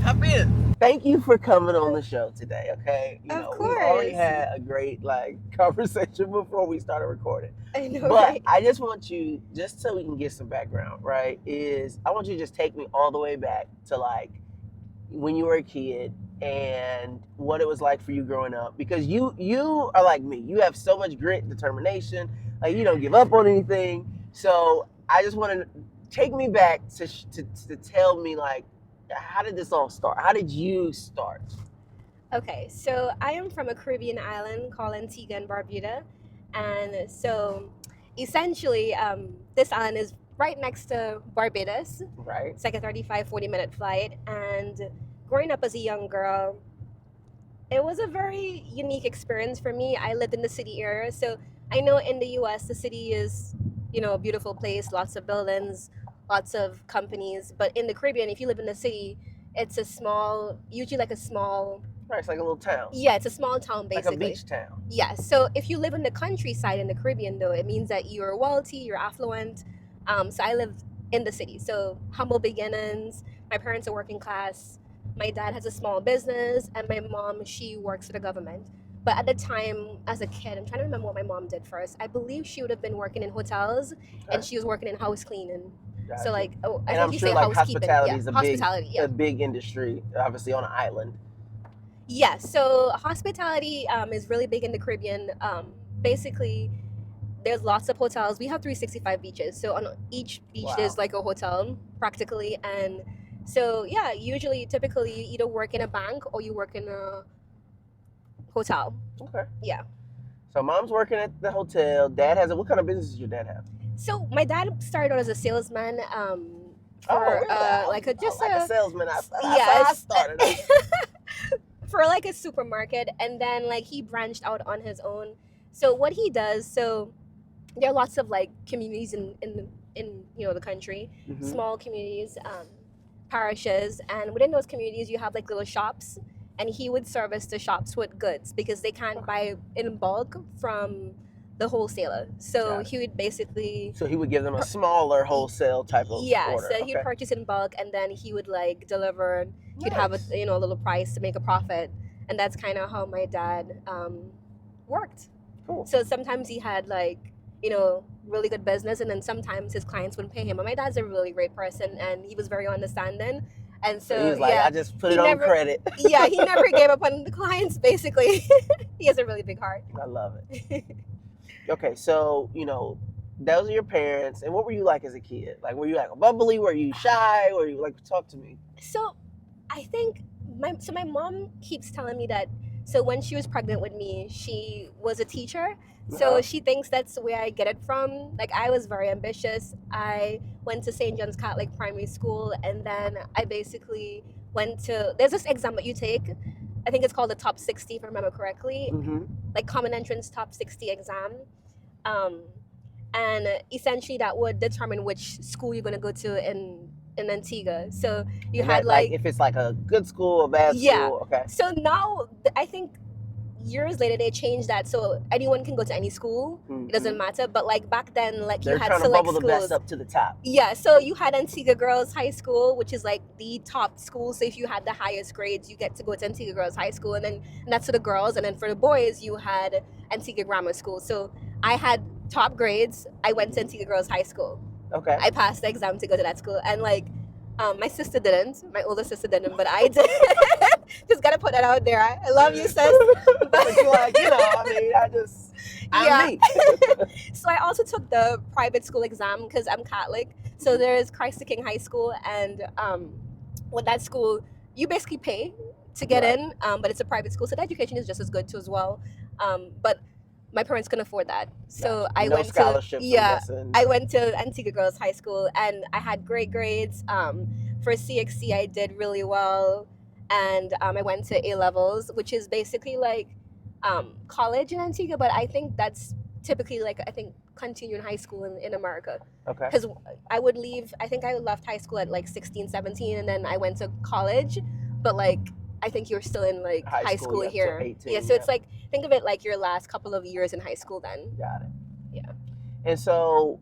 Hop in. Thank you for coming on the show today. Okay, Of we already course. had a great conversation before we started recording, I know, but right? I just want you, just so we can get some background, right? I want you to just take me all the way back to when you were a kid and what it was like for you growing up, because you are like me. You have so much grit, determination. Like, you don't give up on anything. So I just want to take me back to tell me, like, how did this all start? How did you start? Okay, so I am from a Caribbean island called Antigua and Barbuda. And so essentially, this island is right next to Barbados. Right. It's like a 35, 40-minute flight. And growing up as a young girl, it was a very unique experience for me. I lived in the city area. So I know in the US, the city is, a beautiful place, lots of buildings, lots of companies. But in the Caribbean, if you live in the city, it's usually like a small. Right, it's like a little town. Yeah, it's a small town basically. Like a beach town. Yeah, so if you live in the countryside in the Caribbean, though, it means that you're wealthy, you're affluent. So I lived in the city. So humble beginnings. My parents are working class. My dad has a small business, and my mom, she works for the government. But at the time, as a kid, I'm trying to remember what my mom did first. I believe she would have been working in hotels, and she was working in house cleaning. Gotcha. So I and think I'm you sure say housekeeping. hospitality is hospitality, a big industry, obviously on an island. Yeah, so hospitality is really big in the Caribbean. Basically, there's lots of hotels. We have 365 beaches, so on each beach there's like a hotel practically. And so yeah, typically you either work in a bank or you work in a hotel. Okay. Yeah. So mom's working at the hotel. Dad has what kind of business does your dad have? So my dad started out as a salesman. For a salesman. I started. For like a supermarket, and then he branched out on his own. So what he does, so there are lots of communities in the country, small communities, parishes, and within those communities you have little shops, and he would service the shops with goods because they can't buy in bulk from the wholesaler. So he would basically. So he would give them a smaller wholesale type of order. So he'd purchase in bulk, and then he would deliver. He'd have a little price to make a profit, and that's kind of how my dad worked. Cool. So sometimes he had really good business, and then sometimes his clients wouldn't pay him. But my dad's a really great person, and he was very understanding. And so he was like, I just put it on credit. Yeah, he never gave up on the clients. Basically, he has a really big heart. I love it. Okay, so those are your parents, and what were you like as a kid? Like, were you bubbly? Were you shy? Were you talk to me? So, I think my mom keeps telling me that. So when she was pregnant with me, she was a teacher. So she thinks that's where I get it from. I was very ambitious. I went to St. John's Catholic Primary School, and then I basically went to. There's this exam that you take. I think it's called the Top 60, if I remember correctly. Common entrance Top 60 exam. And essentially that would determine which school you're going to go to in Antigua. So you had if it's a good school or bad school. Okay. So now I think years later they changed that, so anyone can go to any school. It doesn't matter. But back then, they're you had trying to select bubble schools. The best up to the top. Yeah, so you had Antigua Girls High School, which is the top school. So if you had the highest grades, you get to go to Antigua Girls High School, and that's for the girls. And then for the boys, you had Antigua Grammar School. So I had top grades. I went to Antigua Girls High School. Okay. I passed the exam to go to that school, and my sister didn't. My older sister didn't, but I did. Just gotta put that out there. I love you, sis. But I'm me. So I also took the private school exam because I'm Catholic. So there's Christ the King High School, and with that school, you basically pay to get in, but it's a private school, so the education is just as good too as well. But my parents couldn't afford that, so I went to I went to Antigua Girls High School, and I had great grades. For CXC, I did really well, and I went to A levels, which is basically college in Antigua, but I think that's typically continuing high school in America. Okay. Because I would leave. I think I left high school at 16, 17, and then I went to college, but I think you're still in high school here. 18, yeah, so it's think of it your last couple of years in high school then. Got it. Yeah. And so,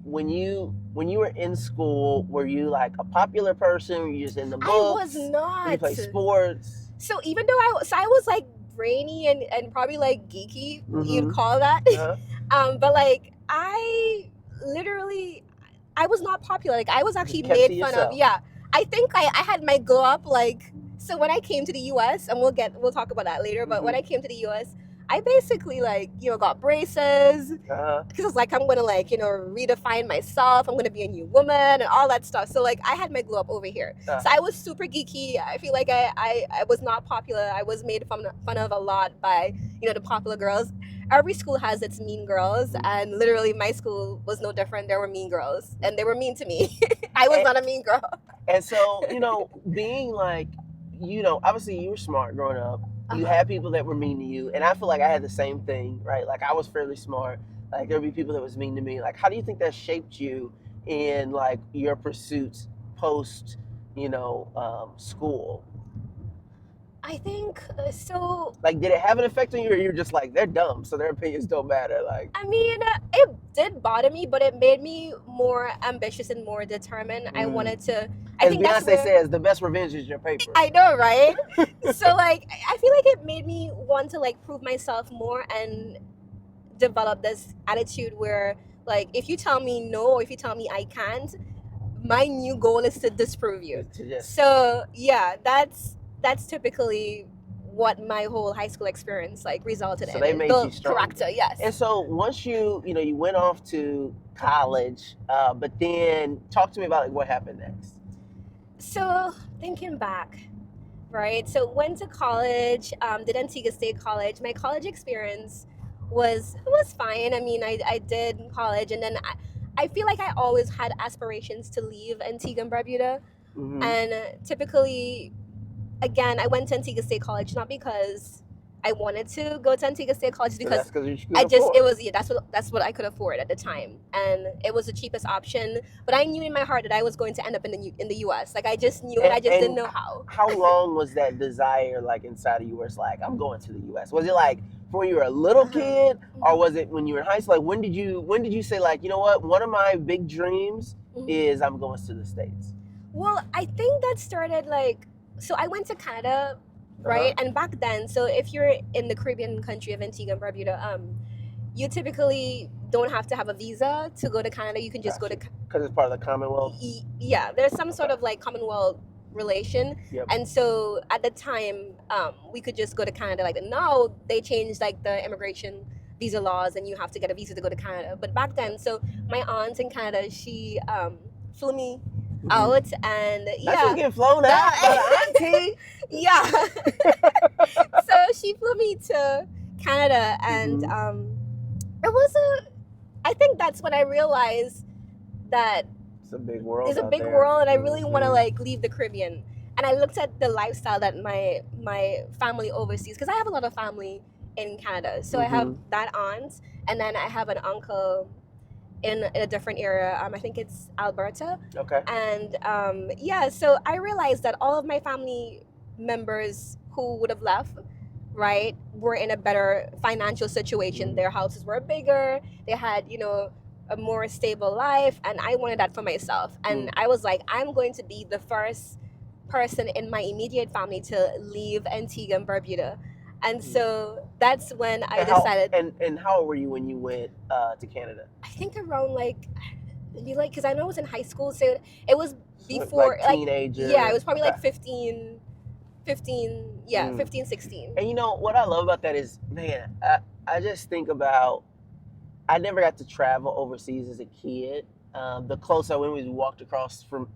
when you were in school, were you like a popular person? Were you just in the books? I was Did you not. play sports? So even though I was like brainy and probably like geeky, you'd Mhm. call that. Uh-huh. But like I literally, I was not popular. Like I was actually kept to made fun of. yourself. Yeah, I think I had my glow up like. So when I came to the U.S. and we'll talk about that later. But when I came to the U.S., I basically like got braces Uh-huh. because it's like I'm gonna like redefine myself. I'm gonna be a new woman and all that stuff. So like I had my glow up over here. Uh-huh. So I was super geeky. I feel like I was not popular. I was made fun of a lot by the popular girls. Every school has its mean girls, and literally my school was no different. There were mean girls, and they were mean to me. I was not a mean girl. And so being like, obviously you were smart growing up. You Uh-huh. had people that were mean to you, and I feel like I had the same thing, right? Like I was fairly smart. Like there'd be people that was mean to me. Like how do you think that shaped you in like your pursuits post, school? I think so. Like did it have an effect on you, or you're just like they're dumb, so their opinions don't matter? Like I mean, it did bother me, but it made me more ambitious and more determined. I wanted to. I as think that's Beyonce where, says, the best revenge is your paper. I know, right? So like, I feel like it made me want to like prove myself more and develop this attitude where like if you tell me no or if you tell me I can't, my new goal is to disprove you. So yeah, that's typically what my whole high school experience like resulted in. So they made the you stronger. character, yes. And so once you went off to college, but then talk to me about like what happened next. So thinking back, right? So went to college, did Antigua State College. My college experience was fine. I mean, I did college, and then I feel like I always had aspirations to leave Antigua and Barbuda, and typically, again, I went to Antigua State College not because I wanted to go to Antigua State College, because that's what I could afford at the time, and it was the cheapest option. But I knew in my heart that I was going to end up in the U.S. Like I just knew it. I just didn't know how. How long was that desire like inside of you, where it's like I'm going to the U.S.? Was it like when you were a little kid, or was it when you were in high school? Like when did you say like, you know what, one of my big dreams is I'm going to the States? Well, I think that started like, so I went to Canada. Right, and back then, so if you're in the Caribbean country of Antigua and Barbuda, you typically don't have to have a visa to go to Canada. You can just go to because it's part of the Commonwealth. Yeah, there's some sort of like Commonwealth relation, and so at the time, we could just go to Canada. Like now, they changed like the immigration visa laws, and you have to get a visa to go to Canada. But back then, so my aunt in Canada, she flew me out, and That's just getting flown out by the auntie. Yeah. So she flew me to Canada, and it was I think that's when I realized that it's a big world. It's a big world, and I really want to like leave the Caribbean. And I looked at the lifestyle that my family oversees, because I have a lot of family in Canada. So I have that aunt, and then I have an uncle in a different area. I think it's Alberta. Okay. And so I realized that all of my family members who would have left, right, were in a better financial situation. Their houses were bigger. They had, a more stable life, and I wanted that for myself. And I was like, I'm going to be the first person in my immediate family to leave Antigua and Barbuda. And so that's when I decided. And how old were you when you went to Canada? I think around because I know I was in high school, so it was before like teenager. Yeah, it was probably like 15, 16. And what I love about that is, man, I just think about, I never got to travel overseas as a kid. The closest I went was we walked across from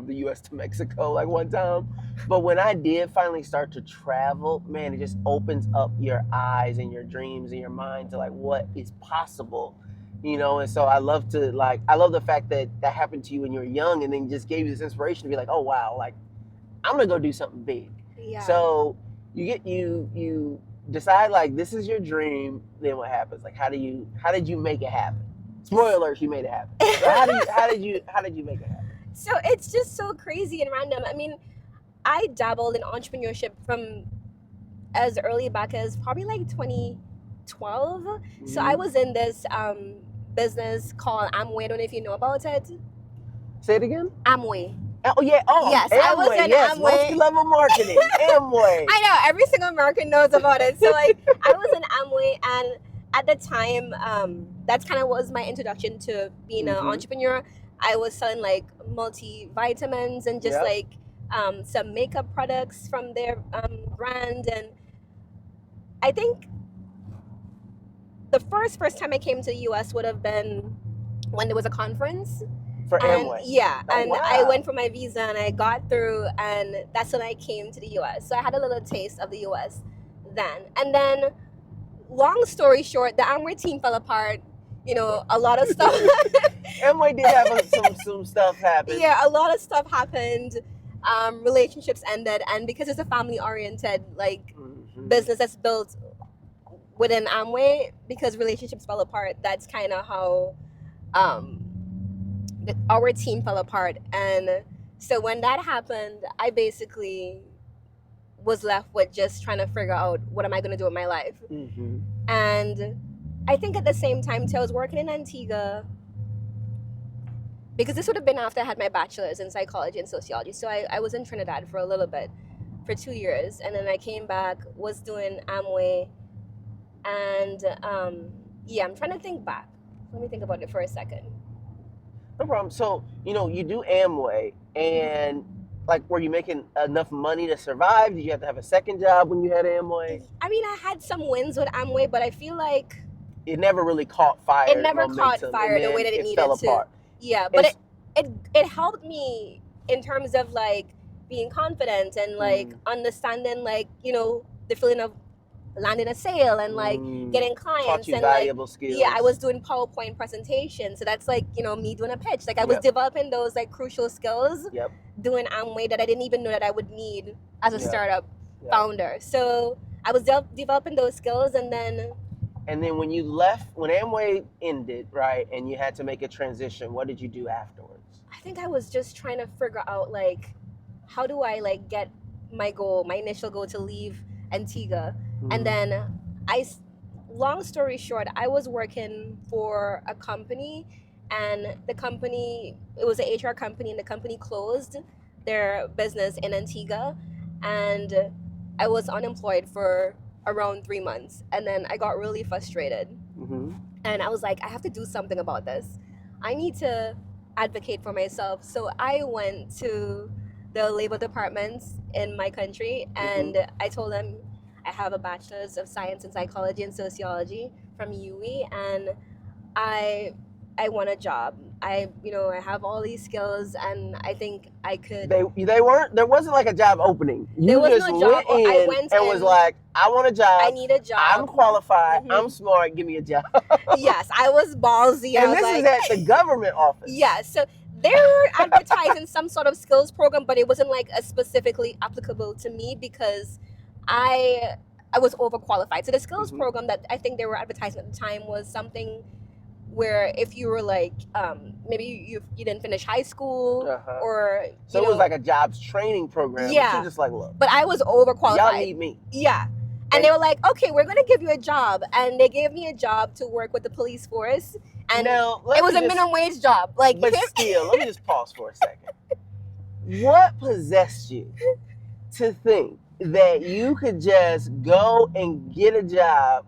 the U.S. to Mexico like one time. But when I did finally start to travel, man, it just opens up your eyes and your dreams and your mind to like what is possible, And so I love the fact that happened to you when you were young, and then just gave you this inspiration to be like, oh wow, like I'm gonna go do something big. Yeah. So you decide like this is your dream. Then what happens? Like how did you make it happen? Spoiler alert, you made it happen. So how did you make it happen? So it's just so crazy and random. I mean, I dabbled in entrepreneurship from as early back as probably like 2012. So I was in this business called Amway. I don't know if you know about it. Say it again. Amway. Oh yeah. Oh Yes, Amway. I was in Yes, Amway. multi-level marketing. Amway. I know every single American knows about it. So like, I was in Amway, and at the time, that's kind of was my introduction to being an entrepreneur. I was selling like multivitamins and just like some makeup products from their brand, and I think the first time I came to the U.S. would have been when there was a conference. For And Amway. yeah, Oh, and wow. I went for my visa and I got through, and that's when I came to the US. So I had a little taste of the US then. And then, long story short, the Amway team fell apart. You know, a lot of stuff. Amway did have some stuff happen. Yeah, a lot of stuff happened. Relationships ended, and because it's a family-oriented like business that's built within Amway, because relationships fell apart, that's kind of how our team fell apart. And so when that happened, I basically was left with just trying to figure out what am I going to do with my life. And I think at the same time too, I was working in Antigua, because this would have been after I had my bachelor's in psychology and sociology. So I was in Trinidad for a little bit, for 2 years, and then I came back, was doing Amway, and I'm trying to think back. Let me think about it for a second. No problem. So, you know, you do Amway, and like, were you making enough money to survive? Did you have to have a second job when you had Amway? I mean, I had some wins with Amway, but I feel like it never really caught fire. It never caught fire the way that it needed fell to. Apart. Yeah, but it helped me in terms of like being confident and like understanding, like, you know, the feeling of landing a sale and like getting clients. Taught you and valuable like skills. Yeah, I was doing PowerPoint presentations, so that's like, you know, me doing a pitch. Like I was developing those like crucial skills doing Amway that I didn't even know that I would need as a startup founder. So I was developing those skills, and then when you left, when Amway ended, right, and you had to make a transition, what did you do afterwards? I think I was just trying to figure out like, how do I like get my initial goal to leave Antigua. And then long story short, I was working for a company, and the company, it was an HR company, and the company closed their business in Antigua, and I was unemployed for around 3 months. And then I got really frustrated, and I was like, I have to do something about this. I need to advocate for myself. So I went to the labor departments in my country, and I told them I have a bachelor's of science in psychology and sociology from UWI, and I want a job. I have all these skills, and I think I could. There wasn't like a job opening. There was no job. I went in and was like, I want a job. I need a job. I'm qualified. I'm smart. Give me a job. Yes, I was ballsy. And this is at the government office. Yes, so they were advertising some sort of skills program, but it wasn't like specifically applicable to me because I was overqualified. So the skills program that I think they were advertising at the time was something where if you were like maybe you didn't finish high school or so it was like a jobs training program. Yeah, but you just like, look, but I was overqualified. Y'all need me. Yeah. And they were like, okay, we're going to give you a job. And they gave me a job to work with the police force. And now, it was a minimum wage job. Like, but still, let me just pause for a second. What possessed you to think that you could just go and get a job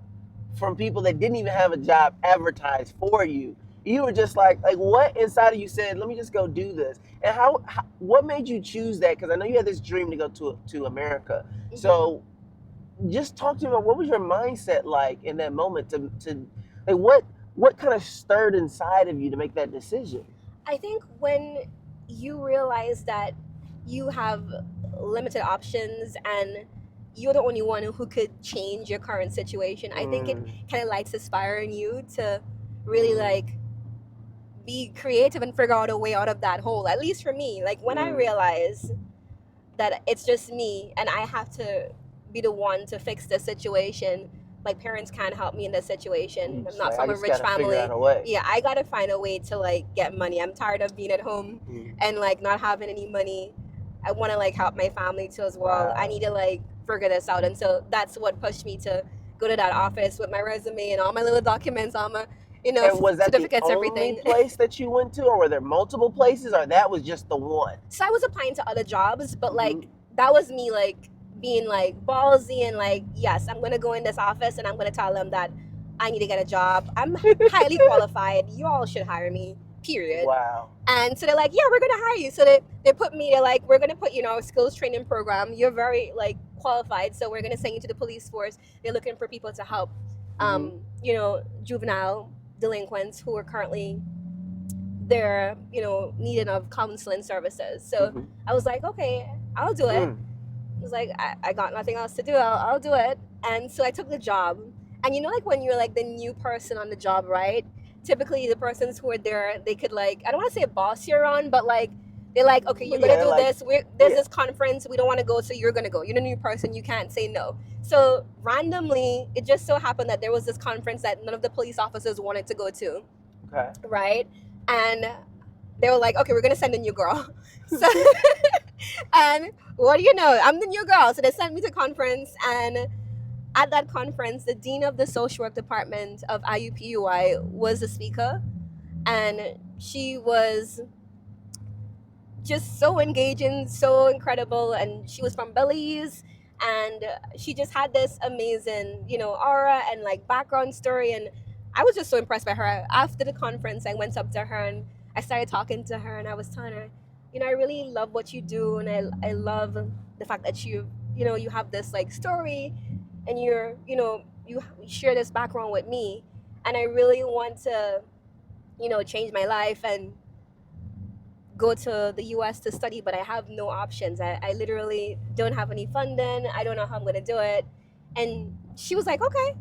from people that didn't even have a job advertised for you? You were just like what inside of you said, let me just go do this? And what made you choose that? Because I know you had this dream to go to America. So just talk to me about what was your mindset like in that moment to like what kind of stirred inside of you to make that decision? I think when you realize that you have limited options and you're the only one who could change your current situation, I think it kind of lights this fire in you to really like be creative and figure out a way out of that hole. At least for me, like when I realize that it's just me and I have to be the one to fix the situation. Like parents can't help me in this situation. I'm not from a rich family. Yeah, I gotta find a way to like get money. I'm tired of being at home and like not having any money. I want to like help my family too as well. I need to like figure this out, and so that's what pushed me to go to that office with my resume and all my little documents, all my And was that the certificates, only everything. place that you went to, or were there multiple places, or that was just the one? So I was applying to other jobs, but like Mhm. that was me like being like ballsy and like, yes, I'm gonna go in this office and I'm gonna tell them that I need to get a job. I'm highly qualified. You all should hire me. Period. Wow. And so they're like, yeah, we're gonna hire you. So they put me. They're like, we're gonna put a skills training program. You're very like qualified, so we're gonna send you to the police force. They're looking for people to help, juvenile delinquents who are currently they're needing of counseling services. So Mhm. I was like, okay, I'll do it. I was like, I got nothing else to do. I'll do it. And so I took the job. And like when you're like the new person on the job, right? Typically the persons who are there, they could like, I don't want to say boss you around, but like they're like, okay, you're gonna do this. There's this conference, we don't want to go, so you're gonna go. You're the new person, you can't say no. So randomly, it just so happened that there was this conference that none of the police officers wanted to go to. Okay. Right? And they were like, okay, we're gonna send a new girl. So and what do you know? I'm the new girl. So they sent me to conference, and at that conference, the dean of the social work department of IUPUI was the speaker, and she was just so engaging, so incredible, and she was from Belize, and she just had this amazing, aura and like background story, and I was just so impressed by her. After the conference, I went up to her and I started talking to her, and I was telling her, I really love what you do, and I love the fact that you have this like story, and you share this background with me, and I really want to, change my life and go to the US to study, but I have no options. I literally don't have any funding. I don't know how I'm going to do it. And she was like, okay,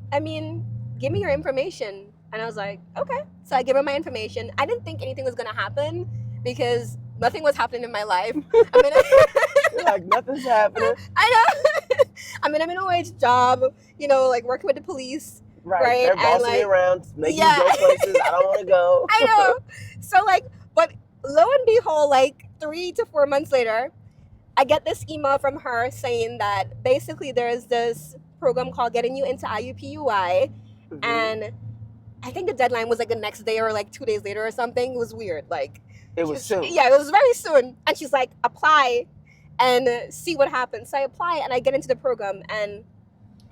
give me your information. And I was like, okay. So I give her my information. I didn't think anything was going to happen because nothing was happening in my life. You're like, nothing's happening. I know. I'm in a wage job, like working with the police. Right. They're bossing you around, making you go places I don't want to go. I know. So but lo and behold, like 3 to 4 months later, I get this email from her saying that basically there's this program called Getting You into IUPUI, and I think the deadline was like the next day or like 2 days later or something. It was weird. Like it was soon. Yeah, it was very soon. And she's like, apply and see what happens. So I apply and I get into the program, and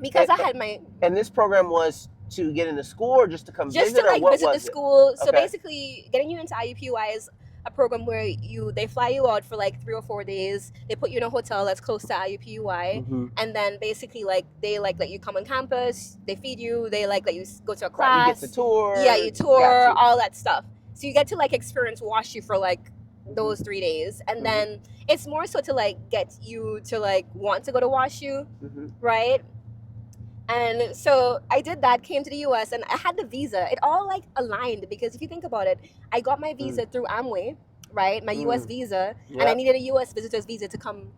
because I had my... And this program was to get into school or just to come visit? Just to like visit the school. So okay. Basically, Getting You into IUPUI is a program where they fly you out for like 3 or 4 days. They put you in a hotel that's close to IUPUI, and then basically like they like let you come on campus. They feed you. They like let you go to a class. Right, you get the tour. Yeah, you tour all that stuff. So you get to like experience wash you for like those 3 days, and then it's more so to like get you to like want to go to WashU, right? And so I did that, came to the US, and I had the visa. It all like aligned because if you think about it, I got my visa through Amway, right? My US visa, and I needed a US visitor's visa to come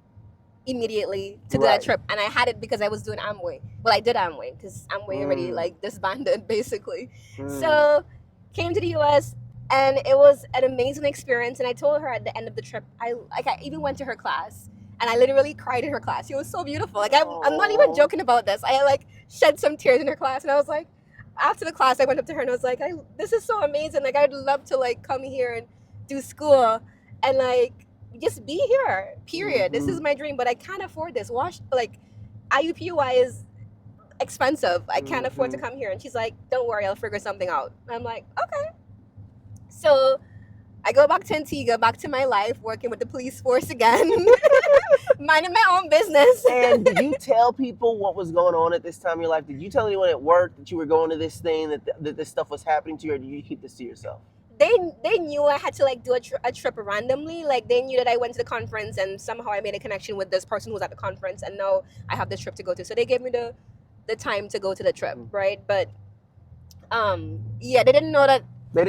immediately to do that trip. And I had it because I was doing Amway. Well, I did Amway because Amway already like disbanded basically. So came to the US, and it was an amazing experience. And I told her at the end of the trip, I even went to her class. And I literally cried in her class. It was so beautiful. Like I'm not even joking about this. I like shed some tears in her class, and I was like, after the class, I went up to her and I was like, "This is so amazing. Like I'd love to like come here and do school and like just be here. Period. This is my dream, but I can't afford this. IUPUI is expensive. I can't afford to come here." And she's like, "Don't worry, I'll figure something out." And I'm like, "Okay." So I go back to Antigua, back to my life, working with the police force again, minding my own business. And did you tell people what was going on at this time in your life? Did you tell anyone at work that you were going to this thing, that this stuff was happening to you, or did you keep this to yourself? They knew I had to like do a trip randomly. Like they knew that I went to the conference, and somehow I made a connection with this person who was at the conference, and now I have this trip to go to. So they gave me the time to go to the trip, right? But they didn't know that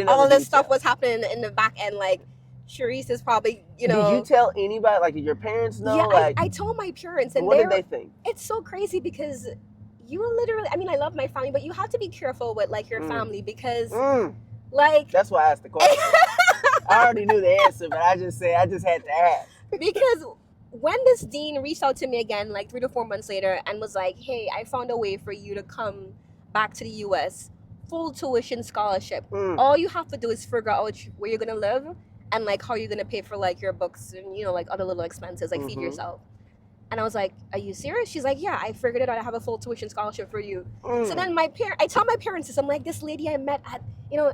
all this stuff was happening in the back end. Like Cherise is probably, Did you tell anybody? Like, did your parents know? Yeah, I told my parents, and what did they think? It's so crazy because you literally, I love my family, but you have to be careful with like your family because like that's why I asked the question. I already knew the answer, but I just had to ask. Because when this dean reached out to me again, like 3 to 4 months later, and was like, "Hey, I found a way for you to come back to the US full tuition scholarship. Mm. All you have to do is figure out where you're gonna live and like how you're gonna pay for like your books and like other little expenses, like feed yourself. And I was like, "Are you serious?" She's like, "Yeah, I figured it out. I have a full tuition scholarship for you." So then I tell my parents this. I'm like, "This lady I met at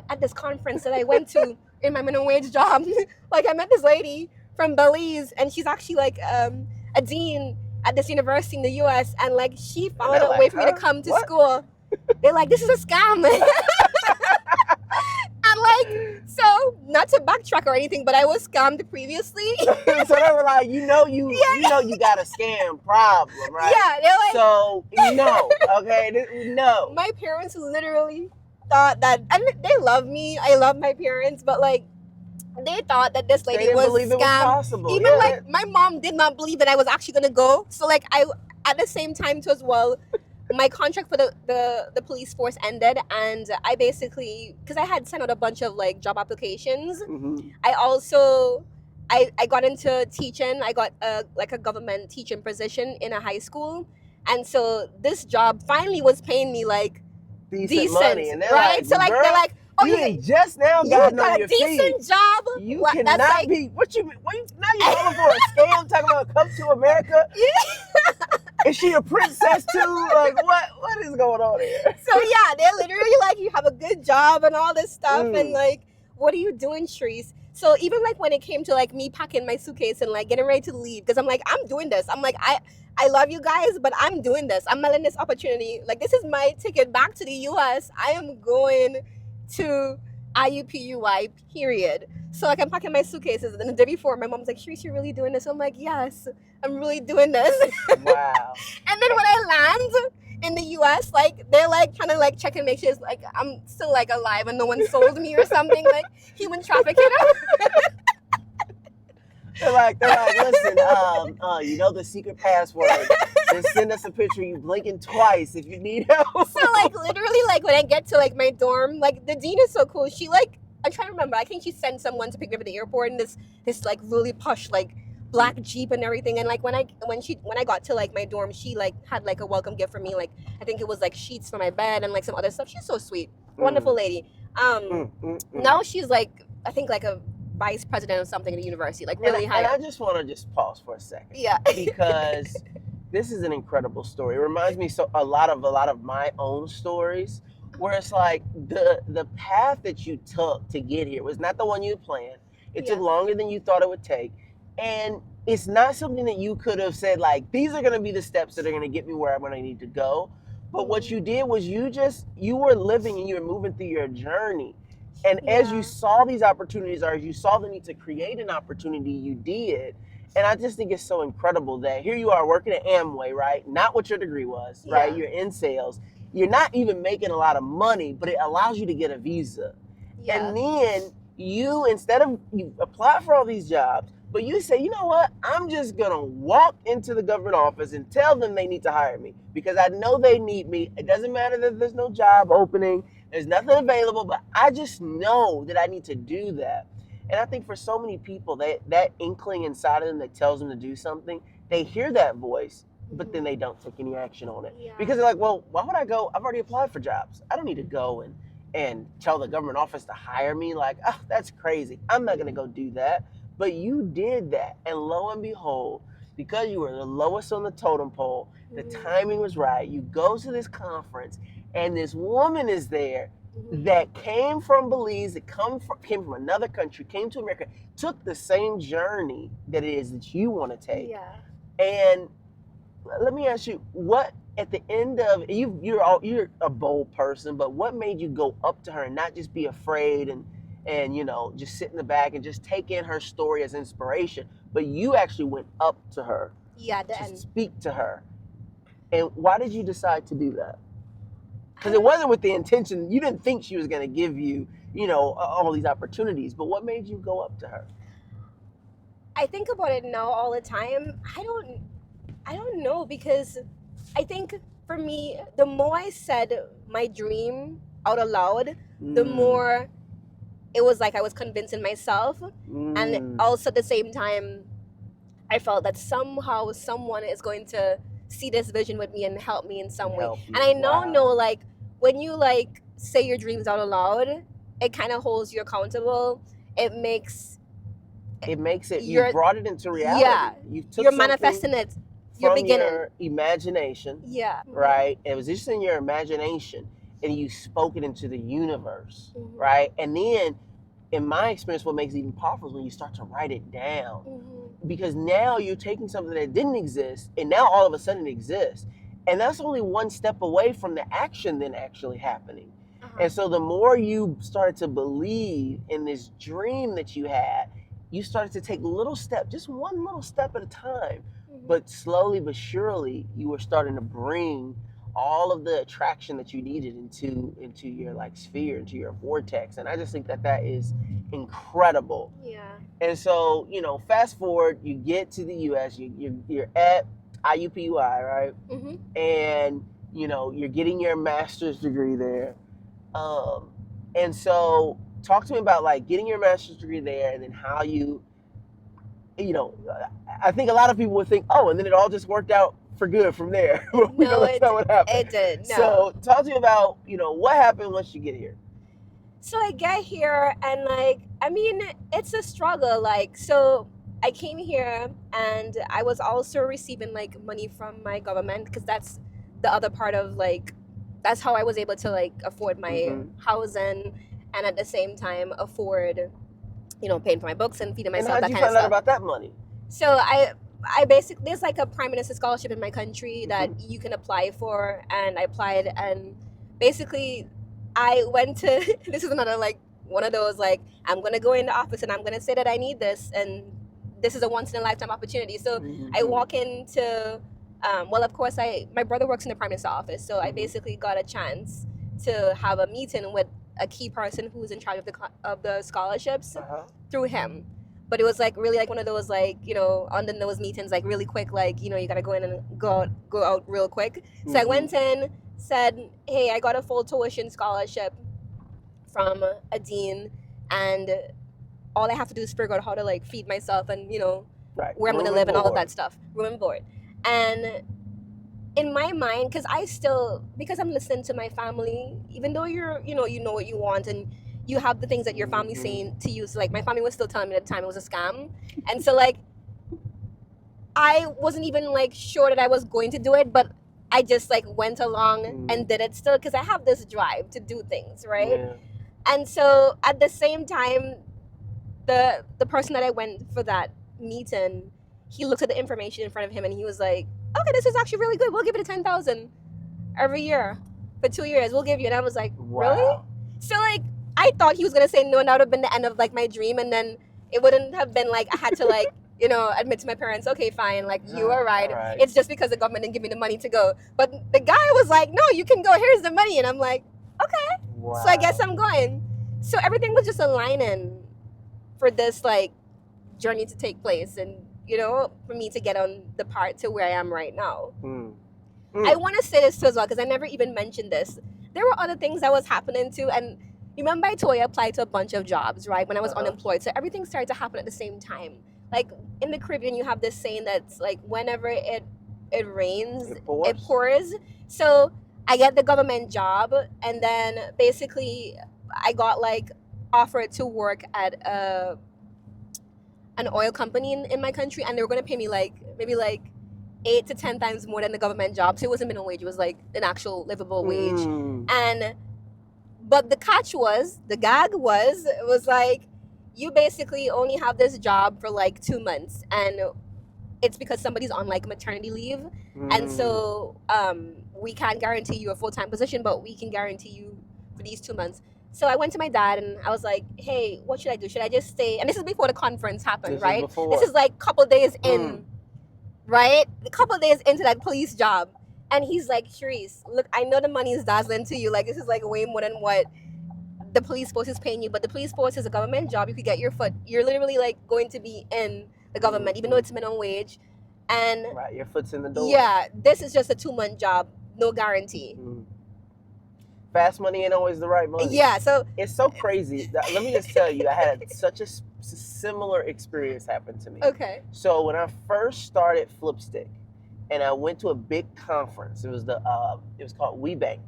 at this conference that I went to in my minimum wage job. Like I met this lady from Belize, and she's actually like a dean at this university in the U.S. And like she found a way for me to come to school. They're like, "This is a scam." And like, so not to backtrack or anything, but I was scammed previously. So they were like, you got a scam problem, right? Yeah, they're like, so no, okay, no. My parents literally thought that, and they love me. I love my parents, but like, they thought that this lady was believe scam. It was possible. Even like my mom did not believe that I was actually gonna go. So like I, at the same time too as well, my contract for the police force ended, and I basically, because I had sent out a bunch of like job applications, I also I got into teaching. I got a government teaching position in a high school, and so this job finally was paying me like decent money, and they're right? like, so like girl, they're like, "Oh, you just now got on your decent feet. job. You cannot like, be. What you? Now you calling for a scam? Talking about come to America? Yeah. Is she a princess too? Like what is going on here? So yeah, they're literally like, you have a good job and all this stuff, and like, what are you doing, Cherise? So even like when it came to like me packing my suitcase and like getting ready to leave, because I'm like, I'm doing this. I'm like, I love you guys, but I'm doing this. I'm not letting this opportunity. Like, this is my ticket back to the U.S. I am going to IUPUI, period. So like I'm packing my suitcases, and then the day before, my mom's like, Cherise, you're really doing this? I'm like, yes, I'm really doing this. Wow. And then when I land in the U.S., like they're like trying to like check and make sure it's like I'm still like alive and no one sold me or something, like human trafficking. They're like, listen, the secret password. Just send us a picture of you blinking twice if you need help. So like literally, like when I get to like my dorm, like the dean is so cool. She like, I'm trying to remember, I think she sent someone to pick me up at the airport in this like really posh like black Jeep and everything. And like when I got to like my dorm, she like had like a welcome gift for me. Like I think it was like sheets for my bed and like some other stuff. She's so sweet, wonderful lady. Now she's like, I think like a vice president or something at the university, like really high. And I just want to just pause for a second. Yeah. Because this is an incredible story. It reminds me a lot of my own stories, where it's like the path that you took to get here was not the one you planned. It took longer than you thought it would take. And it's not something that you could have said, like, these are going to be the steps that are going to get me where I'm going to need to go. But what you did was you were living and you were moving through your journey. And as you saw these opportunities, or as you saw the need to create an opportunity, you did. And I just think it's so incredible that here you are working at Amway, right? Not what your degree was, right? You're in sales. You're not even making a lot of money, but it allows you to get a visa. Yeah. And then you apply for all these jobs, but you say, you know what? I'm just going to walk into the government office and tell them they need to hire me because I know they need me. It doesn't matter that there's no job opening. There's nothing available, but I just know that I need to do that. And I think for so many people, that inkling inside of them that tells them to do something, they hear that voice, but then they don't take any action on it. Yeah. Because they're like, well, why would I go? I've already applied for jobs. I don't need to go and tell the government office to hire me. Like, oh, that's crazy. I'm not going to go do that. But you did that. And lo and behold, because you were the lowest on the totem pole, the timing was right. You go to this conference, and this woman is there that came from Belize, that came from another country, came to America, took the same journey that it is that you want to take. Yeah. And let me ask you, what at the end of you're a bold person, but what made you go up to her and not just be afraid and just sit in the back and just take in her story as inspiration, but you actually went up to her to speak to her? And why did you decide to do that? Because it wasn't with the intention, you didn't think she was going to give you, all these opportunities, but what made you go up to her? I think about it now all the time. I don't know, because I think for me, the more I said my dream out aloud, the more it was like I was convincing myself. And also at the same time, I felt that somehow someone is going to see this vision with me and help me in some way. And I now know, like, when you like say your dreams out aloud, it kind of holds you accountable. It makes it, you you're brought it into reality. yeah, You took you're something manifesting it. You're from beginning. your imagination, Yeah. right? It was just in your imagination, and you spoke it into the universe, Mhm. right? And then, in my experience, what makes it even powerful is when you start to write it down, because now you're taking something that didn't exist, and now all of a sudden it exists, and that's only one step away from the action then actually happening. And so the more you started to believe in this dream that you had, you started to take little steps, just one little step at a time. But slowly but surely, you were starting to bring all of the attraction that you needed into your like sphere, into your vortex. And I just think that that is incredible. Yeah. And so, you know, fast forward, you get to the U.S., you're at IUPUI, right? And, you know, you're getting your master's degree there. And so talk to me about like getting your master's degree there, and then how you know, I think a lot of people would think, oh, and then it all just worked out for good from there. We know that's not what happened. It did. No. So talk to me about, you know, what happened once you get here. So I get here, and like, I mean, it's a struggle. Like, so I came here, and I was also receiving like money from my government, because that's the other part of like, that's how I was able to like afford my housing, and at the same time afford, you know, paying for my books and feeding myself. And how did you find out about that money? So I basically, there's like a prime minister scholarship in my country that you can apply for, and I applied, and basically I went to this is another like one of those like, I'm gonna go in the office and I'm gonna say that I need this, and this is a once in a lifetime opportunity. So I walk into well, of course, my brother works in the prime minister's office, so I basically got a chance to have a meeting with a key person who's in charge of the scholarships through him. But it was like really like one of those like, you know, on the nose meetings, like really quick, like, you know, you gotta go in and go out real quick. So I went in, said, hey, I got a full tuition scholarship from a dean, and all I have to do is figure out how to like feed myself and, you know, where I'm gonna live and all of that stuff, room and board. And in my mind, because I'm listening to my family, even though you know what you want, and you have the things that your family's saying to you. So like my family was still telling me at the time it was a scam, and so like I wasn't even like sure that I was going to do it, but I just like went along and did it still, because I have this drive to do things, right? And so at the same time, the person that I went for that meeting, he looked at the information in front of him and he was like, okay, this is actually really good. We'll give it a 10,000 every year for 2 years. We'll give you. And I was like, really? So like, I thought he was going to say no, and that would have been the end of like my dream. And then it wouldn't have been like, I had to like, you know, admit to my parents, okay, fine. Like, you were right. It's just because the government didn't give me the money to go. But the guy was like, no, you can go. Here's the money. And I'm like, okay. So I guess I'm going. So everything was just aligning for this like journey to take place, and you know, for me to get on the part to where I am right now. I want to say this too as well, because I never even mentioned this. There were other things that was happening too, and remember I told you I applied to a bunch of jobs, right, when I was unemployed. So everything started to happen at the same time. Like in the Caribbean, you have this saying that's like, whenever it rains, it pours. So I get the government job, and then basically I got like offered to work at an oil company in my country, and they were going to pay me like maybe like 8 to 10 times more than the government job. So it wasn't minimum wage, it was like an actual livable wage. But the catch was, the gag was, it was like, you basically only have this job for like 2 months, and it's because somebody's on like maternity leave. And so we can't guarantee you a full-time position, but we can guarantee you for these 2 months. So I went to my dad and I was like, hey, what should I do? Should I just stay? And this is before the conference happened, right? This is like a couple days in, right? A couple days into that police job. And he's like, Cherise, look, I know the money is dazzling to you. Like, this is like way more than what the police force is paying you. But the police force is a government job. You could get your foot. You're literally like going to be in the government, even though it's minimum wage. And your foot's in the door. Yeah, this is just a 2-month job. No guarantee. Fast money ain't always the right money. Yeah, so it's so crazy. Let me just tell you, I had such a similar experience happen to me. Okay. So when I first started Flipstick, and I went to a big conference, it was called WeBank,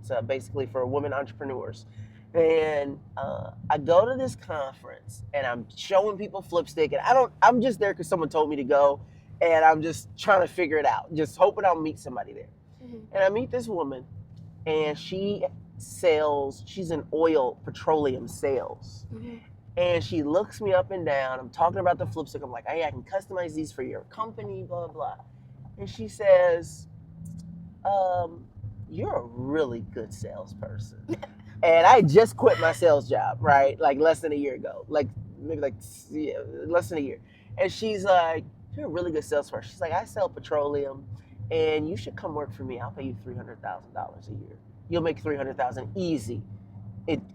It's basically for women entrepreneurs. And I go to this conference and I'm showing people flipstick, and I'm just there because someone told me to go, and I'm just trying to figure it out, just hoping I'll meet somebody there. Mm-hmm. And I meet this woman, and she's in petroleum sales. Mm-hmm. And she looks me up and down. I'm talking about the flipstick. I'm like, hey, I can customize these for your company, blah, blah, blah. And she says, you're a really good salesperson. And I just quit my sales job, right? Like less than a year ago. Less than a year. And she's like, you're a really good salesperson. She's like, I sell petroleum, and you should come work for me. I'll pay you $300,000 a year. You'll make $300,000 easy.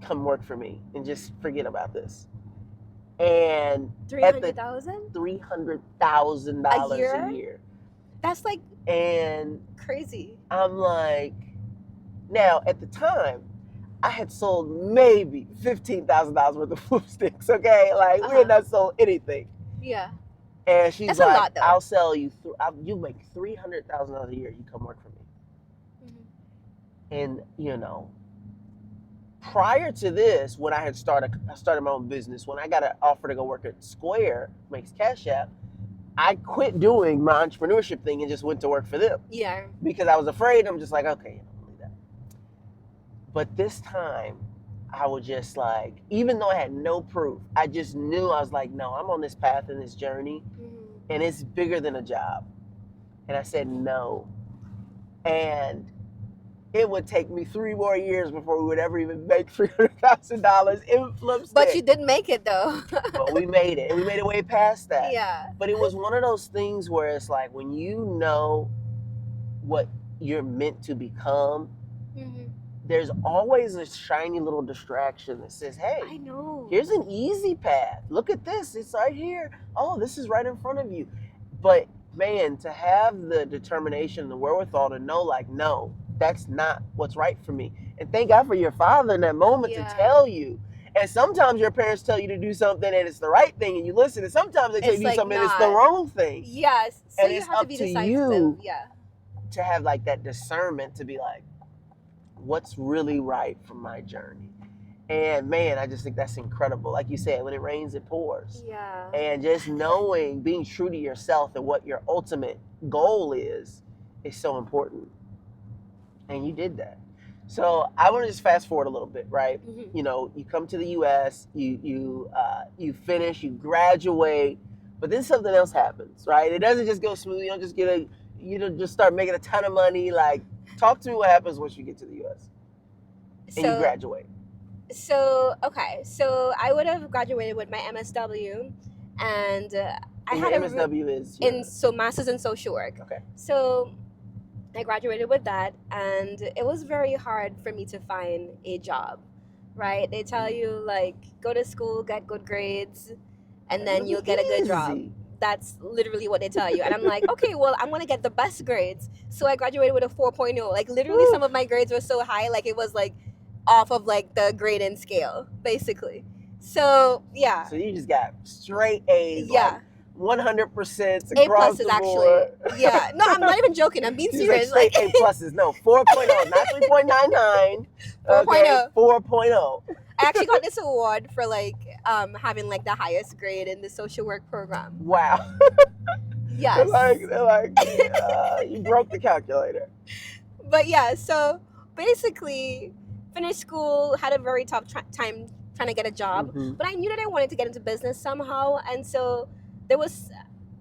Come work for me and just forget about this. And $300,000? $300,000 a year. That's like and crazy. I'm like, now at the time, I had sold maybe $15,000 worth of flipsticks. Okay, like we had not sold anything. Yeah. And she's That's like, a lot, though. I'll sell you. You make $300,000 a year. You come work for me. Mm-hmm. And prior to this, when I started my own business. When I got an offer to go work at Square, makes Cash App, I quit doing my entrepreneurship thing and just went to work for them. Yeah. Because I was afraid. I'm just like, okay, I'll leave that. But this time, I was just like, even though I had no proof, I just knew. I was like, no, I'm on this path and this journey, and it's bigger than a job. And I said no. And it would take me 3 more years before we would ever even make $300,000 in flipstick. But you did make it, though. But we made it, and we made it way past that. Yeah. But it was one of those things where it's like, when you know what you're meant to become, there's always a shiny little distraction that says, hey, I know. Here's an easy path. Look at this. It's right here. Oh, this is right in front of you. But man, to have the determination, the wherewithal to know, like, no, that's not what's right for me. And thank God for your father in that moment to tell you. And sometimes your parents tell you to do something and it's the right thing and you listen. And sometimes they tell you to do something and it's the wrong thing. Yes. So and you it's have up to be to decisive. you Yeah. to have like that discernment to be like, what's really right for my journey? And man, I just think that's incredible. Like you said, when it rains, it pours. Yeah. And just knowing, being true to yourself and what your ultimate goal is so important. And you did that. So I want to just fast forward a little bit, right? Mm-hmm. You know, you come to the U.S., you finish, you graduate, but then something else happens, right? It doesn't just go smooth. You don't just just start making a ton of money. Like, talk to me what happens once you get to the U.S. and you graduate. So I would have graduated with my MSW, and I had MSW Masters in Social Work. Okay. So I graduated with that, and it was very hard for me to find a job, right? They tell you, like, go to school, get good grades, and then you'll get a good job. That's literally what they tell you. And I'm like, okay, well, I'm going to get the best grades. So I graduated with a 4.0. Like, literally, some of my grades were so high, like, it was, like, off of, like, the grading scale, basically. So, yeah. So you just got straight A's. Yeah. Like 100% A across pluses, the actually. board. Yeah. No, I'm not even joking. I'm being serious. Like straight A pluses. No, 4.0, not 3.99. 4.0. Okay, 4.0. I actually got this award for, like, having, like, the highest grade in the social work program. Wow. Yes. They're like you broke the calculator. But yeah, so basically finished school, had a very tough time trying to get a job, but I knew that I wanted to get into business somehow. And so there was,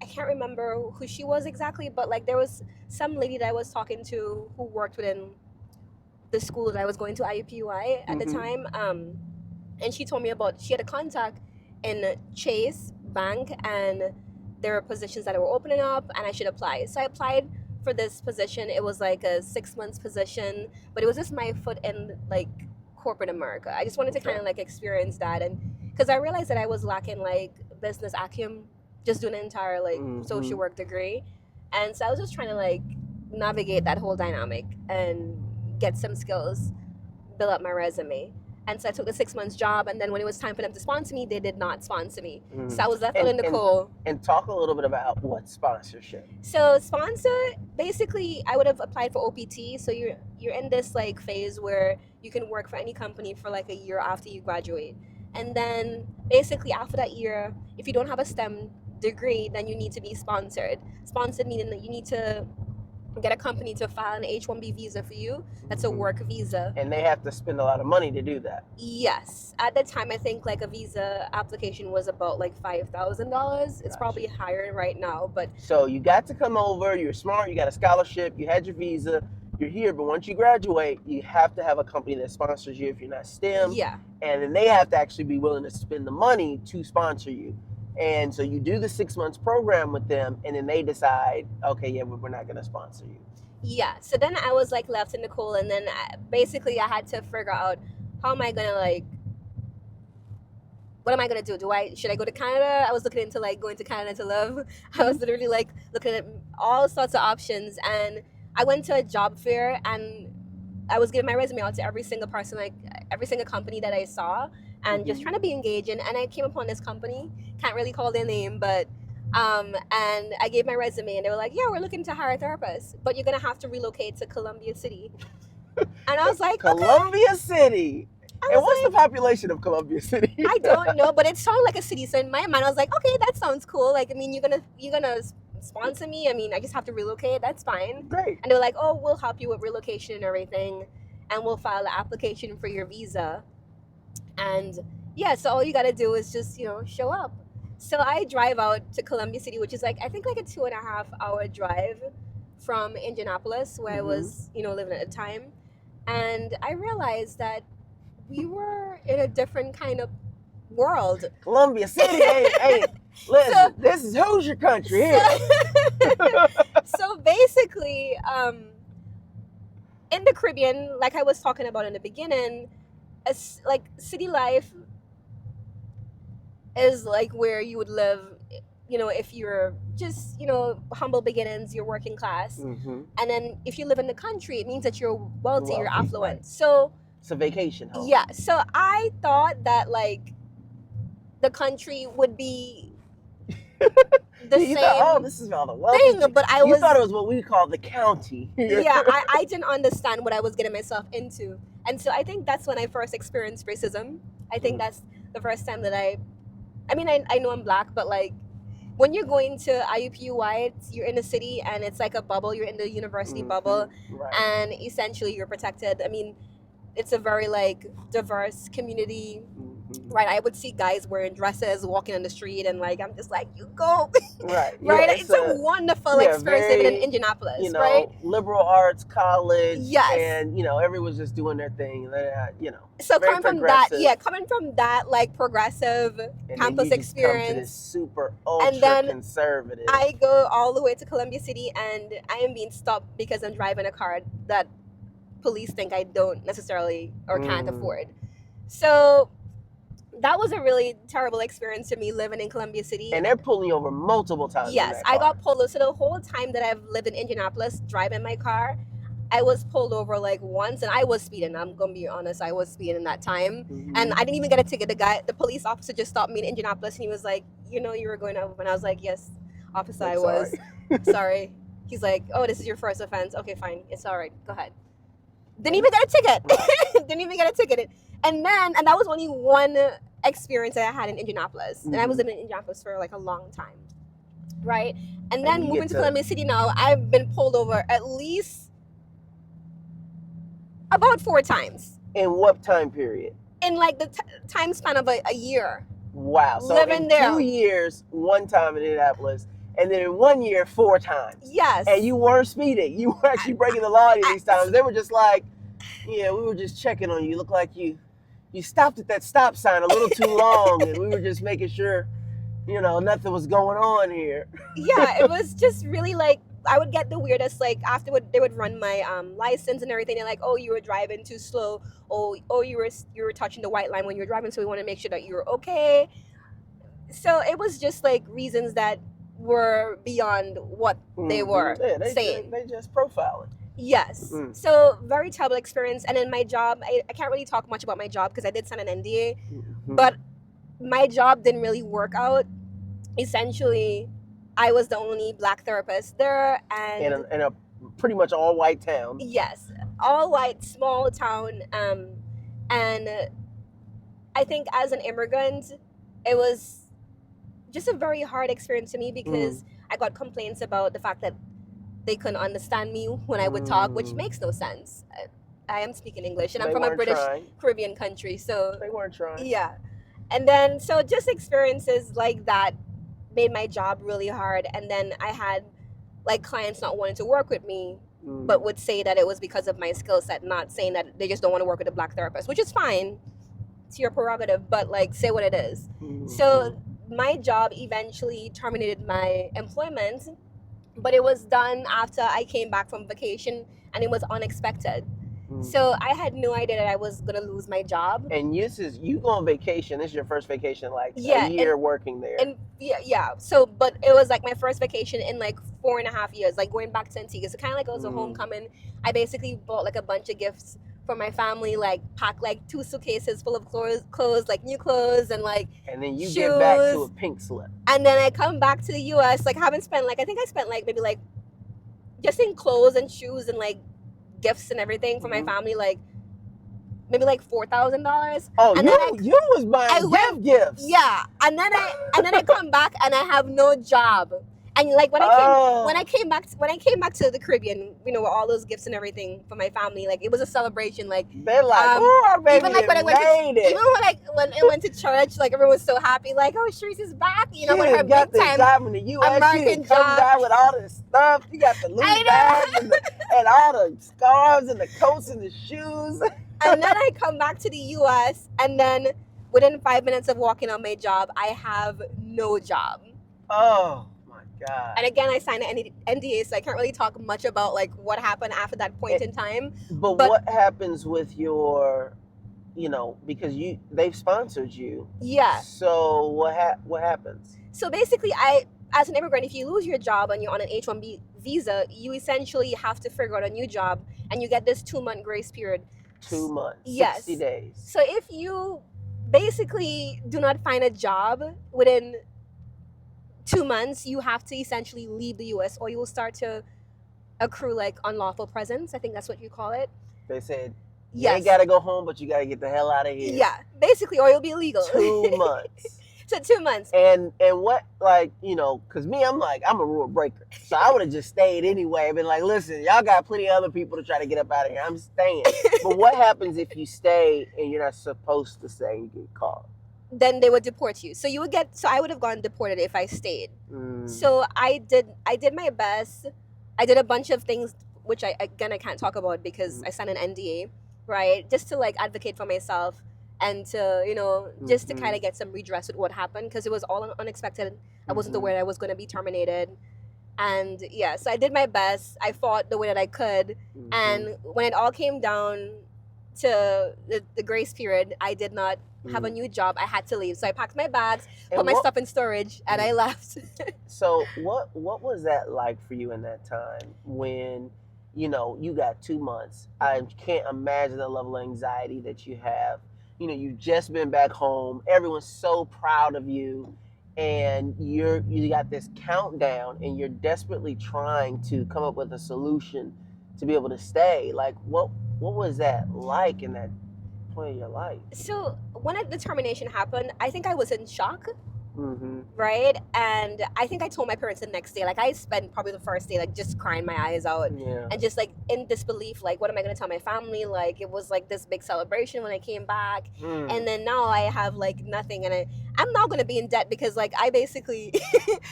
I can't remember who she was exactly, but like there was some lady that I was talking to who worked within the school that I was going to, IUPUI at the time. And she told me she had a contact in Chase Bank, and there were positions that were opening up and I should apply. So I applied for this position. It was like a 6 months position, but it was just my foot in like corporate America. I just wanted to kind of like experience that, and because I realized that I was lacking like business acumen, just doing an entire like social work degree. And so I was just trying to like navigate that whole dynamic and get some skills, build up my resume. And so I took the 6 months job, and then when it was time for them to sponsor me, they did not sponsor me. Mm. So I was left out in the cold. And talk a little bit about what sponsorship. So sponsor, basically, I would have applied for OPT. So you're in this like phase where you can work for any company for like a year after you graduate. And then basically after that year, if you don't have a STEM degree, then you need to be sponsored. Sponsored meaning that you need to get a company to file an H-1B visa for you. That's a work visa. And they have to spend a lot of money to do that. Yes. At the time, I think like a visa application was about like $5,000. It's probably higher right now, but... So you got to come over, you're smart, you got a scholarship, you had your visa, you're here, but once you graduate, you have to have a company that sponsors you if you're not STEM. Yeah. And then they have to actually be willing to spend the money to sponsor you. And so you do the 6 months program with them, and then they decide, okay, yeah, we're not going to sponsor you. Yeah. So then I was like left in the cold, and then basically I had to figure out how am I going to like, what am I going to do? Should I go to Canada? I was looking into like going to Canada to live. I was literally like looking at all sorts of options, and I went to a job fair, and I was giving my resume out to every single person, like every single company that I saw, and just trying to be engaging. And I came upon this company, can't really call their name, but and I gave my resume, and they were like, yeah, we're looking to hire therapists, but you're gonna have to relocate to Columbia City. And I was like, Columbia City. And what's the population of Columbia City? I don't know, but it sounded like a city. So in my mind, I was like, okay, that sounds cool. Like, I mean, you're gonna sponsor me. I mean, I just have to relocate. That's fine. Great. And they were like, oh, we'll help you with relocation and everything, and we'll file the application for your visa. And yeah, so all you gotta do is just show up. So I drive out to Columbia City, which is like I think like a 2.5 hour drive from Indianapolis, where I was living at the time, and I realized that we were in a different kind of world. Columbia City, hey, listen, this is Hoosier country here. So basically, in the Caribbean, like I was talking about in the beginning, like city life is like where you would live, if you're just, humble beginnings, you're working class. And then if you live in the country, it means that you're wealthy, you're affluent. Right. So it's a vacation home. Yeah. So I thought that like the country would be the same thought, this is all the wealthy thing, but you thought it was what we call the county. Yeah, I didn't understand what I was getting myself into. And so I think that's when I first experienced racism. I think that's the first time that I know I'm black, but like when you're going to IUPUI, you're in the city and it's like a bubble. You're in the university bubble, right. And essentially you're protected. I mean, it's a very like diverse community, right? I would see guys wearing dresses walking on the street, and like I'm just like, you go, right? Right? Yeah, it's a wonderful experience living in Indianapolis, right? Liberal arts college, yes, and everyone's just doing their thing. So coming from that, like progressive and campus experience, come to this super ultra conservative. I go all the way to Columbia City, and I am being stopped because I'm driving a car that police think I don't necessarily or can't afford. So that was a really terrible experience to me living in Columbia City. And they're pulling you over multiple times. Yes, I got pulled over. So the whole time that I've lived in Indianapolis driving my car, I was pulled over like once, and I was speeding. I'm gonna be honest, I was speeding that time, and I didn't even get a ticket. The police officer just stopped me in Indianapolis, and he was like, you were going over, and I was like, yes, officer, I was. Sorry. He's like, oh, this is your first offense. Okay, fine, it's all right. Go ahead. Didn't even get a ticket. Didn't even get a ticket. And that was only one experience that I had in Indianapolis. And I was in Indianapolis for like a long time. Right? And then moving to Columbia City now, I've been pulled over at least about 4 times. In what time period? In like the time span of a year. Wow. So living in there. 2 years, 1 time in Indianapolis. And then in 1 year, 4 times. Yes. And you weren't speeding. You were actually breaking the law these times. They were just like, yeah, we were just checking on you. You look like you stopped at that stop sign a little too long. And we were just making sure, nothing was going on here. Yeah, it was just really like, I would get the weirdest, like afterward they would run my license and everything. They're like, oh, you were driving too slow. Oh, you were touching the white line when you were driving. So we want to make sure that you're okay. So it was just like reasons that were beyond what they were saying. They just profiling. Yes. Mm. So very terrible experience. And in my job, I can't really talk much about my job because I did sign an NDA, Mhm. but my job didn't really work out. Essentially, I was the only black therapist there, in and a pretty much all white town. yes, all white, small town. And I think as an immigrant, it was just a very hard experience to me because I got complaints about the fact that they couldn't understand me when I would talk, which makes no sense. I am speaking English, and I'm They from a weren't British trying. Caribbean country, so They weren't trying. yeah. And then so just experiences like that made my job really hard. And then I had like clients not wanting to work with me, but would say that it was because of my skill set, not saying that they just don't want to work with a black therapist, which is fine. It's your prerogative, but like say what it is. So my job eventually terminated my employment, but it was done after I came back from vacation, and it was unexpected. So I had no idea that I was gonna lose my job. And you go on vacation. This is your first vacation, like Yeah, a year working there. And yeah. So, but it was like my first vacation in like 4.5 years, like going back to Antigua. So kind of like it was a homecoming. I basically bought like a bunch of gifts for my family, like packed like 2 suitcases full of clothes, like new clothes and like and then you shoes. get back to a pink slip. And then I come back to the U.S. like haven't spent like I think I spent like maybe like just in clothes and shoes and like gifts and everything for my family, like maybe like $4,000. Oh, and you was buying gifts. Yeah, and then I come back and I have no job. And like when I came back to the Caribbean, you know, with all those gifts and everything for my family, like it was a celebration. Like they're like, oh, our baby even like when I went to church, like everyone was so happy, like, oh, Cherise is back, you know, with her got big the time job in the U.S. American She come job. down with all this stuff. You got the Louis bags and all the scarves and the coats and the shoes. And then I come back to the U.S. and then within 5 minutes of walking on my job, I have no job. Oh my God. And again, I signed an NDA, so I can't really talk much about like what happened after that point in time. But what happens with your, you know, because they've sponsored you. Yeah. So what happens? So basically, as an immigrant, if you lose your job and you're on an H-1B visa, you essentially have to figure out a new job, and you get this 2-month grace period. 2 months. Yes. 60 days. So if you basically do not find a job within 2 months, you have to essentially leave the U.S. or you will start to accrue like unlawful presence. I think that's what you call it. They said, you ain't got to go home, but you got to get the hell out of here. Yeah, basically, or you'll be illegal. 2 months. So 2 months. And what, like, you know, because me, I'm a rule breaker. So I would have just stayed anyway. Been like, listen, y'all got plenty of other people to try to get up out of here. I'm staying. But what happens if you stay and you're not supposed to stay and you get caught? Then they would deport you. So I would have gone deported if I stayed. So I did my best. I did a bunch of things, which I can't talk about because I signed an NDA, right? Just to like advocate for myself and to, you know, just to kind of get some redress with what happened because it was all unexpected. I wasn't aware I was going to be terminated. And yeah, so I did my best. I fought the way that I could. And when it all came down to the grace period, I did not have a new job. I had to leave. So I packed my bags, put my stuff in storage, and I left. So what was that like for you in that time when, you know, you got 2 months? I can't imagine the level of anxiety that you have. You know, you've just been back home. Everyone's so proud of you. And you got this countdown and you're desperately trying to come up with a solution to be able to stay. Like, what was that like in that point of your life? So when the termination happened, I think I was in shock. Right? And I think I told my parents the next day, like I spent probably the first day like just crying my eyes out and just like in disbelief, like what am I going to tell my family? Like it was like this big celebration when I came back and then now I have like nothing and I'm not going to be in debt because like I basically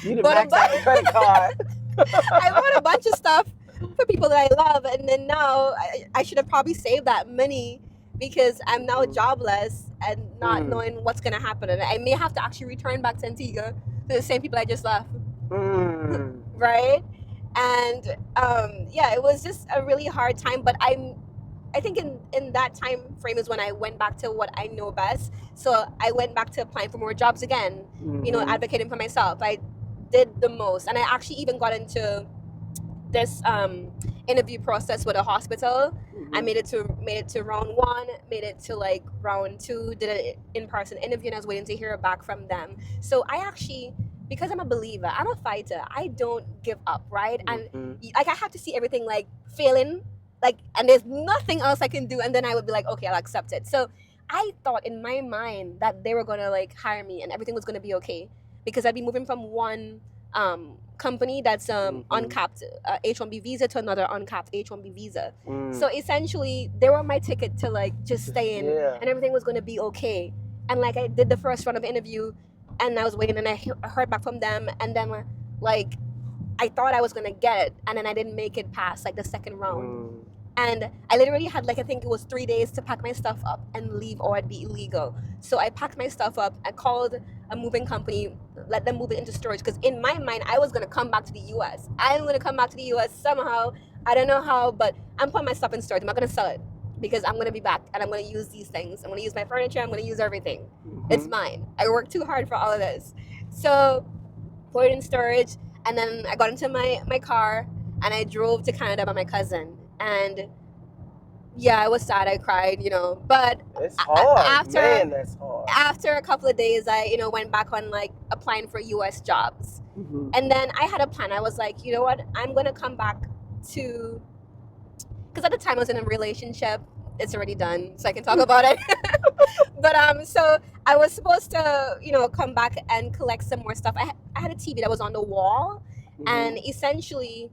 you didn't max out the credit card. I bought a bunch of stuff for people that I love and then now I should have probably saved that money because I'm now jobless and not knowing what's going to happen. And I may have to actually return back to Antigua to the same people I just left. Right? And yeah, it was just a really hard time. But I think in that time frame is when I went back to what I know best. So I went back to applying for more jobs again, you know, advocating for myself. I did the most. And I actually even got into this interview process with a hospital. I Mhm. made it to round 1, made it to like round 2, did an in-person interview, and I was waiting to hear back from them. So I actually, because I'm a believer, I'm a fighter, I don't give up, right? And Mhm. like I have to see everything like failing, like, and there's nothing else I can do, and then I would be like, okay, I'll accept it. So I thought in my mind that they were gonna like hire me and everything was gonna be okay, because I'd be moving from one company that's Mhm. uncapped H-1B visa to another uncapped H-1B visa. Mm. So essentially, they were my ticket to like just stay in, Yeah. and everything was gonna be okay. And like I did the first round of interview, and I was waiting, and I heard back from them, and then like I thought I was gonna get it, and then I didn't make it past like the second round. Mm. And I literally had like, I think it was 3 days to pack my stuff up and leave, or I'd be illegal. So I packed my stuff up. I called a moving company, let them move it into storage, because in my mind I was gonna come back to the U.S. I'm gonna come back to the U.S. somehow. I don't know how, but I'm putting my stuff in storage. I'm not gonna sell it because I'm gonna be back and I'm gonna use these things. I'm gonna use my furniture. I'm gonna use everything. Mhm. It's mine. I worked too hard for all of this. So put it in storage, and then I got into my car and I drove to Canada by my cousin. And yeah, I was sad. I cried, But It's hard, after man. That's hard. after a couple of days, I went back on like applying for U.S. jobs, Mhm. and then I had a plan. I was like, you know what? I'm gonna come back to, because at the time I was in a relationship. It's already done, so I can talk about it. But so I was supposed to, come back and collect some more stuff. I had a TV that was on the wall, Mhm. and essentially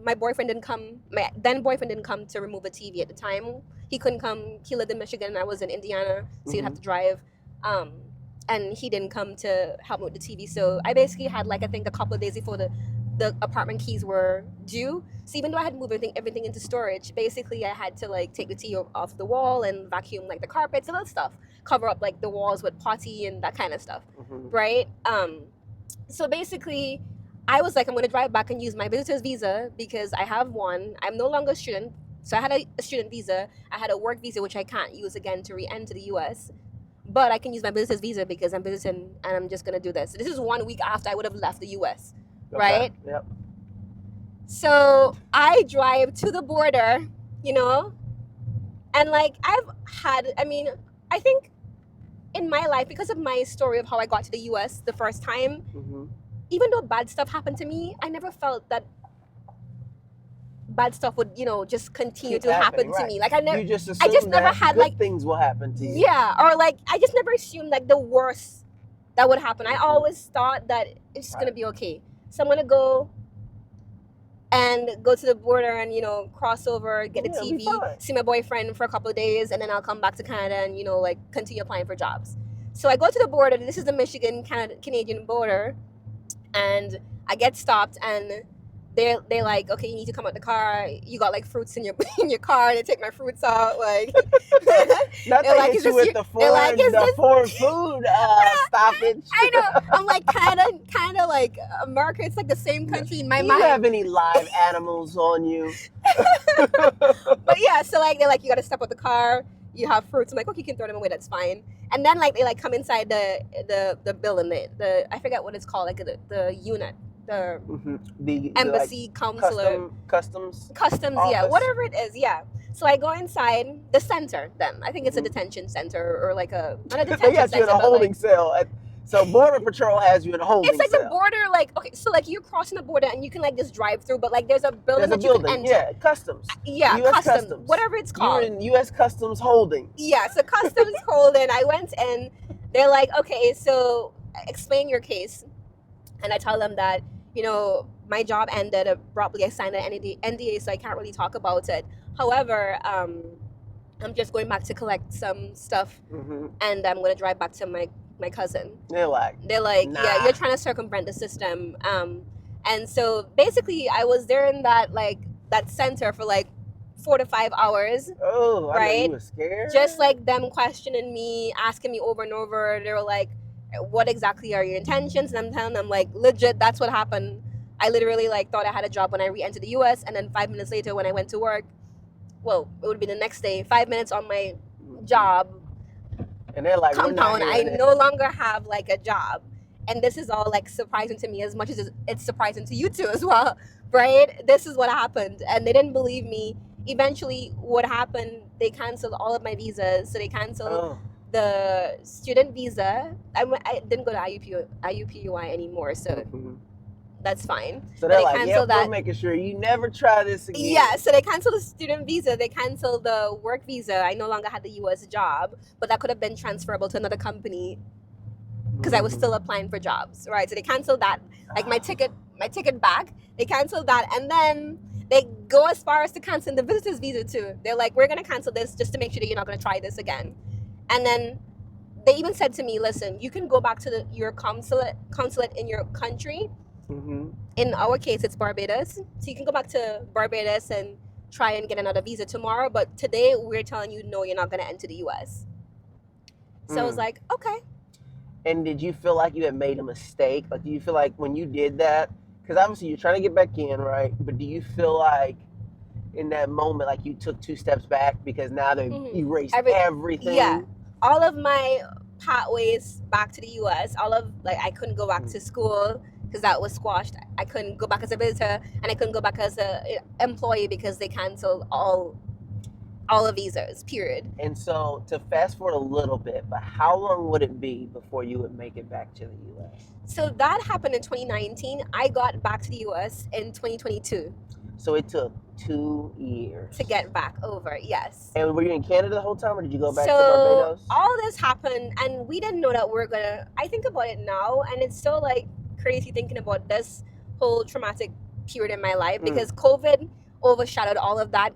my boyfriend didn't come. My then boyfriend didn't come to remove a TV at the time. He couldn't come. He lived in Michigan, and I was in Indiana, so you'd have to drive. And he didn't come to help me with the TV. So I basically had like, I think a couple of days before the apartment keys were due. So even though I had moved everything into storage, basically I had to like take the TV off the wall and vacuum like the carpets and other stuff, cover up like the walls with potty and that kind of stuff, Mhm. right? So basically, I was like, I'm going to drive back and use my visitor's visa because I have one. I'm no longer a student. So I had a student visa. I had a work visa, which I can't use again to re-enter the U.S. But I can use my visitor's visa because I'm visiting and I'm just going to do this. This is 1 week after I would have left the U.S., Okay. right? Yep. So I drive to the border, and like I think in my life, because of my story of how I got to the U.S. the first time, Mhm. even though bad stuff happened to me, I never felt that bad stuff would, just continue Keep to happen happening, to right. me. Like I You just assume never that had, good like- things will happen to you. yeah, or like I just never assumed like the worst that would happen. I Mhm. always thought that it's just Right. gonna be okay. So I'm gonna go to the border and cross over, get a Yeah, it'll be TV, fine. see my boyfriend for a couple of days, and then I'll come back to Canada and like continue applying for jobs. So I go to the border. This is the Michigan Canadian border, and I get stopped, and they're like, okay, you need to come out the car. You got like fruits in your in your car. They take my fruits out, like. Not They're they like, hit is you this with your- the they're like, is this- foreign food stoppage. I know. I'm like kind of like America. It's like the same country in my Do you mind. have any live animals on you? But yeah, so like they're like, you got to step out the car. You have fruits. I'm like, okay, you can throw them away. That's fine. And then like they like come inside the building. The I forget what it's called. Like the unit, the Mhm. The embassy, consular, customs. customs, yeah, office. whatever it is, yeah. So I go inside the center. Then I think it's a Mhm. detention center or like not a They detention got you center, in a but holding like, cell. So Border Patrol has you in a holding it's like cell. the border. Like okay, so like you're crossing the border and you can like just drive through, but like there's a building There's a that you can building. enter. Yeah, customs. Yeah, US customs, Customs. whatever it's You're called. in U.S. Customs holding. Yeah, so customs holding. I went in. They're like, okay, so explain your case, and I tell them that my job ended abruptly. I signed an NDA, so I can't really talk about it. However, I'm just going back to collect some stuff, Mm-hmm. and I'm gonna drive back to my cousin. They're like, Yeah, Nah. you're trying to circumvent the system. And so basically, I was there in that center for like 4 to 5 hours. oh, I know Right? you were scared. Just like them questioning me, asking me over and over. They were like, what exactly are your intentions? And I'm telling them like, legit, that's what happened. I literally like thought I had a job when I re-entered the US, and then 5 minutes later when I went to work, well, it would be the next day, 5 minutes on my job And they're like, compound, we're not I hearing it. no longer have like a job. And this is all like surprising to me as much as it's surprising to you too as well. right? This is what happened. And they didn't believe me. Eventually, what happened, they canceled all of my visas. So they canceled Oh. the student visa. I didn't go to IUPUI anymore, so Mhm. that's fine. So But they're they like, yeah, canceled we're that. making sure you never try this again. Yeah, so they canceled the student visa. They canceled the work visa. I no longer had the U.S. job, but that could have been transferable to another company because I was still applying for jobs, right? So they canceled that, like my ticket back. They canceled that, and then they go as far as to cancel the visitor's visa too. They're like, we're gonna cancel this just to make sure that you're not gonna try this again. And then they even said to me, listen, you can go back to your consulate in your country. Mm-hmm. In our case, it's Barbados, so you can go back to Barbados and try and get another visa tomorrow. But today, we're telling you, no, you're not gonna enter the U.S. So I was like, okay. And did you feel like you had made a mistake? Like, do you feel like when you did that, because obviously you're trying to get back in, right? But do you feel like in that moment, like you took 2 steps back because now they've erased everything? Yeah. All of my pathways back to the U.S., I couldn't go back to school because that was squashed. I couldn't go back as a visitor, and I couldn't go back as an employee because they canceled all of visas, period. And so, to fast forward a little bit, but how long would it be before you would make it back to the U.S.? So that happened in 2019. I got back to the U.S. in 2022. So it took 2 years to get back over, yes. And were you in Canada the whole time, or did you go back to Barbados? So all this happened, and we didn't know that we're gonna. I think about it now, and it's still like crazy thinking about this whole traumatic period in my life because COVID overshadowed all of that.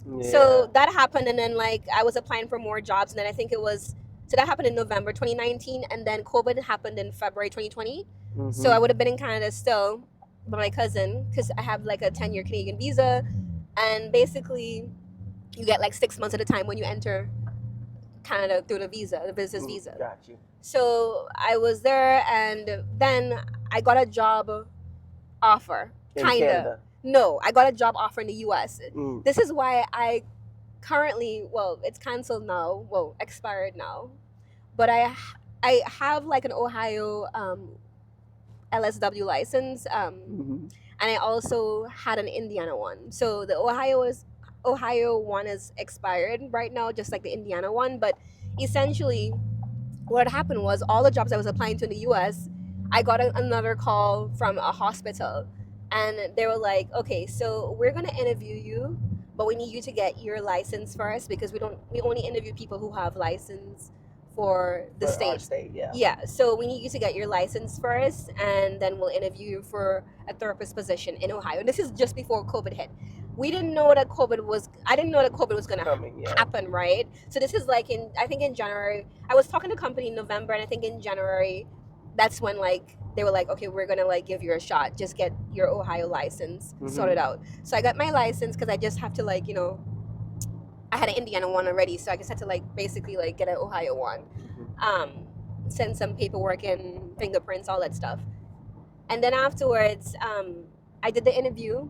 Yeah. So that happened, and then like I was applying for more jobs, and then I think it was so that happened in November 2019, and then COVID happened in February 2020. So I would have been in Canada still, by my cousin, because I have like a 10-year Canadian visa, and basically you get like 6 months at a time when you enter Canada through the visitor's visa. Got you. So I was there, and then I got a job offer. Canada? No, I got a job offer in the U.S. This is why I currently, it's canceled now, expired now, but I have like an Ohio LSW license, and I also had an Indiana one. So the Ohio one is expired right now, just like the Indiana one. But essentially, what happened was all the jobs I was applying to in the U.S., I got another call from a hospital, and they were like, "Okay, so we're gonna interview you, but we need you to get your license first because we only interview people who have license for the state." Our state, yeah. Yeah, so we need you to get your license first, and then we'll interview you for a therapist position in Ohio. And this is just before COVID hit. I didn't know that COVID was going to happen, right? So this is like I think in January. I was talking to a company in November, and I think in January, that's when like they were like, okay, we're going to like give you a shot. Just get your Ohio license sorted out. So I got my license because I just have to like, I had an Indiana one already, so I just had to like basically like get an Ohio one, send some paperwork and fingerprints, all that stuff. And then afterwards, I did the interview,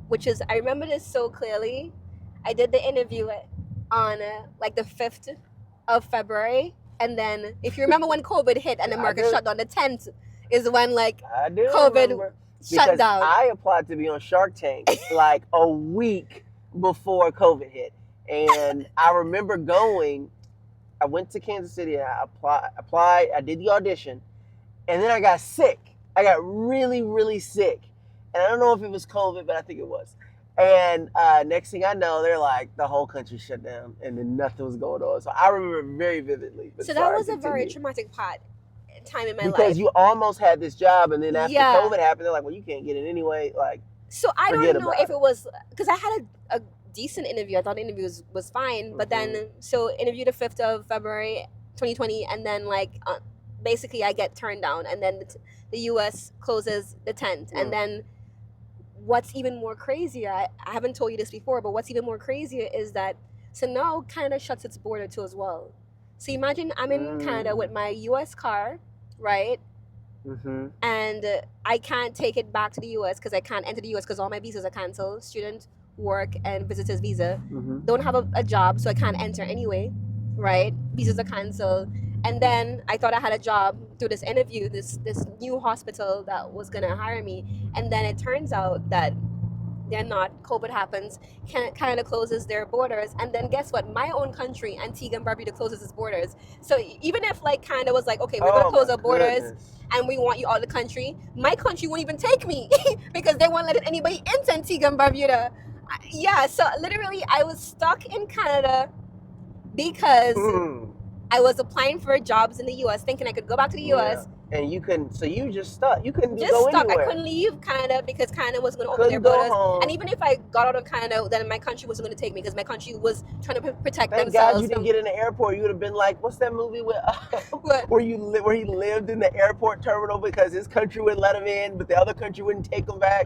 which is, I remember this so clearly. I did the interview on like the 5th of February. And then if you remember when COVID hit and America shut down, the 10th is when like COVID shut down. I applied to be on Shark Tank like a week before COVID hit. And I remember I went to Kansas City, and I applied, I did the audition, and then I got sick. I got really, really sick. And I don't know if it was COVID, but I think it was. And next thing I know, they're like, the whole country shut down, and then nothing was going on. So I remember very vividly. So that was a very traumatic time in my life. Because you almost had this job, and then after COVID happened, they're like, well, you can't get it anyway. Like, so I don't know if it was, because I had a decent interview. I thought the interview was fine. But then, so interview the 5th of February 2020, and then like basically I get turned down, and then the U.S. closes the 10th. And then what's even more crazier, I haven't told you this before, but what's even more crazier is that, so now Canada shuts its border too as well. So imagine I'm in Canada with my U.S. car, right? And I can't take it back to the U.S. because I can't enter the U.S. because all my visas are canceled. Student, work, and visitor's visa. Don't have a job, so I can't enter anyway, right? Visas are canceled. And then I thought I had a job through this interview, this new hospital that was gonna hire me. And then it turns out that they're not. COVID happens, Canada closes their borders, and then guess what? My own country, Antigua and Barbuda, closes its borders. So even if like Canada was like, okay, we're gonna close our borders and we want you out of the country, my country won't even take me because they won't let anybody into Antigua and Barbuda. Yeah, so literally I was stuck in Canada because I was applying for jobs in the U.S. thinking I could go back to the U.S. And you couldn't, so you just stuck. You couldn't just go stuck. anywhere. I couldn't leave Canada because Canada was going to open their borders. And even if I got out of Canada, then my country wasn't going to take me because my country was trying to protect themselves. Thank God you didn't get in the airport. You would have been like, what's that movie with where he lived in the airport terminal because his country wouldn't let him in, but the other country wouldn't take him back.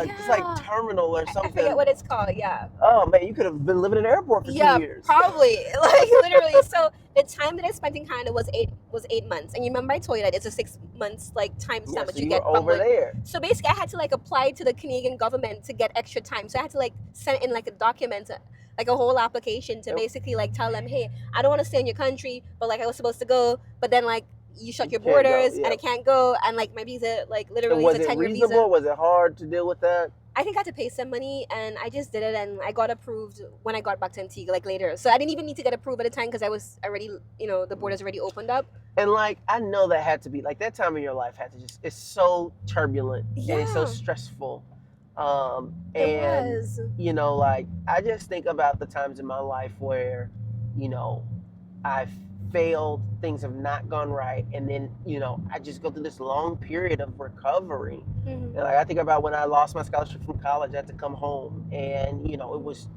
Just like Terminal or something. I forget what it's called. Yeah. Oh man, you could have been living in an airport for 2 years. Probably. Like literally. So the time that I spent in Canada was 8 months. And you remember I told you that it's a 6 months like time stamp that you get over there. So basically, I had to like apply to the Canadian government to get extra time. So I had to like send in like a document, like a whole application to basically like tell them, hey, I don't want to stay in your country, but like I was supposed to go, but then like you shut your borders and I can't go, and like my visa like literally is a 10-year visa. Was it reasonable? Was it hard to deal with that? I think I had to pay some money, and I just did it, and I got approved when I got back to Antigua, like later. So I didn't even need to get approved at the time because I was already, the borders already opened up. And like, I know that had to be, like that time of your life had to just, it's so turbulent and it's so stressful. It was. Like, I just think about the times in my life where, I've failed, things have not gone right, and then I just go through this long period of recovery. And like I think about when I lost my scholarship from college, I had to come home, and it was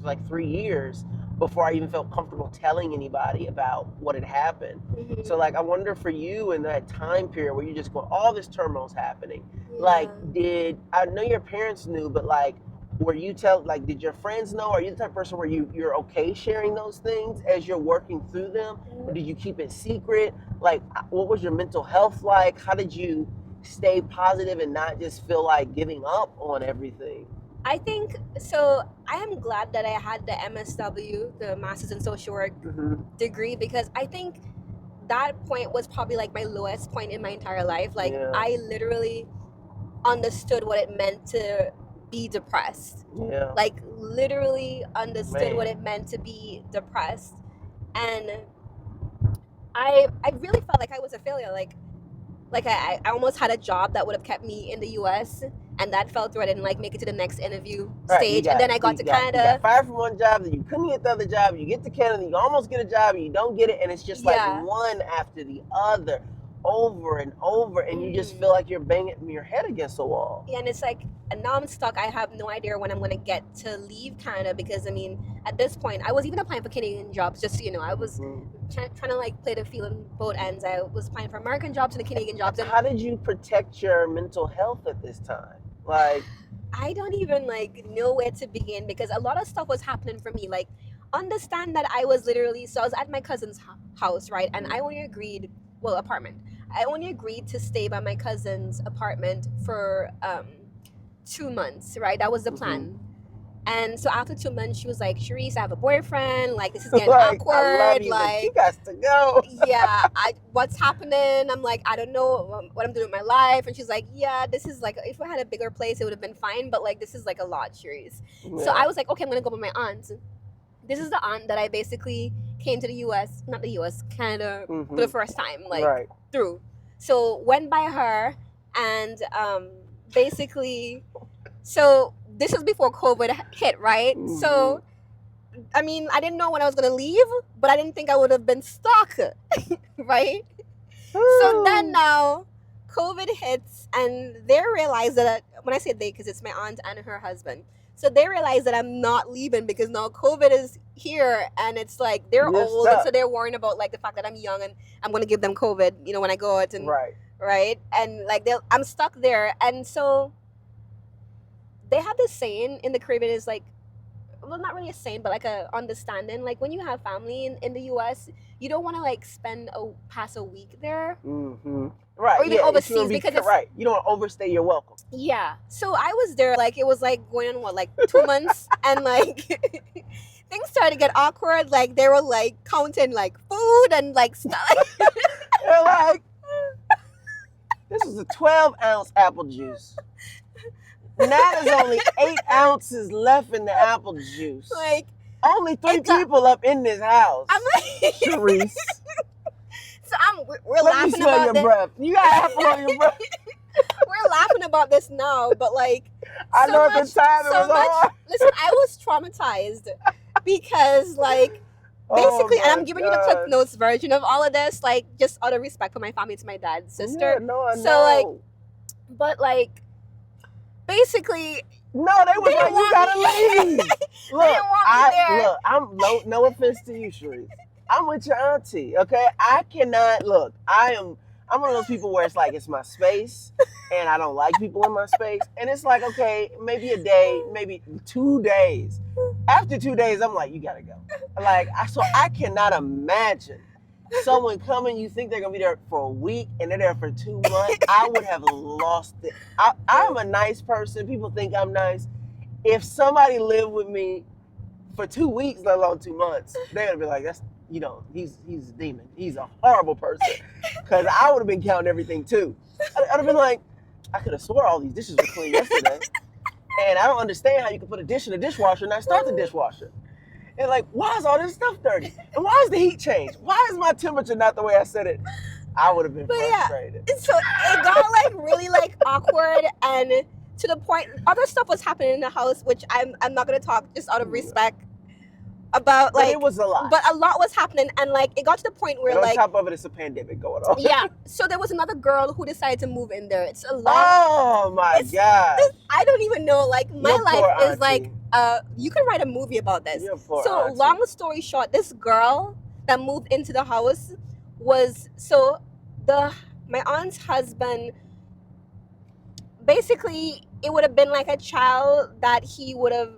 like 3 years before I even felt comfortable telling anybody about what had happened. So like I wonder for you in that time period where you just go, all this turmoil's happening, like I know your parents knew, but like did your friends know? Are you the type of person where you're okay sharing those things as you're working through them? Or did you keep it secret? Like, what was your mental health like? How did you stay positive and not just feel like giving up on everything? I think, so I am glad that I had the MSW, the Masters in Social Work degree, because I think that point was probably like my lowest point in my entire life. Like, I literally understood what it meant to be depressed. Like literally understood what it meant to be depressed, and I really felt like I was a failure. Like I almost had a job that would have kept me in the US, and that fell through. I didn't like make it to the next interview stage, and then I got to Canada. You got fired from one job, then you couldn't get the other job. You get to Canada, you almost get a job, and you don't get it, and it's just like one after the other, over and over, and you just feel like you're banging your head against the wall. Yeah, and it's like, and now I'm stuck. I have no idea when I'm going to get to leave Canada, because I mean, at this point, I was even applying for Canadian jobs, just so you know. I was trying to like play the field on both ends. I was applying for American jobs and the Canadian jobs. And how did you protect your mental health at this time? Like, I don't even like know where to begin, because a lot of stuff was happening for me. Like, understand that I was literally, so I was at my cousin's house, right? And I only agreed, apartment. I only agreed to stay by my cousin's apartment for 2 months, right? That was the plan. And so after 2 months, she was like, Cherise, I have a boyfriend. Like, this is getting awkward. I love you, like, you got to go. What's happening? I'm like, I don't know what I'm doing with my life. And she's like, yeah, this is like, if I had a bigger place, it would have been fine. But like, this is like a lot, Cherise. So I was like, okay, I'm going to go with my aunt. This is the aunt that I basically came to the U.S., not the U.S., Canada, for the first time, like, through. So went by her, and basically, so this was before COVID hit, right? So, I mean, I didn't know when I was going to leave, but I didn't think I would have been stuck, right? So then now, COVID hits, and they realize that, when I say they, because it's my aunt and her husband, so they realize that I'm not leaving because now COVID is here, and it's like they're old, and so they're worrying about like the fact that I'm young and I'm going to give them COVID, when I go out, and right, and like I'm stuck there. And so they have this saying in the Caribbean, is like, well, not really a saying, but like a understanding. Like, when you have family in the U.S., you don't want to like pass a week there. Right. Or even overseas, because it's, you don't want to overstay your welcome. Yeah. So I was there, like, it was like going on like 2 months, and like things started to get awkward. Like they were like counting like food and like stuff. They're like, this is a 12-ounce apple juice. Now there's only 8 ounces left in the apple juice. Like only 3 people up in this house. I'm like, Cherise. so we're Let me laughing smell about your this. breath. You got apple on your breath. We're laughing about this now, but like I so know much, at the time it so was much. hard. Listen, I was traumatized because like basically, Oh and I'm my giving you the gosh. Cliff Notes version of all of this, like just out of respect for my family, to my dad's sister. Yeah, no, I So, know. like, but like basically, no, they was they like, didn't you want gotta me. leave. They didn't want me there. Look, I'm no offense to you, Cherise. I'm with your auntie, okay? I cannot look. I'm one of those people where it's like it's my space, and I don't like people in my space, and it's like okay, maybe a day, maybe 2 days. After 2 days, I'm like, you gotta go. Like, so I cannot imagine someone coming. You think they're gonna be there for a week, and they're there for 2 months. I would have lost it. I'm a nice person. People think I'm nice. If somebody lived with me for 2 weeks, let alone 2 months, they're gonna be like, that's he's a demon. He's a horrible person. Because I would have been counting everything too. I'd have been like, I could have swore all these dishes were clean yesterday, and I don't understand how you can put a dish in the dishwasher and not start the dishwasher. And like, why is all this stuff dirty? And why is the heat changed? Why is my temperature not the way I said it? I would have been frustrated. Yeah, so it got like really like awkward, and to the point other stuff was happening in the house, which I'm not gonna talk just out of respect about, like, but it was a lot. But a lot was happening, and like it got to the point where and on like top of it, it's a pandemic going on. yeah. So there was another girl who decided to move in there. It's a lot. Oh my gosh. I don't even know. Like my Your life poor is like you can write a movie about this. Your poor So auntie. long story short, this girl that moved into the house was my aunt's husband. Basically, it would have been like a child that he would have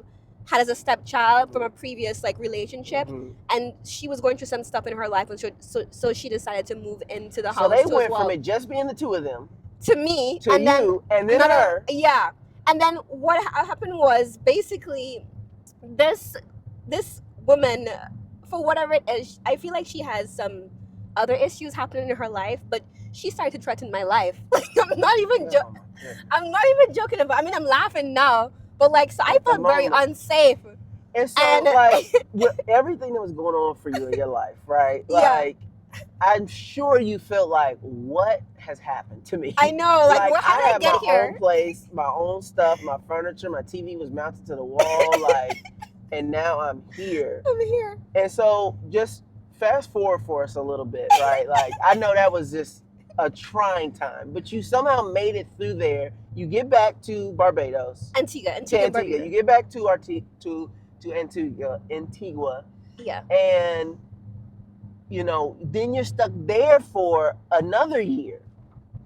had as a stepchild from a previous like relationship, and she was going through some stuff in her life, and so she decided to move into the house. So they too, went as well. from it just being the two of them to me to and you, and then her. Yeah, and then what happened was basically this woman, for whatever it is, I feel like she has some other issues happening in her life, but she started to threaten my life. Like I'm not even joking about. I mean, I'm laughing now. But like, so I felt very unsafe. And so, like, with everything that was going on for you in your life, right? Like, I'm sure you felt like, what has happened to me? I know, like how did I get here? I had my own place, my own stuff, my furniture, my TV was mounted to the wall, like, and now I'm here. I'm here. And so, just fast forward for us a little bit, right? Like, I know that was just a trying time, but you somehow made it through there. You get back to Barbados. Antigua. You get back to Antigua. Yeah. And, then you're stuck there for another year,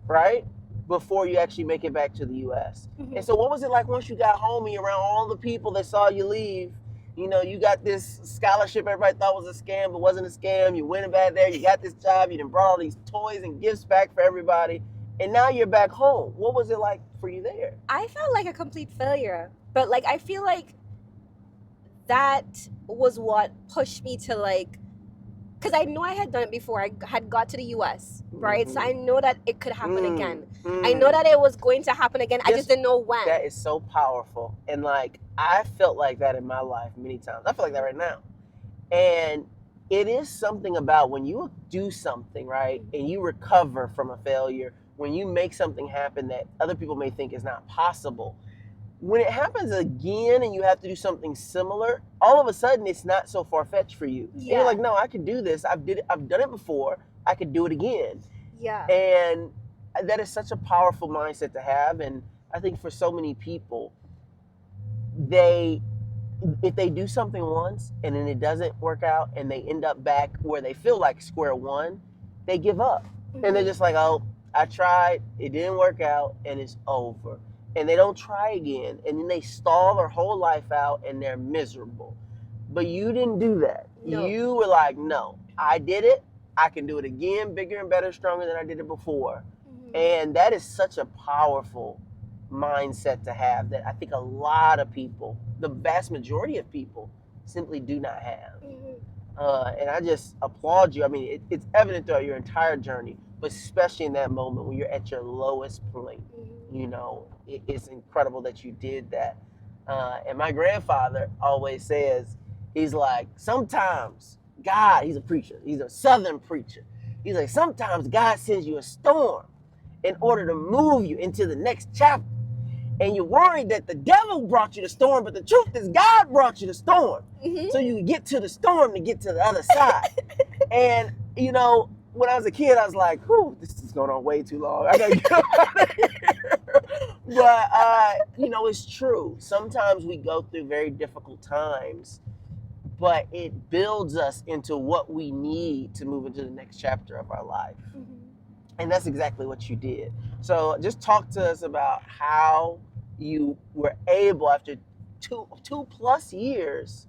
right? Before you actually make it back to the U.S. And so what was it like once you got home and you're around all the people that saw you leave? You got this scholarship everybody thought was a scam, but wasn't a scam. You went back there, you got this job, you done brought all these toys and gifts back for everybody, and now you're back home. What was it like for you there? I felt like a complete failure, but like I feel like that was what pushed me to like, because I know I had done it before. I had got to the U.S., right? So I know that it could happen again. I know that it was going to happen again. I just didn't know when. That is so powerful. And like, I felt like that in my life many times. I feel like that right now. And it is something about when you do something, right, and you recover from a failure, when you make something happen that other people may think is not possible, when it happens again and you have to do something similar, all of a sudden it's not so far-fetched for you. Yeah. And you're like, no, I can do this. I've done it before. I could do it again. Yeah. And that is such a powerful mindset to have. And I think for so many people, if they do something once and then it doesn't work out and they end up back where they feel like square one, they give up. And they're just like, oh, I tried, it didn't work out, and it's over. And they don't try again. And then they stall their whole life out and they're miserable. But you didn't do that. No. You were like, no, I did it. I can do it again, bigger and better, stronger than I did it before. And that is such a powerful mindset to have that I think a lot of people, the vast majority of people, simply do not have. Mm-hmm. And I just applaud you. I mean, it's evident throughout your entire journey, but especially in that moment when you're at your lowest point. Mm-hmm. You know, it's incredible that you did that. And my grandfather always says, he's like, sometimes God, he's a preacher, he's a Southern preacher. He's like, sometimes God sends you a storm in order to move you into the next chapter. And you're worried that the devil brought you the storm, but the truth is God brought you the storm. Mm-hmm. So you can get to the storm to get to the other side. And, you know, when I was a kid, I was like, whew, this is going on way too long. I gotta get out of here. But, you know, it's true. Sometimes we go through very difficult times, but it builds us into what we need to move into the next chapter of our life. Mm-hmm. And that's exactly what you did. So just talk to us about how you were able, after two plus years,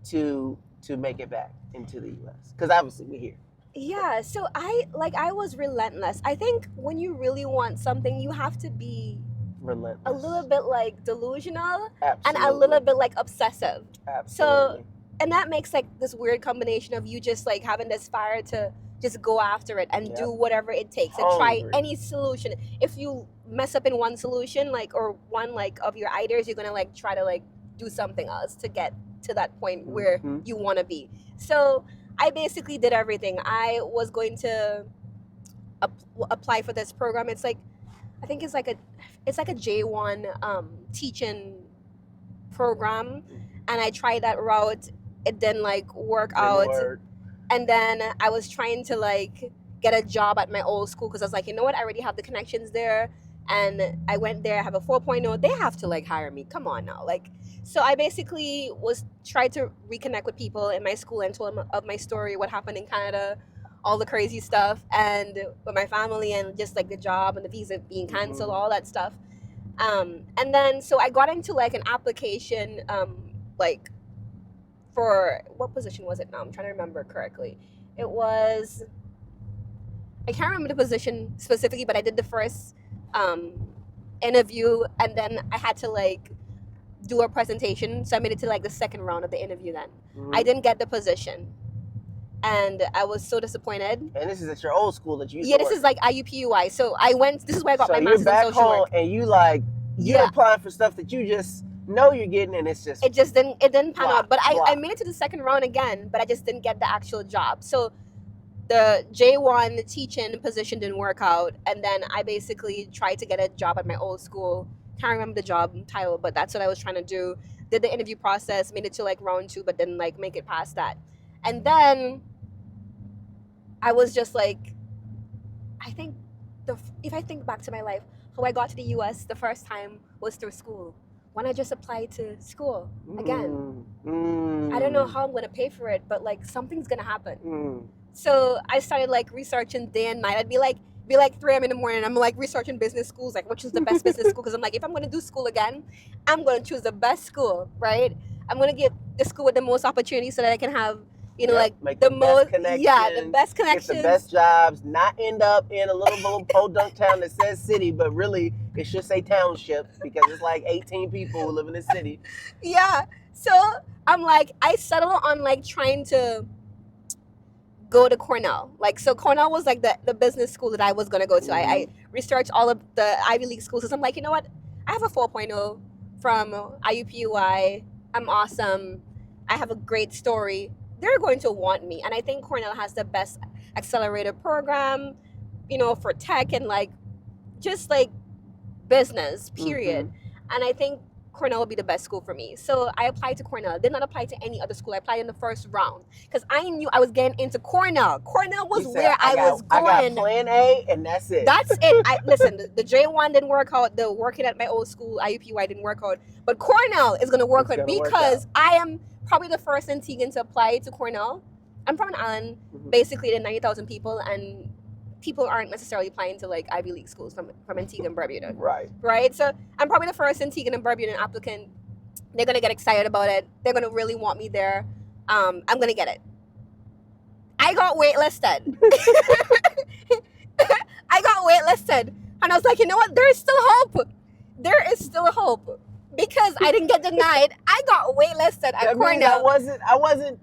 to make it back into the U.S. Because obviously we're here. Yeah, so I was relentless. I think when you really want something, you have to be Relentless. a little bit like delusional Absolutely. and a little bit like obsessive. Absolutely. And that makes like this weird combination of you just like having this fire to just go after it and do whatever it takes and try any solution. If you mess up in one solution, like, or one like of your ideas, you're gonna like try to like do something else to get to that point where you want to be. So I basically did everything. I was going to apply for this program. It's like, I think it's like a J1 teaching program, and I tried that route. It didn't like work out. And then I was trying to like get a job at my old school because I was like, you know what, I already have the connections there. And I went there, I have a 4.0. They have to like hire me. Come on now. Like, so I basically tried to reconnect with people in my school and told them of my story, what happened in Canada, all the crazy stuff, and with my family, and just like the job and the visa being canceled, all that stuff. And then so I got into like an application, like, for what position was it now? I'm trying to remember correctly. It was, I can't remember the position specifically, but I did the first interview, and then I had to like do a presentation. So I made it to like the second round of the interview then. I didn't get the position. And I was so disappointed. And this is at your old school that you used to this work. is like IUPUI. So I went, this is where I got my master's in back social home work. And you like, you're applying for stuff that you just know you're getting, and it's just... It didn't pan out. But I made it to the second round again, but I just didn't get the actual job. So the J1 teaching position didn't work out. And then I basically tried to get a job at my old school. Can't remember the job title, but that's what I was trying to do. Did the interview process, made it to like round 2, but didn't like make it past that. And then I was just like, I think if I think back to my life, how I got to the US the first time was through school. When I just applied to school again. I don't know how I'm gonna pay for it, but like something's gonna happen. So I started like researching day and night. I'd be like 3 a.m. in the morning, I'm like researching business schools, like which is the best business school, because I'm like, if I'm gonna do school again, I'm gonna choose the best school, right? I'm gonna get the school with the most opportunities so that I can have, you know, like make the most most, connections, the best connections, get the best jobs, not end up in a little podunk town that says city, but really it should say township because it's like 18 people who live in the city. Yeah. So I'm like, I settled on like trying to go to Cornell. Like, so Cornell was like the business school that I was gonna go to. I researched all of the Ivy League schools. So I'm like, you know what? I have a 4.0 from IUPUI. I'm awesome. I have a great story. They're going to want me. And I think Cornell has the best accelerator program, you know, for tech and like just like business, period. And I think Cornell would be the best school for me. So I applied to Cornell. Did not apply to any other school. I applied in the first round because I knew I was getting into Cornell. Cornell was where I was going. I got plan A and that's it. That's it. Listen, the J1 didn't work out. The working at my old school, IUPUI, didn't work out. But Cornell is going to work out because I am probably the first Antiguan to apply to Cornell. I'm from an island, basically to 90,000 people, and people aren't necessarily applying to like Ivy League schools from Antigua and Barbuda. Right? So I'm probably the first Antiguan and Barbudan applicant. They're going to get excited about it. They're going to really want me there. I'm going to get it. I got waitlisted. And I was like, you know what? There is still hope. There is still hope. because I didn't get denied. I got waitlisted at That means Cornell. I wasn't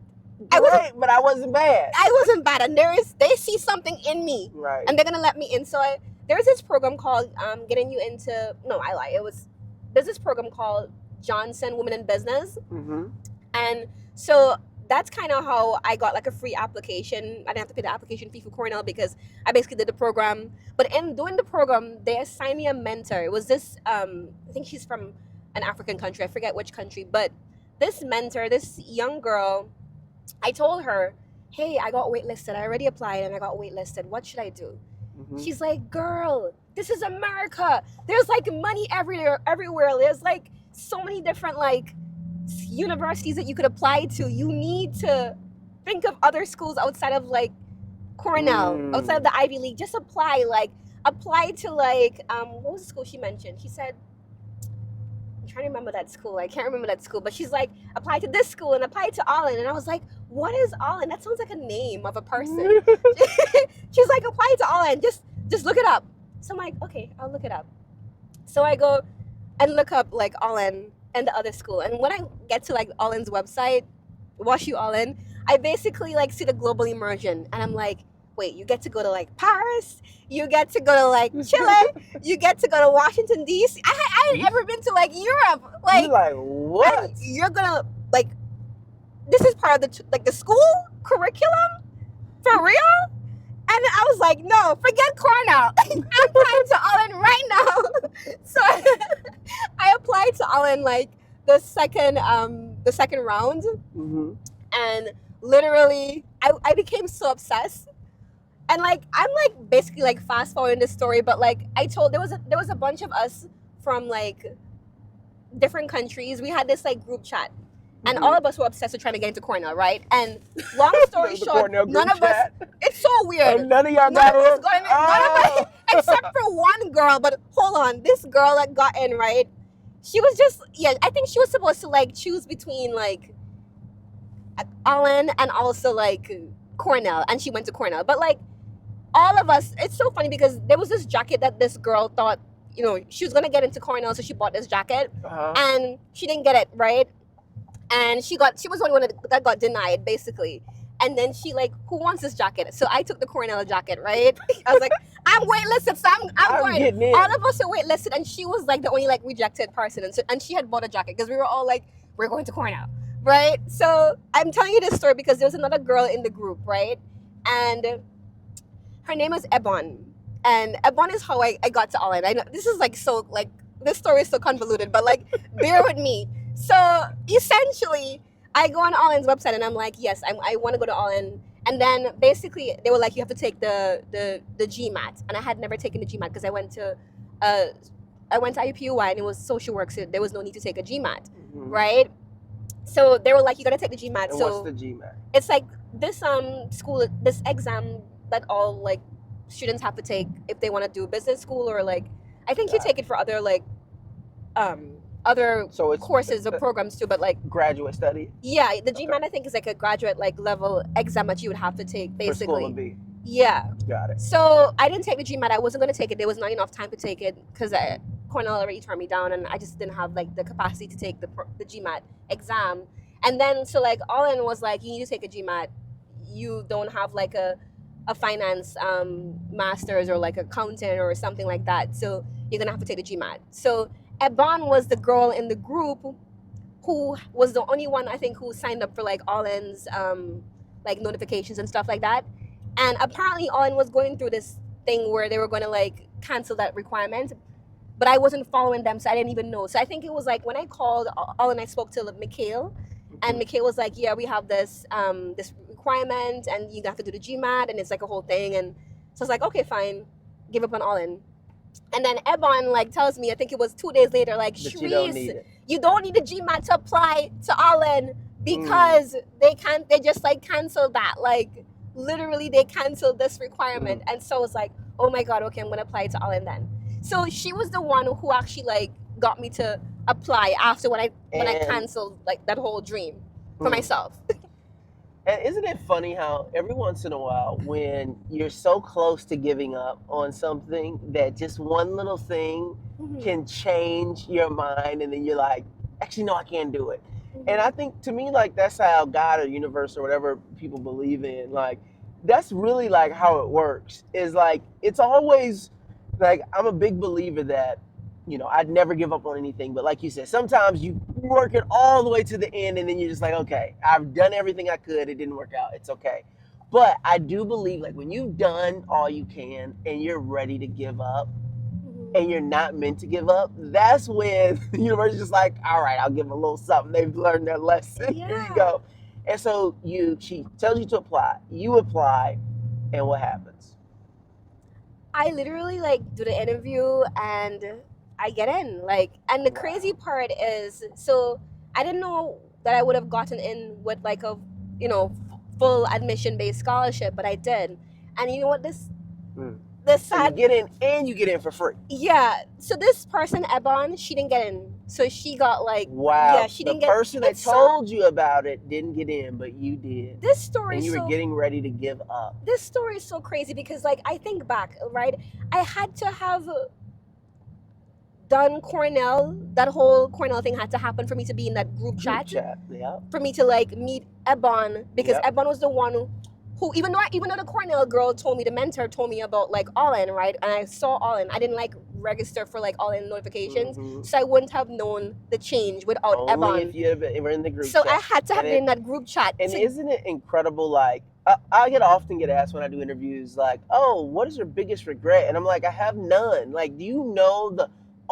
great, but I wasn't bad. I wasn't bad, and they see something in me, Right. and they're gonna let me in. So there's this program called getting you into. No, I lie. There's this program called Johnson Women in Business, Mm-hmm. and so that's kind of how I got like a free application. I didn't have to pay the application fee for Cornell because I basically did the program. But in doing the program, they assigned me a mentor. It was this, I think she's from an African country. I forget which country. But this mentor, this young girl, I told her, hey, I got waitlisted. I already applied and I got waitlisted. What should I do? Mm-hmm. She's like, girl, this is America. There's like money everywhere. There's like so many different like universities that you could apply to. You need to think of other schools outside of like Cornell, outside of the Ivy League. Just apply to like what was the school she mentioned? She said, I'm trying to remember that school. I can't remember that school, but she's like, apply to this school and apply to Allen. And I was like, what is Allen? That sounds like a name of a person. She's like, apply to Allen. Just look it up. So I'm like, okay, I'll look it up. So I go and look up like Allen and the other school. And when I get to like Allen's website, WashU Allen, I basically like see the global immersion. And I'm like, wait, you get to go to like Paris, you get to go to like Chile, you get to go to Washington, D.C. I hadn't ever been to like Europe. Like, you're like, what? You're gonna like, this is part of the school curriculum? For real? And I was like, no, forget Cornell. I'm applying to Allen right now. So I applied to Allen like the second round. Mm-hmm. And literally I became so obsessed. And like I'm like basically like fast forwarding this story, but like I told there was a bunch of us from like different countries. We had this like group chat. And all of us were obsessed with trying to get into Cornell, right? And long story short, none of us. It's so weird. Oh, none of y'all None got of us in? got in, none of us, except for one girl. But hold on, this girl that got in, right? She was just I think she was supposed to like choose between like Allen and also like Cornell, and she went to Cornell. But like all of us, it's so funny because there was this jacket that this girl thought, you know, she was gonna get into Cornell, so she bought this jacket, and she didn't get it, right? And she was the only one that got denied, basically. And then she like, who wants this jacket? So I took the Cornell jacket, right? I was like, I'm waitlisted, so I'm going. Getting in. All of us are waitlisted, and she was like the only like rejected person. And she had bought a jacket because we were all like, we're going to Cornell, right? So I'm telling you this story because there was another girl in the group, right? And her name is Ebon. And Ebon is how I got to Allen. I know this is like so like this story is so convoluted, but like bear with me. So essentially, I go on Allen's website and I'm like, yes, I want to go to Allen. And then basically they were like, you have to take the GMAT. And I had never taken the GMAT because I went to IUPUI and it was social work, so there was no need to take a GMAT, right? So they were like, you got to take the GMAT. And so what's the GMAT? It's like this this exam that all like students have to take if they want to do business school or like I think you take it for other like other courses or programs too, but like graduate study. Yeah, the GMAT I think is like a graduate like level exam that you would have to take basically. For school and B. Yeah. Got it. So I didn't take the GMAT. I wasn't going to take it. There was not enough time to take it because Cornell already turned me down, and I just didn't have like the capacity to take the GMAT exam. And then so like Allen was like, you need to take a GMAT. You don't have like a finance master's or like accountant or something like that. So you're gonna have to take the GMAT. So Ebon was the girl in the group who was the only one I think who signed up for like Allen's like notifications and stuff like that. And apparently Allen was going through this thing where they were going to like cancel that requirement, but I wasn't following them, so I didn't even know. So I think it was like when I called Allen, I spoke to Mikhail, and Mikhail was like, yeah, we have this this requirement and you have to do the GMAT and it's like a whole thing. And so I was like, okay, fine, give up on Allen. And then Ebon like tells me, I think it was 2 days later, like, Cherise, you don't need the GMAT to apply to Allen because they just like canceled that. Like literally they canceled this requirement. And so I was like, oh my God, okay, I'm gonna apply to Allen then. So she was the one who actually like got me to apply after when I canceled like that whole dream for myself. And isn't it funny how every once in a while, when you're so close to giving up on something, that just one little thing can change your mind, and then you're like, actually, no, I can't do it. And I think, to me, like, that's how God or universe or whatever people believe in, like, that's really like how it works. Is like, it's always like, I'm a big believer that, I'd never give up on anything. But like you said, sometimes you work it all the way to the end, and then you're just like, okay, I've done everything I could. It didn't work out. It's okay. But I do believe, like, when you've done all you can and you're ready to give up, and you're not meant to give up, that's when the universe is just like, all right, I'll give them a little something. They've learned their lesson. Yeah. Here you go. And so she tells you to apply. You apply, and what happens? I literally like do the interview and I get in. Like, and the crazy part is, so I didn't know that I would have gotten in with like a, full admission based scholarship, but I did. And you know what this So you get in, and you get in for free. Yeah. So this person, Ebon, she didn't get in. So she got like, wow. Yeah, she didn't get. The person that told you about it didn't get in, but you did. This story. And you were getting ready to give up. This story is so crazy because, like, I think back, right? I had to have done Cornell. That whole Cornell thing had to happen for me to be in that group chat. Yeah. For me to like meet Ebon, because Ebon was the one who, even though the Cornell girl told me, the mentor told me about like All-In, right? And I saw All-In. I didn't like register for like All-In notifications, so I wouldn't have known the change without Ebon. Only if you were in the group chat. So I had to have been in that group chat. And isn't it incredible? Like, I often get asked when I do interviews, like, "Oh, what is your biggest regret?" And I'm like, I have none. Like, do you know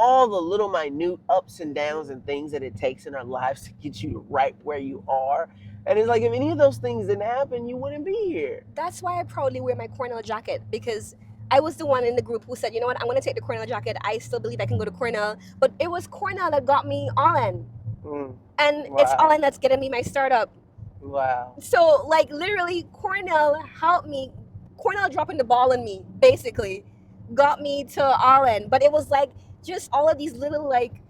all the little minute ups and downs and things that it takes in our lives to get you right where you are? And it's like, if any of those things didn't happen, you wouldn't be here. That's why I proudly wear my Cornell jacket, because I was the one in the group who said, you know what, I'm going to take the Cornell jacket. I still believe I can go to Cornell. But it was Cornell that got me All-In. And it's All-In that's getting me my startup. Wow. So, like, literally, Cornell helped me. Cornell dropping the ball on me, basically, got me to All-In. But it was, like, just all of these little, like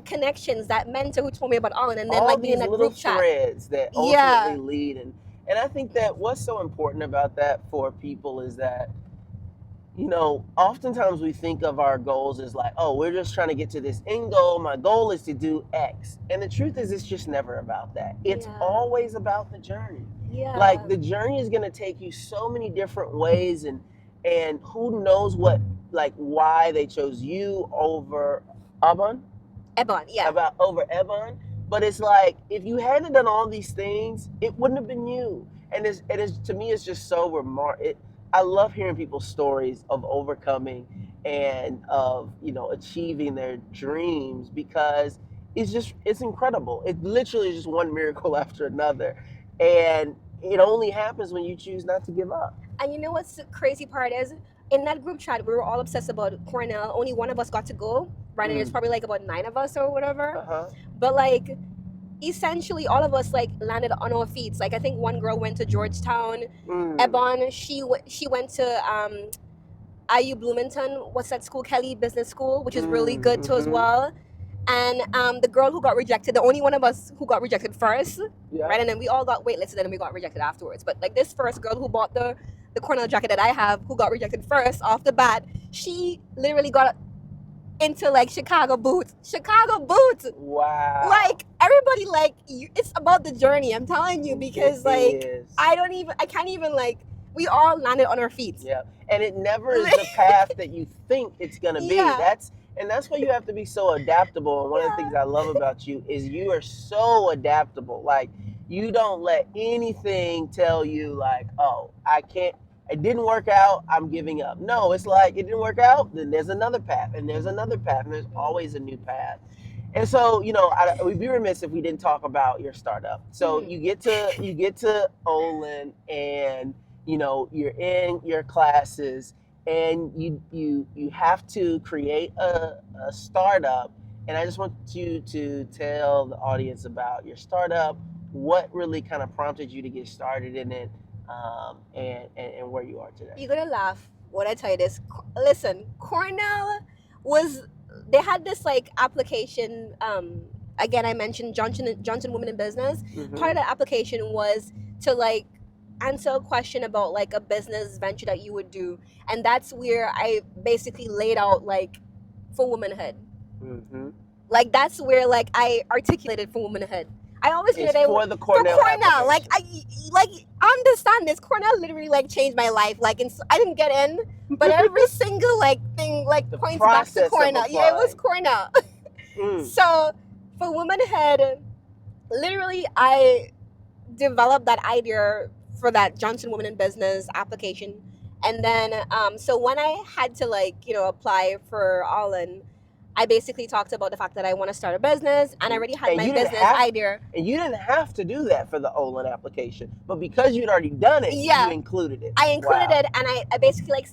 connections, that mentor who told me about All-In, and then all like being in that group chat. Threads that ultimately lead, and I think that what's so important about that for people is that, oftentimes we think of our goals as like, oh, we're just trying to get to this end goal. My goal is to do X, and the truth is, it's just never about that. It's always about the journey. Yeah. Like, the journey is going to take you so many different ways, and who knows why they chose you over Ebon, yeah. Over Ebon. But it's like, if you hadn't done all these things, it wouldn't have been you. And it is to me, it's just so remarkable. I love hearing people's stories of overcoming and of achieving their dreams, because it's incredible. It literally is just one miracle after another, and it only happens when you choose not to give up. And you know what's the crazy part is? In that group chat, we were all obsessed about Cornell. Only one of us got to go, right? And there's probably like about 9 of us or whatever. But like, essentially, all of us like landed on our feet. Like, I think one girl went to Georgetown. Ebon, she went to IU Bloomington. What's that school? Kelly Business School, which is really good too as well. And the girl who got rejected, the only one of us who got rejected first, right? And then we all got waitlisted, and then we got rejected afterwards. But like, this first girl who bought the Cornell jacket that I have, who got rejected first off the bat, she literally got into like Chicago boots. Wow. Like, everybody, like, it's about the journey, I'm telling you, because I can't even like, we all landed on our feet. Yeah. And it never is the path that you think it's gonna be. That's why you have to be so adaptable. And one of the things I love about you is you are so adaptable. Like, you don't let anything tell you like, oh, it didn't work out, I'm giving up. No, it's like, it didn't work out, then there's another path, and there's another path, and there's always a new path. And so, we'd be remiss if we didn't talk about your startup. So you get to Olin, and you're in your classes, and you have to create a startup. And I just want you to tell the audience about your startup, what really kind of prompted you to get started in it, and where you are today. You're gonna laugh when I tell you this. Listen, Cornell they had this like application. Again, I mentioned Johnson Women in Business. Part of the application was to like answer a question about like a business venture that you would do, and that's where I basically laid out like for womanhood. Mm-hmm. Like that's where like I articulated for womanhood. I always knew It's that for the for Cornell Cornell. Like application. like understand this. Cornell literally like changed my life. Like I didn't get in, but every single like thing like The points back to process of Cornell. Yeah, it was applying. Cornell. Mm. So for womanhood, literally I developed that idea for that Johnson Women in Business application. And then, so when I had to like, apply for Allen, I basically talked about the fact that I want to start a business and I already had And my you didn't business idea. And you didn't have to do that for the Olin application, but because you'd already done it, Yeah. you included it. I included Wow. it, and I basically like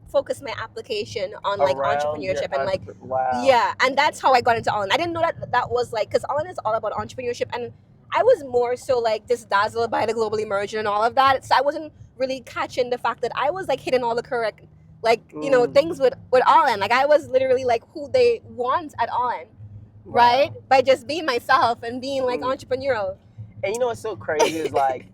focused my application on like Around your entrepreneurship and like wow. yeah, and that's how I got into Allen. I didn't know that was like, because Allen is all about entrepreneurship, and I was more so like just dazzled by the global immersion and all of that. So I wasn't really catching the fact that I was like hitting all the correct like things with Allen. Like I was literally like who they want at Allen, right? By just being myself and being like entrepreneurial. And you know what's so crazy is like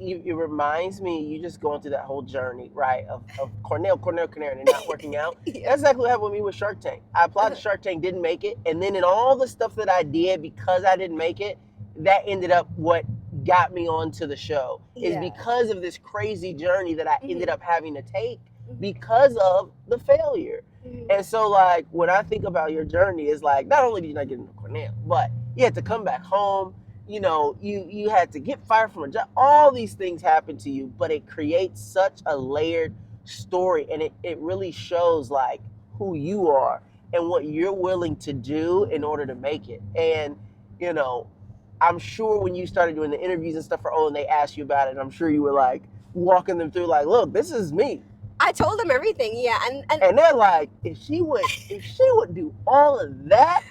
it reminds me, you just going through that whole journey, right? Of Cornell, and it not working out. Yeah. That's exactly what happened with me with Shark Tank. I applied to Shark Tank, didn't make it. And then in all the stuff that I did because I didn't make it, that ended up what got me onto the show. Is Yeah. because of this crazy journey that I ended up having to take because of the failure. And so like when I think about your journey, it's like not only did you not get into Cornell, but you had to come back home. You had to get fired from a job. All these things happen to you, but it creates such a layered story, and it really shows like who you are and what you're willing to do in order to make it. And I'm sure when you started doing the interviews and stuff for Olin, they asked you about it, and I'm sure you were like walking them through like, look, this is me. I told them everything, yeah, and they're like, if she would do all of that,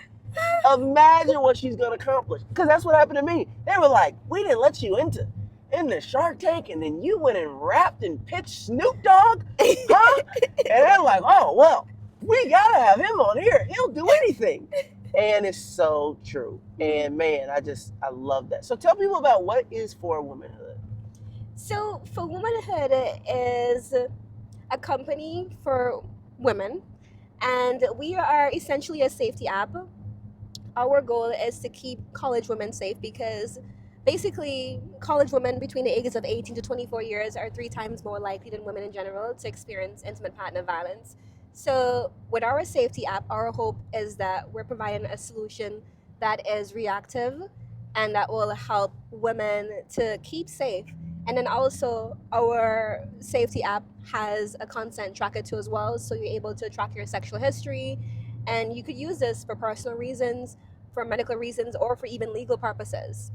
imagine what she's gonna accomplish. Because that's what happened to me. They were like, we didn't let you into Shark Tank, and then you went and rapped and pitched Snoop Dogg, huh? And they're like, oh well, we gotta have him on here. He'll do anything. And it's so true. And man, I love that. So tell people about what is For Womanhood. So For Womanhood is a company for women, and we are essentially a safety app. Our goal is to keep college women safe because basically college women between the ages of 18 to 24 years are 3 times more likely than women in general to experience intimate partner violence. So with our safety app, our hope is that we're providing a solution that is reactive and that will help women to keep safe. And then also our safety app has a consent tracker too as well. So you're able to track your sexual history, and you could use this for personal reasons, for medical reasons, or for even legal purposes.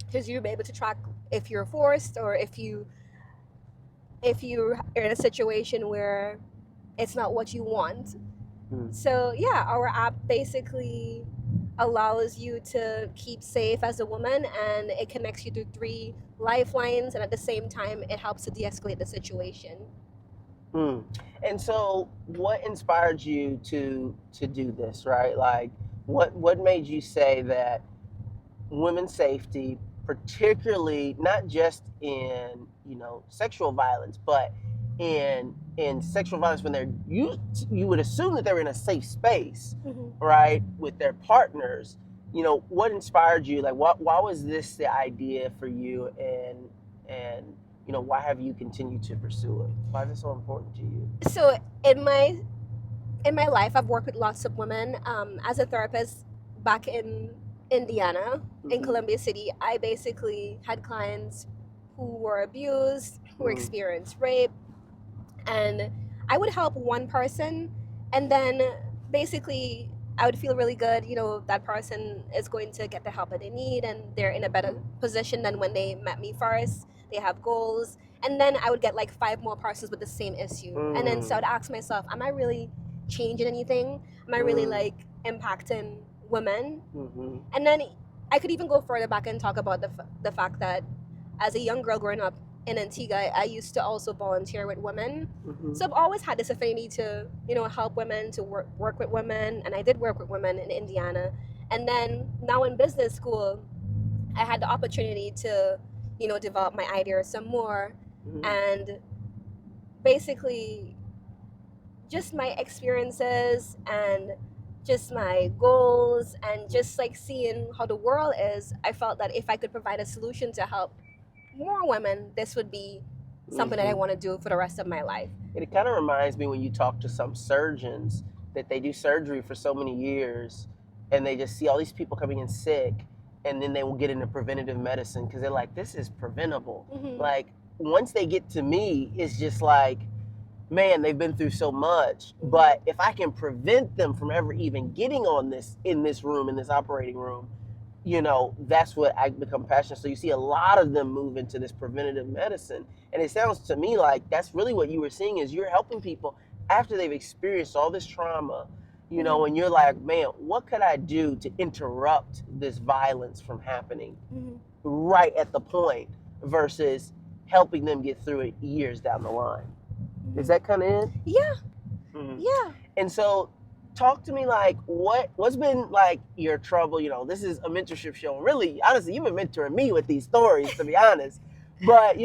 Because you'll be able to track if you're forced or if you're in a situation where it's not what you want. So yeah, our app basically allows you to keep safe as a woman, and it connects you to 3 lifelines, and at the same time it helps to de-escalate the situation. And so what inspired you to do this, right? Like what made you say that women's safety, particularly not just in sexual violence, but in sexual violence when you would assume that they're in a safe space, right, with their partners. What inspired you? Like why was this the idea for you, and why have you continued to pursue it? Why is it so important to you? So in my life, I've worked with lots of women. As a therapist back in Indiana, in Columbia City, I basically had clients who were abused, who experienced rape, and I would help one person, and then basically I would feel really good, that person is going to get the help that they need, and they're in a better position than when they met me first. They have goals. And then I would get like 5 more persons with the same issue. And then so I'd ask myself, am I really changing anything? Am I really like impacting women? And then I could even go further back and talk about the fact that as a young girl growing up in Antigua, I used to also volunteer with women. So I've always had this affinity to, help women, to work with women. And I did work with women in Indiana. And then now in business school, I had the opportunity to develop my idea some more. Mhm. And basically just my experiences and just my goals and just like seeing how the world is, I felt that if I could provide a solution to help more women, this would be something that I Mhm. want to do for the rest of my life. It kind of reminds me when you talk to some surgeons that they do surgery for so many years and they just see all these people coming in sick and then they will get into preventative medicine because they're like, this is preventable. Mm-hmm. Like, once they get to me, it's just like, man, they've been through so much. Mm-hmm. But if I can prevent them from ever even getting on this in this room, in this operating room, that's what I become passionate. So you see a lot of them move into this preventative medicine. And it sounds to me like that's really what you were seeing is you're helping people after they've experienced all this trauma, Mhm. and you're like, man, what could I do to interrupt this violence from happening Mhm. right at the point versus helping them get through it years down the line? Is that kind of it? Yeah. Mhm. Yeah. And so talk to me like what's been like your trouble. This is a mentorship show. Really, honestly, you've been mentoring me with these stories, to be honest. But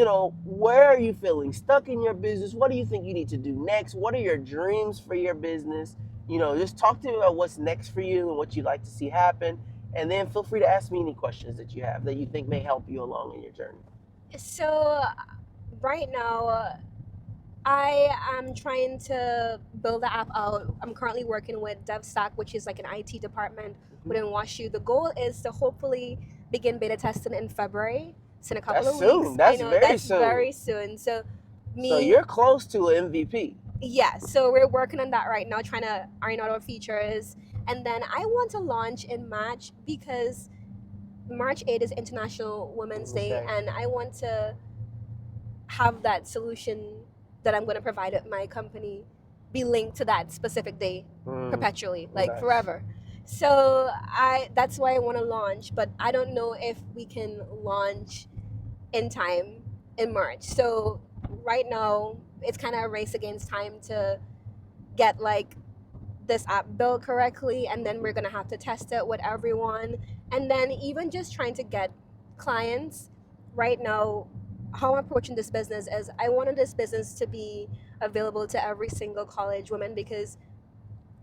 where are you feeling stuck in your business? What do you think you need to do next? What are your dreams for your business? Just talk to me about what's next for you and what you'd like to see happen. And then feel free to ask me any questions that you have that you think may help you along in your journey. So right now, I am trying to build the app out. I'm currently working with DevStack, which is like an IT department within WashU. The goal is to hopefully begin beta testing in February. It's in a couple That's of soon. weeks. That's I know very that's soon. very soon. So So you're close to an MVP. Yeah, so we're working on that right now, trying to iron out our features. And then I want to launch in March because March 8th is International Women's Day, Okay. and I want to have that solution that I'm going to provide at my company be linked to that specific day perpetually, like Nice. forever. So that's why I want to launch, but I don't know if we can launch in time in March. So right now it's kind of a race against time to get like this app built correctly, and then we're gonna have to test it with everyone, and then even just trying to get clients. Right now, how I'm approaching this business is I wanted this business to be available to every single college woman because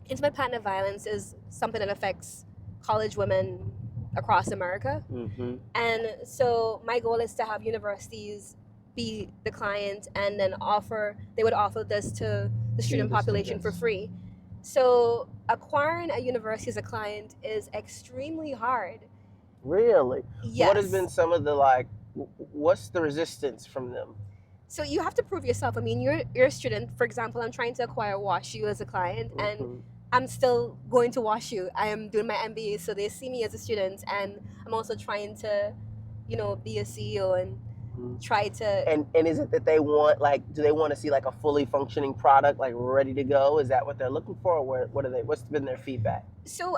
intimate partner violence is something that affects college women across America. Mm-hmm. And so my goal is to have universities be the client, and then they would offer this to the student population for free. So acquiring a university as a client is extremely hard. Really? Yes. What has been some of the what's the resistance from them? So you have to prove yourself. I mean, you're a student. For example, I'm trying to acquire WashU as a client, and I'm still going to WashU. I am doing my MBA, so they see me as a student, and I'm also trying to, be a CEO and try to. And is it that they want do they want to see like a fully functioning product like ready to go? Is that what they're looking for, or what's been their feedback? So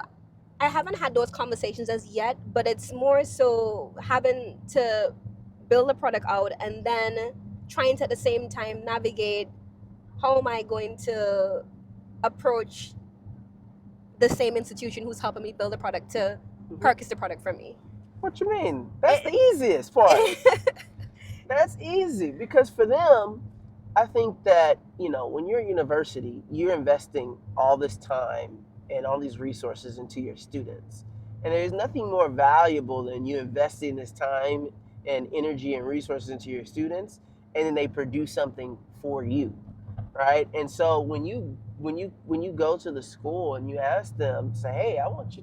I haven't had those conversations as yet, but it's more so having to build a product out and then trying to at the same time navigate how am I going to approach the same institution who's helping me build a product to purchase the product from me. What you mean? That's the easiest part. That's easy because for them, I think that, when you're at university, you're investing all this time and all these resources into your students. And there's nothing more valuable than you investing this time and energy and resources into your students, and then they produce something for you, right? And so when you go to the school and you ask them, say, hey, I want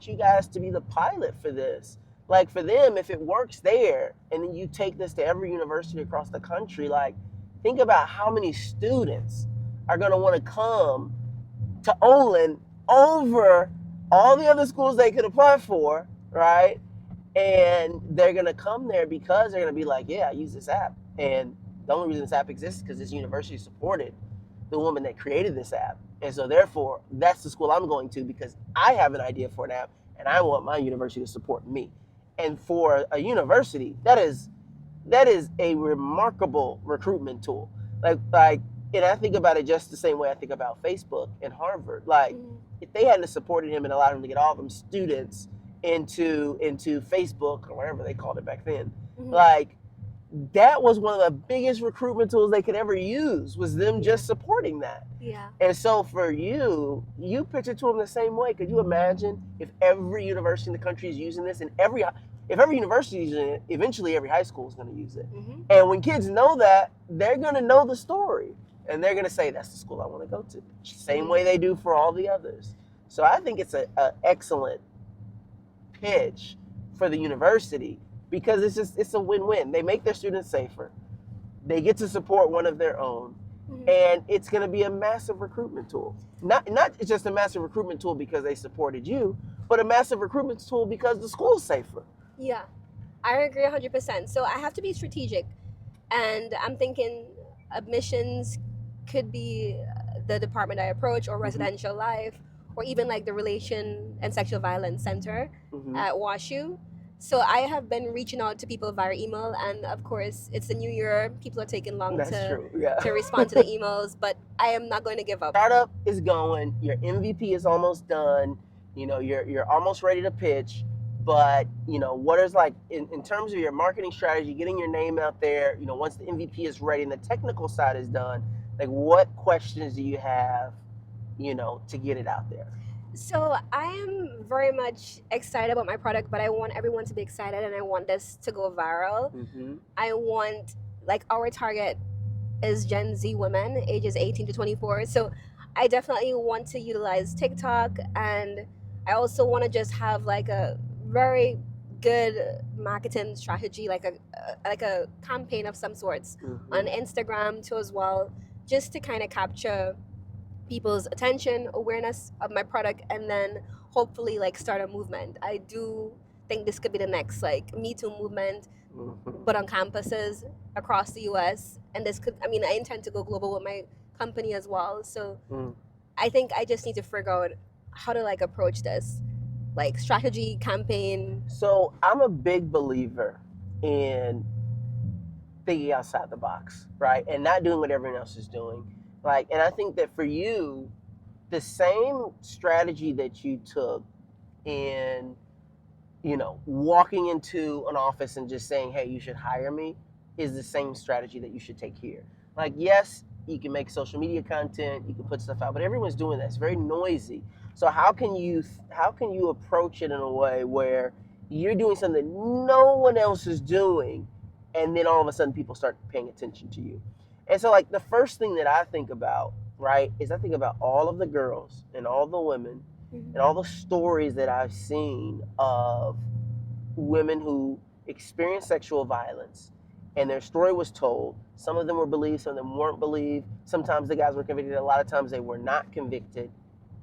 you guys to be the pilot for this. Like for them, if it works there, and then you take this to every university across the country, like think about how many students are going to want to come to Olin over all the other schools they could apply for, right? And they're going to come there because they're going to be like, yeah, I use this app. And the only reason this app exists is because this university supported the woman that created this app. And so therefore, that's the school I'm going to because I have an idea for an app and I want my university to support me. And for a university, that is a remarkable recruitment tool. Like, and I think about it just the same way I think about Facebook and Harvard. Like, if they hadn't supported him and allowed him to get all of them students into Facebook or whatever they called it back then, Mhm. Like, that was one of the biggest recruitment tools they could ever use, was them just supporting that. Yeah. And so for you pitch it to them the same way. Could you imagine if every university in the country is using this, and if every university is using it, eventually every high school is going to use it. Mm-hmm. And when kids know that, they're going to know the story, and they're going to say, that's the school I want to go to. Same way they do for all the others. So I think it's an excellent pitch for the university, because it's a win-win. They make their students safer. They get to support one of their own. Mm-hmm. And it's going to be a massive recruitment tool. Not just a massive recruitment tool because they supported you, but a massive recruitment tool because the school's safer. Yeah, I agree 100%. So I have to be strategic. And I'm thinking admissions could be the department I approach, or residential life, or even like the Relation and Sexual Violence Center at WashU. So I have been reaching out to people via email, and of course it's the new year. People are taking long to respond to the emails, but I am not going to give up. Startup is going. Your MVP is almost done. You know, you're almost ready to pitch. But you know, what is like in terms of your marketing strategy, getting your name out there. You know, once the MVP is ready and the technical side is done, like what questions do you have? You know, to get it out there. So I am very much excited about my product, but I want everyone to be excited, and I want this to go viral. I want, like, our target is Gen Z women, ages 18 to 24. So I definitely want to utilize TikTok, and I also want to just have like a very good marketing strategy, like a campaign of some sorts on Instagram too as well, just to kind of capture people's attention, awareness of my product, and then hopefully like start a movement. I do think this could be the next like Me Too movement, but on campuses across the US. And this could, I mean, I intend to go global with my company as well. So I think I just need to figure out how to like approach this, like strategy, campaign. So I'm a big believer in thinking outside the box, right? And not doing what everyone else is doing. Like, and I think that for you, the same strategy that you took in, you know, walking into an office and just saying, hey, you should hire me, is the same strategy that you should take here. Like, yes, you can make social media content, you can put stuff out, but everyone's doing that. It's very noisy. So how can you approach it in a way where you're doing something that no one else is doing, and then all of a sudden people start paying attention to you? And so, like, the first thing that I think about, right, is I think about all of the girls and all the women and all the stories that I've seen of women who experienced sexual violence, and their story was told. Some of them were believed, some of them weren't believed. Sometimes the guys were convicted. A lot of times they were not convicted.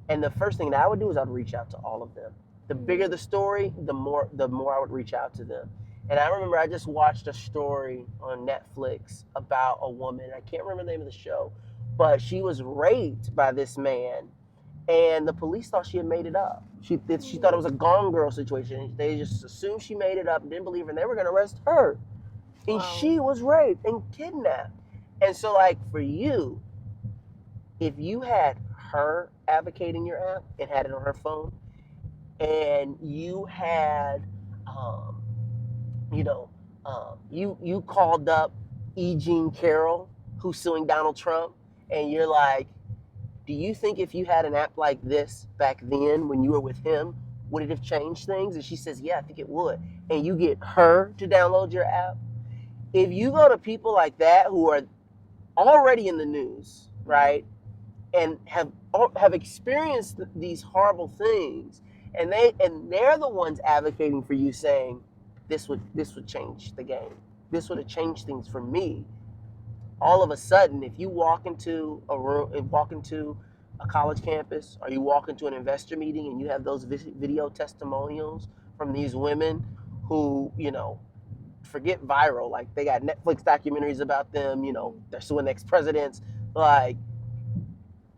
And the first thing that I would do is I'd reach out to all of them. The bigger the story, the more I would reach out to them. And I remember I just watched a story on Netflix about a woman. I can't remember the name of the show, but she was raped by this man, and the police thought she had made it up. She thought it was a Gone Girl situation. They just assumed she made it up and didn't believe her, and they were going to arrest her. And she was raped and kidnapped. And so, like, for you, if you had her advocating your app and had it on her phone, and you had, you called up E. Jean Carroll, who's suing Donald Trump, and you're like, do you think if you had an app like this back then when you were with him, would it have changed things? And she says, yeah, I think it would. And you get her to download your app. If you go to people like that who are already in the news, right, and have experienced these horrible things, and they're the ones advocating for you, saying this would change the game. This would have changed things for me. All of a sudden, if you walk into a room, walk into a college campus, or you walk into an investor meeting and you have those video testimonials from these women who, you know, forget viral, like they got Netflix documentaries about them, you know, they're suing ex-presidents, like,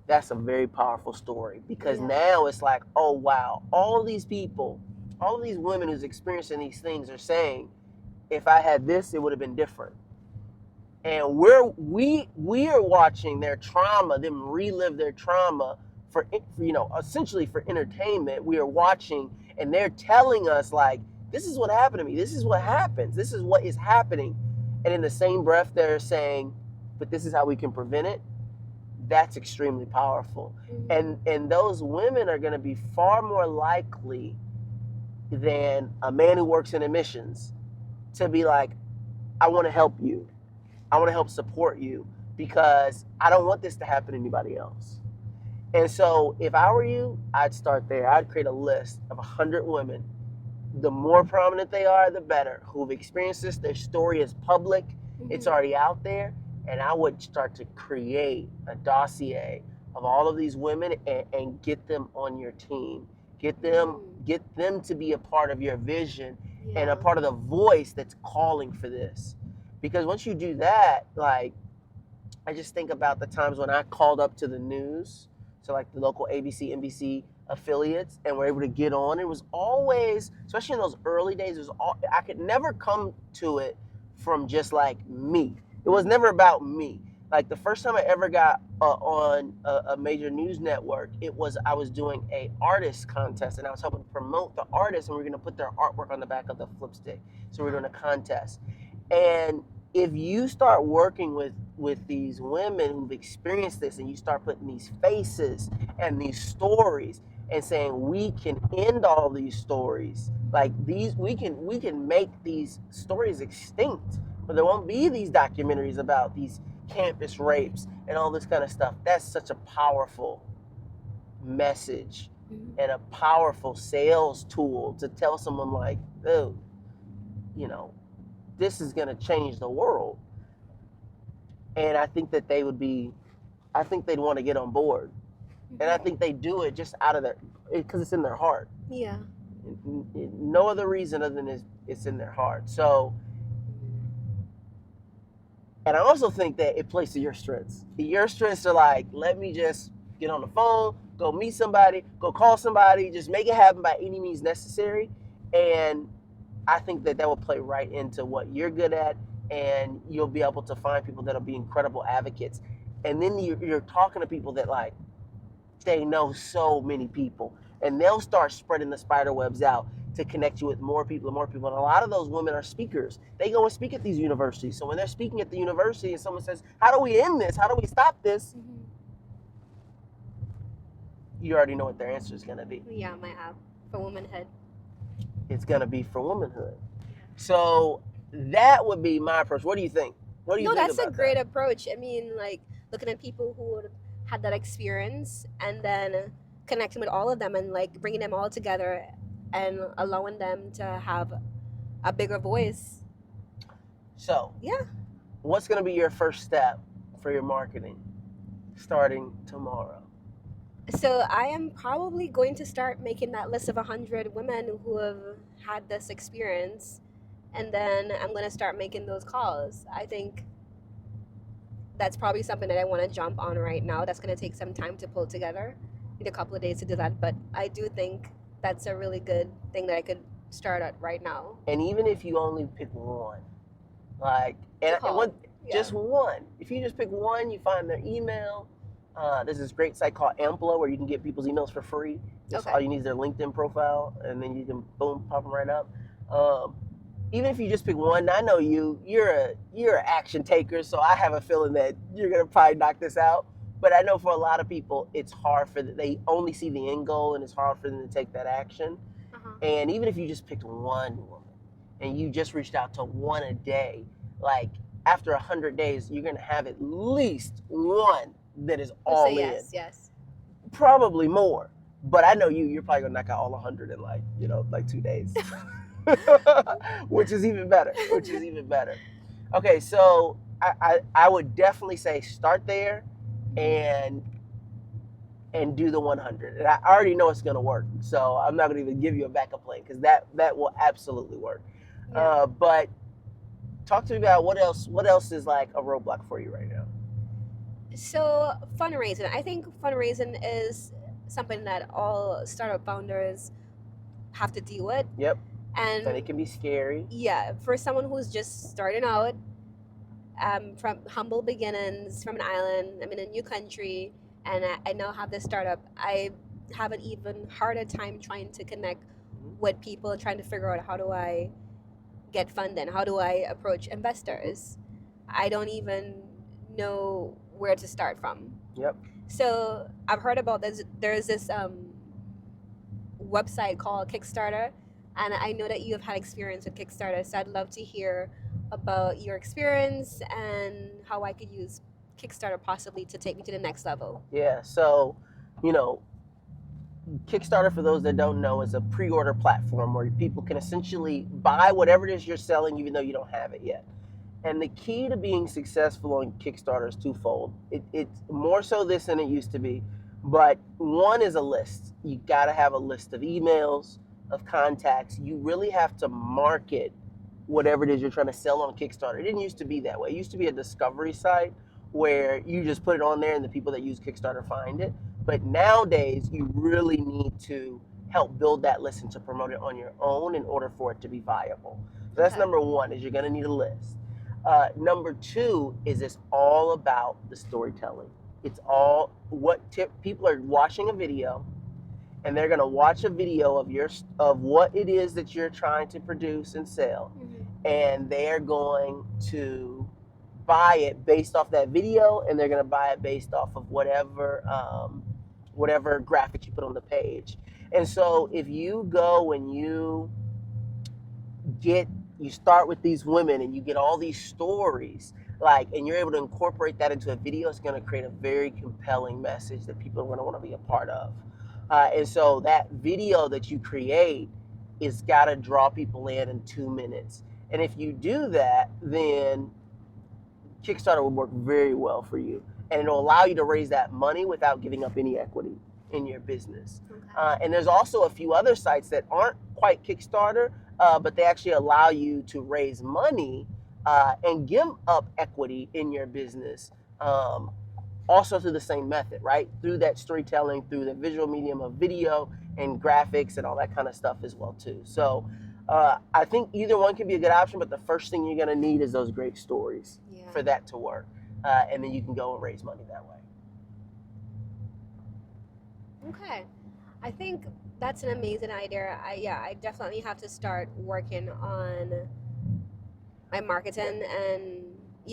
that's a very powerful story, because now it's like, oh wow, all of these people, all of these women who's experiencing these things are saying, if I had this, it would have been different. And we are watching their trauma, them relive their trauma for, you know, essentially for entertainment. We are watching, and they're telling us, like, this is what happened to me. This is what happens. This is what is happening. And in the same breath, they're saying, but this is how we can prevent it. That's extremely powerful. And those women are going to be far more likely than a man who works in admissions to be like, I want to help you. I want to help support you because I don't want this to happen to anybody else. And so if I were you, I'd start there. I'd create a list of 100 women. The more prominent they are, the better. Who've experienced this, their story is public. It's already out there. And I would start to create a dossier of all of these women and get them on your team. Get them to be a part of your vision and a part of the voice that's calling for this. Because once you do that, like, I just think about the times when I called up to the news, so like the local ABC, NBC affiliates, and were able to get on. It was always, especially in those early days, I could never come to it from just like me. It was never about me. Like the first time I ever got on a major news network, I was doing a artist contest, and I was helping promote the artists, and we were going to put their artwork on the back of the flip stick. So we were doing a contest. And if you start working with these women who've experienced this, and you start putting these faces and these stories and saying we can end all these stories, like these, we can make these stories extinct, but there won't be these documentaries about these campus rapes and all this kind of stuff. That's such a powerful message and a powerful sales tool to tell someone like, oh, you know, this is going to change the world. And I think that they'd want to get on board. And I think they do it just out of because it's in their heart. Yeah. No other reason other than it's in their heart. So, and I also think that it plays to your strengths. Your strengths are like, let me just get on the phone, go meet somebody, go call somebody, just make it happen by any means necessary. And I think that will play right into what you're good at, and you'll be able to find people that'll be incredible advocates. And then you're talking to people that like, they know so many people, and they'll start spreading the spider webs out to connect you with more people and more people. And a lot of those women are speakers. They go and speak at these universities. So when they're speaking at the university and someone says, how do we end this? How do we stop this? You already know what their answer is going to be. Yeah, my app for womanhood. It's going to be for womanhood. So that would be my approach. What do you think? What do you think about that? No, that's a great approach. I mean, like looking at people who would had that experience and then connecting with all of them and like bringing them all together and allowing them to have a bigger voice. So, yeah, what's going to be your first step for your marketing starting tomorrow? So I am probably going to start making that list of 100 women who have had this experience, and then I'm going to start making those calls. I think that's probably something that I want to jump on right now. That's going to take some time to pull together. Need a couple of days to do that, but I do think that's a really good thing that I could start at right now. And even if you only pick one, like, just one. If you just pick one, you find their email. There's this great site called Ampla where you can get people's emails for free. Just all you need is their LinkedIn profile, and then you can boom, pop them right up. Even if you just pick one, I know you're an action taker, so I have a feeling that you're gonna probably knock this out. But I know for a lot of people, it's hard they only see the end goal, and it's hard for them to take that action. And even if you just picked one woman, and you just reached out to one a day, like after 100 days, you're gonna have at least one that is all in. Yes. Probably more, but I know you're probably gonna knock out all 100 in like 2 days. which is even better. Okay, so I would definitely say start there and do the 100. And I already know it's going to work, so I'm not going to even give you a backup plan because that will absolutely work. Yeah. But talk to me about what else is like a roadblock for you right now. So fundraising. I think fundraising is something that all startup founders have to deal with. Yep. And it can be scary. Yeah, for someone who's just starting out, from humble beginnings, from an island, I'm in a new country, and I now have this startup. I have an even harder time trying to connect with people and trying to figure out how do I get funding, how do I approach investors. I don't even know where to start from. Yep. So I've heard about this. There's this website called Kickstarter, and I know that you have had experience with Kickstarter. So I'd love to hear about your experience and how I could use Kickstarter possibly to take me to the next level. Yeah. So, you know, Kickstarter, for those that don't know, is a pre-order platform where people can essentially buy whatever it is you're selling, even though you don't have it yet. And the key to being successful on Kickstarter is twofold. It's more so this than it used to be. But one is a list. You got to have a list of emails, of contacts. You really have to market whatever it is you're trying to sell on Kickstarter. It didn't used to be that way. It used to be a discovery site where you just put it on there and the people that use Kickstarter find it. But nowadays, you really need to help build that list and to promote it on your own in order for it to be viable. So that's number one, is you're going to need a list. Number two is it's all about the storytelling. It's all people are watching a video, and they're going to watch a video of what it is that you're trying to produce and sell, and they're going to buy it based off that video, and they're going to buy it based off of whatever graphic you put on the page. And so if you go and you start with these women and you get all these stories, and you're able to incorporate that into a video, it's going to create a very compelling message that people are going to want to be a part of. And so that video that you create is got to draw people in 2 minutes. And if you do that, then Kickstarter will work very well for you. And it'll allow you to raise that money without giving up any equity in your business. Okay. And there's also a few other sites that aren't quite Kickstarter, but they actually allow you to raise money and give up equity in your business, also through the same method, right? Through that storytelling, through the visual medium of video and graphics and all that kind of stuff as well too. So I think either one could be a good option, but the first thing you're gonna need is those great stories for that to work. And then you can go and raise money that way. Okay. I think that's an amazing idea. I definitely have to start working on my marketing, and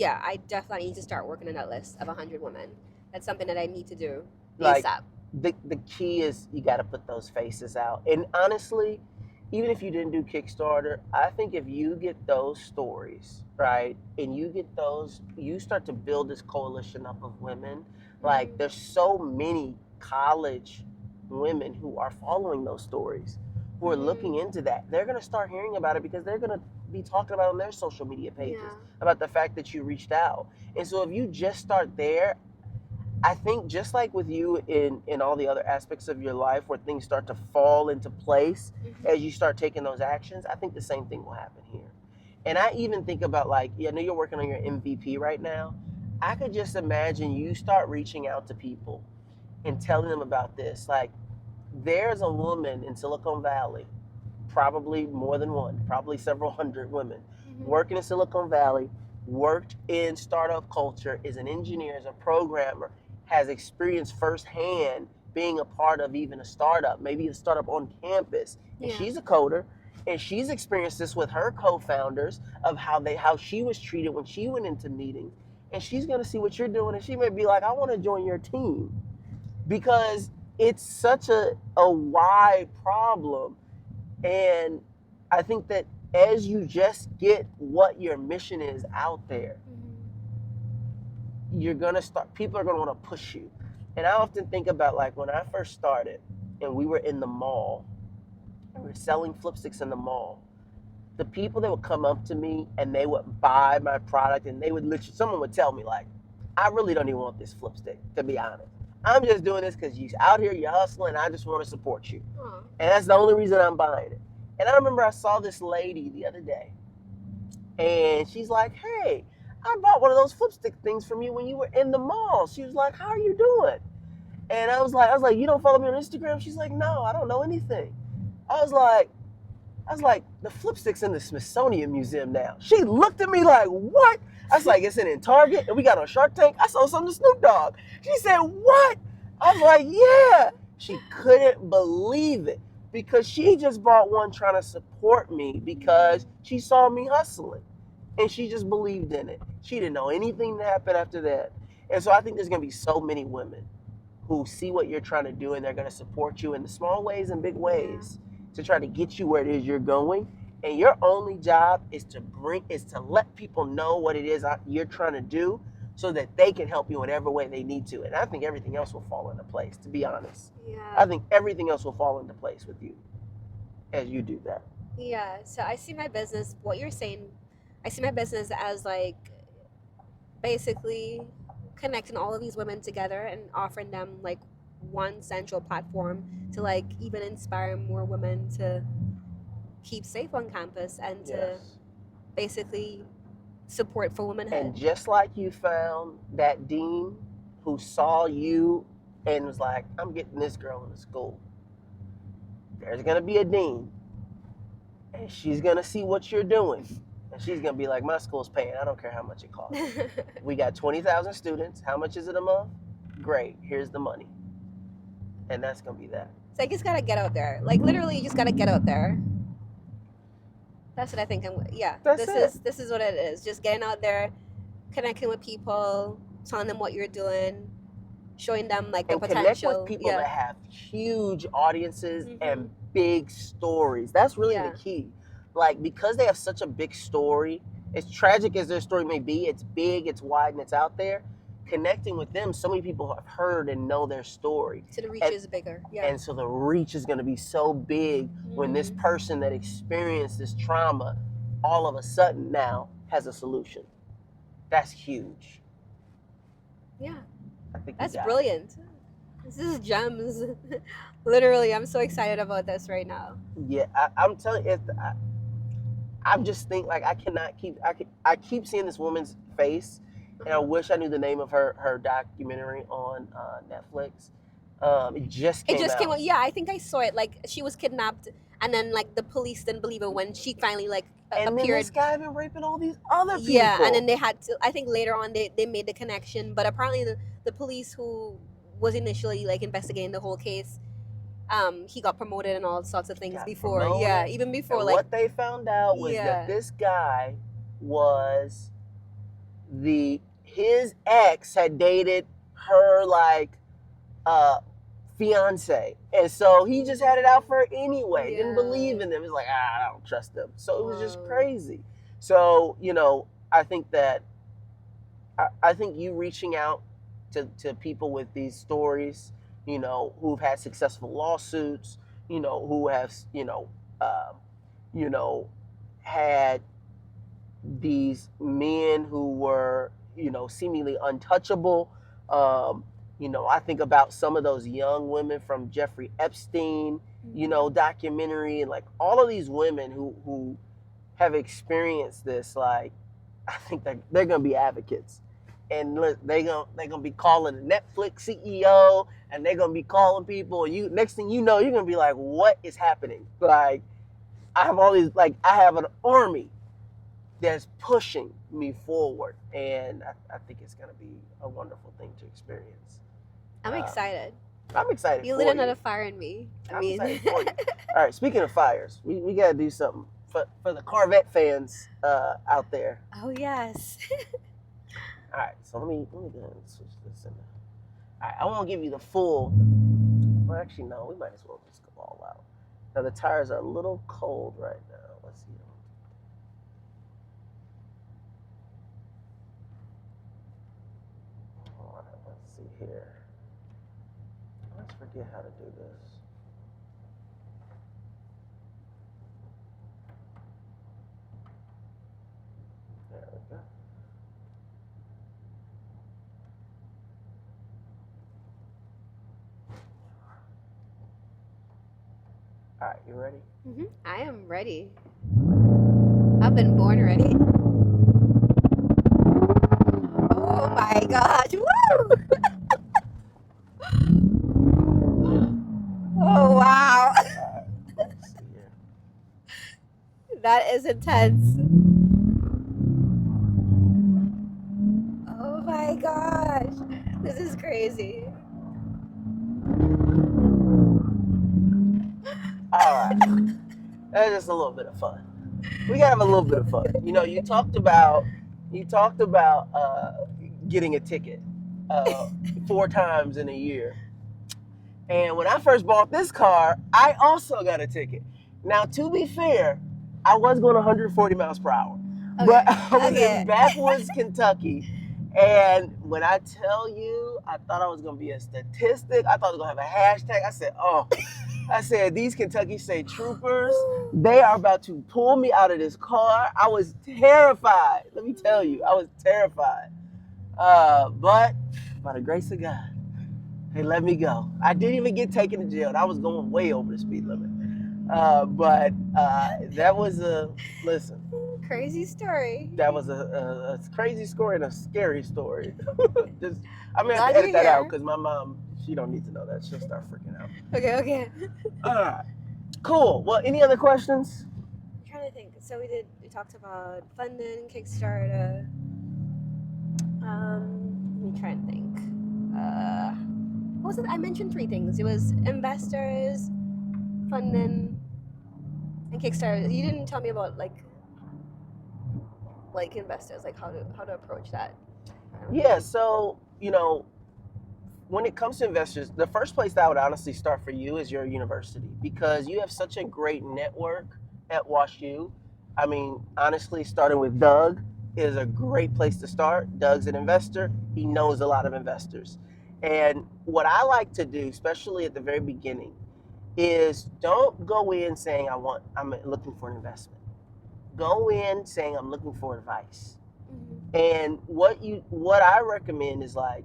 I definitely need to start working on that list of 100 women. That's something that I need to do ASAP. The key is you got to put those faces out. And honestly, even if you didn't do Kickstarter, I think if you get those stories, right, and you start to build this coalition up of women, there's so many college women who are following those stories, who are looking into that. They're going to start hearing about it because they're going to be talking about it on their social media pages about the fact that you reached out. And so if you just start there, I think just like with you in all the other aspects of your life where things start to fall into place as you start taking those actions, I think the same thing will happen here. And I even think about I know you're working on your MVP right now. I could just imagine you start reaching out to people and telling them about this. There's a woman in Silicon Valley, probably more than one, probably several hundred women, working in Silicon Valley, worked in startup culture, is an engineer, is a programmer, has experience firsthand being a part of even a startup, maybe a startup on campus. And she's a coder, and she's experienced this with her co-founders of how she was treated when she went into meetings. And she's going to see what you're doing, and she may be like, I want to join your team. Because it's such a wide problem. And I think that as you just get what your mission is out there, you're going to start, people are going to want to push you. And I often think about when I first started and we were in the mall, and we were selling flipsticks in the mall, the people that would come up to me and they would buy my product, and they would someone would tell me I really don't even want this flipstick, to be honest. I'm just doing this because you're out here, you're hustling, and I just want to support you. And that's the only reason I'm buying it. And I remember I saw this lady the other day, and she's like, hey, I bought one of those flipstick things from you when you were in the mall. She was like, how are you doing? And I was like, you don't follow me on Instagram? She's like, no, I don't know anything. I was like, the flipstick's in the Smithsonian Museum now. She looked at me like, what? I was like, it's in Target, and we got on Shark Tank. I saw something to Snoop Dogg. She said, what? I was like, yeah. She couldn't believe it. because she just bought one trying to support me because she saw me hustling and she just believed in it. She didn't know anything that happened after that. And so I think there's going to be so many women who see what you're trying to do and they're going to support you in the small ways and big ways to try to get you where it is you're going. And your only job is to let people know what it is you're trying to do so that they can help you in whatever way they need to. And I think everything else will fall into place, to be honest. Yeah. I think everything else will fall into place with you as you do that. Yeah. So I see my business, what you're saying, I see my business as like basically connecting all of these women together and offering them like one central platform to like even inspire more women to keep safe on campus and to basically support for womanhood. And just like you found that dean who saw you and was like, I'm getting this girl into school, there's going to be a dean and she's going to see what you're doing. And she's going to be like, my school's paying. I don't care how much it costs. We got 20,000 students. How much is it a month? Great. Here's the money. And that's going to be that. So I just got to get out there. Like literally you just got to get out there. That's what I think. This is what it is. Just getting out there, connecting with people, telling them what you're doing, showing them like the potential. Connect with people that have huge audiences and big stories. That's really the key. Like, because they have such a big story, as tragic as their story may be, it's big, it's wide, and it's out there. Connecting with them, so many people have heard and know their story. So the reach is bigger. Yeah. And so the reach is going to be so big when this person that experienced this trauma all of a sudden now has a solution. That's huge. Yeah. I think that's brilliant. This is gems. Literally, I'm so excited about this right now. Yeah, I'm telling you, I just think like I keep seeing this woman's face. And I wish I knew the name of her documentary on Netflix. It just came out. Yeah, I think I saw it. Like, she was kidnapped, and then, like, the police didn't believe her when she finally, like, appeared. And then this guy been raping all these other people. Yeah, and then they had to, I think later on they made the connection. But apparently the police who was initially, like, investigating the whole case, he got promoted and all sorts of things before. Promoted. Yeah, even before, and like. what they found out was that this guy was his ex had dated her like fiance, and so he just had it out for her anyway. Didn't believe in them. He's like, I don't trust them. So it was just crazy. So I think that I think you reaching out to people with these stories, who've had successful lawsuits, who have had these men who were seemingly untouchable. I think about some of those young women from Jeffrey Epstein, documentary, and like all of these women who have experienced this. Like, I think that they're gonna be advocates, and they're gonna be calling the Netflix CEO, and they're gonna be calling people. And next thing you know, you're gonna be like, what is happening? Like, I have an army that's pushing me forward, and I think it's going to be a wonderful thing to experience. I'm excited. I'm excited. You lit another fire in me. I'm excited for you. All right, speaking of fires, we got to do something for the Corvette fans out there. Oh yes. All right, so let me go ahead and switch this in. All right, I won't give you the full. Well, actually, no. We might as well just go all out. Now the tires are a little cold right now. Let's see. Let's see here. Let's forget how to do this. There we go. All right, you ready? Mm-hmm. I am ready. I've been born ready. Oh my gosh! Woo! Oh wow! That is intense. Oh my gosh! This is crazy. All All right. That's just a little bit of fun. We gotta have a little bit of fun. You know, you talked about getting a ticket 4 times in a year. And when I first bought this car, I also got a ticket. Now, to be fair, I was going 140 miles per hour, but I was in backwoods Kentucky. And when I tell you, I thought I was going to be a statistic. I thought I was going to have a hashtag. I said, these Kentucky State Troopers, they are about to pull me out of this car. I was terrified. Let me tell you, I was terrified. But by the grace of God, they let me go. I didn't even get taken to jail. I was going way over the speed limit. But that was listen. Crazy story. That was a crazy story and a scary story. Just, I mean, I Glad have to edit you're that out here. because my mom, she don't need to know that. She'll start freaking out. Okay. All right. Cool. Well, any other questions? I'm trying to think. So we talked about funding, Kickstarter. Let me try and think. What was it? I mentioned 3 things. It was investors, funding, and Kickstarter. You didn't tell me about like investors, like how to approach that. Yeah. So, you know, when it comes to investors, the first place that I would honestly start for you is your university, because you have such a great network at WashU. I mean, honestly, starting with Doug is a great place to start. Doug's an investor. He knows a lot of investors. And what I like to do, especially at the very beginning, is don't go in saying I'm looking for an investment. Go in saying I'm looking for advice. Mm-hmm. And what I recommend is, like,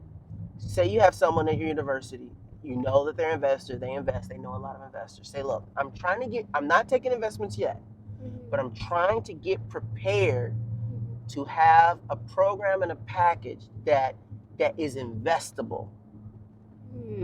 say you have someone at your university, you know that they're an investor, they invest, they know a lot of investors. Say, look, I'm not taking investments yet, but I'm trying to get prepared to have a program and a package that is investable.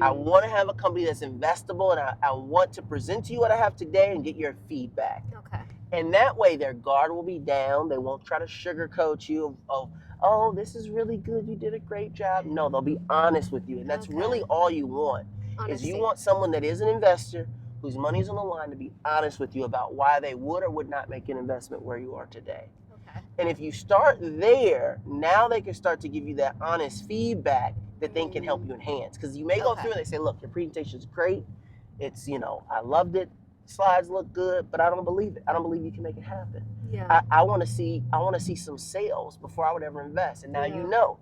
I want to have a company that's investable, and I want to present to you what I have today and get your feedback. Okay. And that way their guard will be down. They won't try to sugarcoat you of, oh, this is really good, you did a great job. No, they'll be honest with you. And that's really all you want. Honesty. Is you want someone that is an investor, whose money's on the line, to be honest with you about why they would or would not make an investment where you are today. Okay. And if you start there, now they can start to give you that honest feedback that then can help you enhance. Because you may go through and they say, look, your presentation is great. It's, I loved it. Slides look good, but I don't believe it. I don't believe you can make it happen. Yeah. I want to see some sales before I would ever invest. And now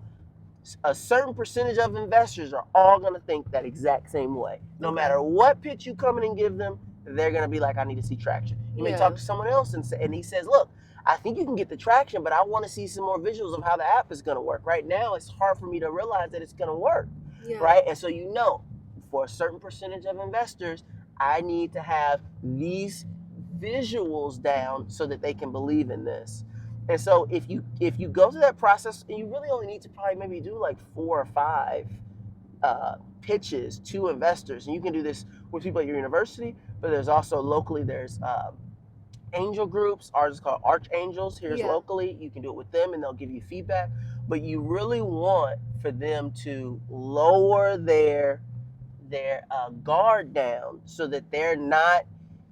a certain percentage of investors are all going to think that exact same way. No matter what pitch you come in and give them, they're going to be like, I need to see traction. You may talk to someone else and he says, look, I think you can get the traction, but I want to see some more visuals of how the app is going to work. Right now, it's hard for me to realize that it's going to work, right? And so for a certain percentage of investors, I need to have these visuals down so that they can believe in this. And so if you go through that process, and you really only need to probably maybe do like 4 or 5 pitches to investors, and you can do this with people at your university, but there's also locally, there's angel groups. Ours is called Archangels. Here's locally. You can do it with them, and they'll give you feedback. But you really want for them to lower their guard down so that they're not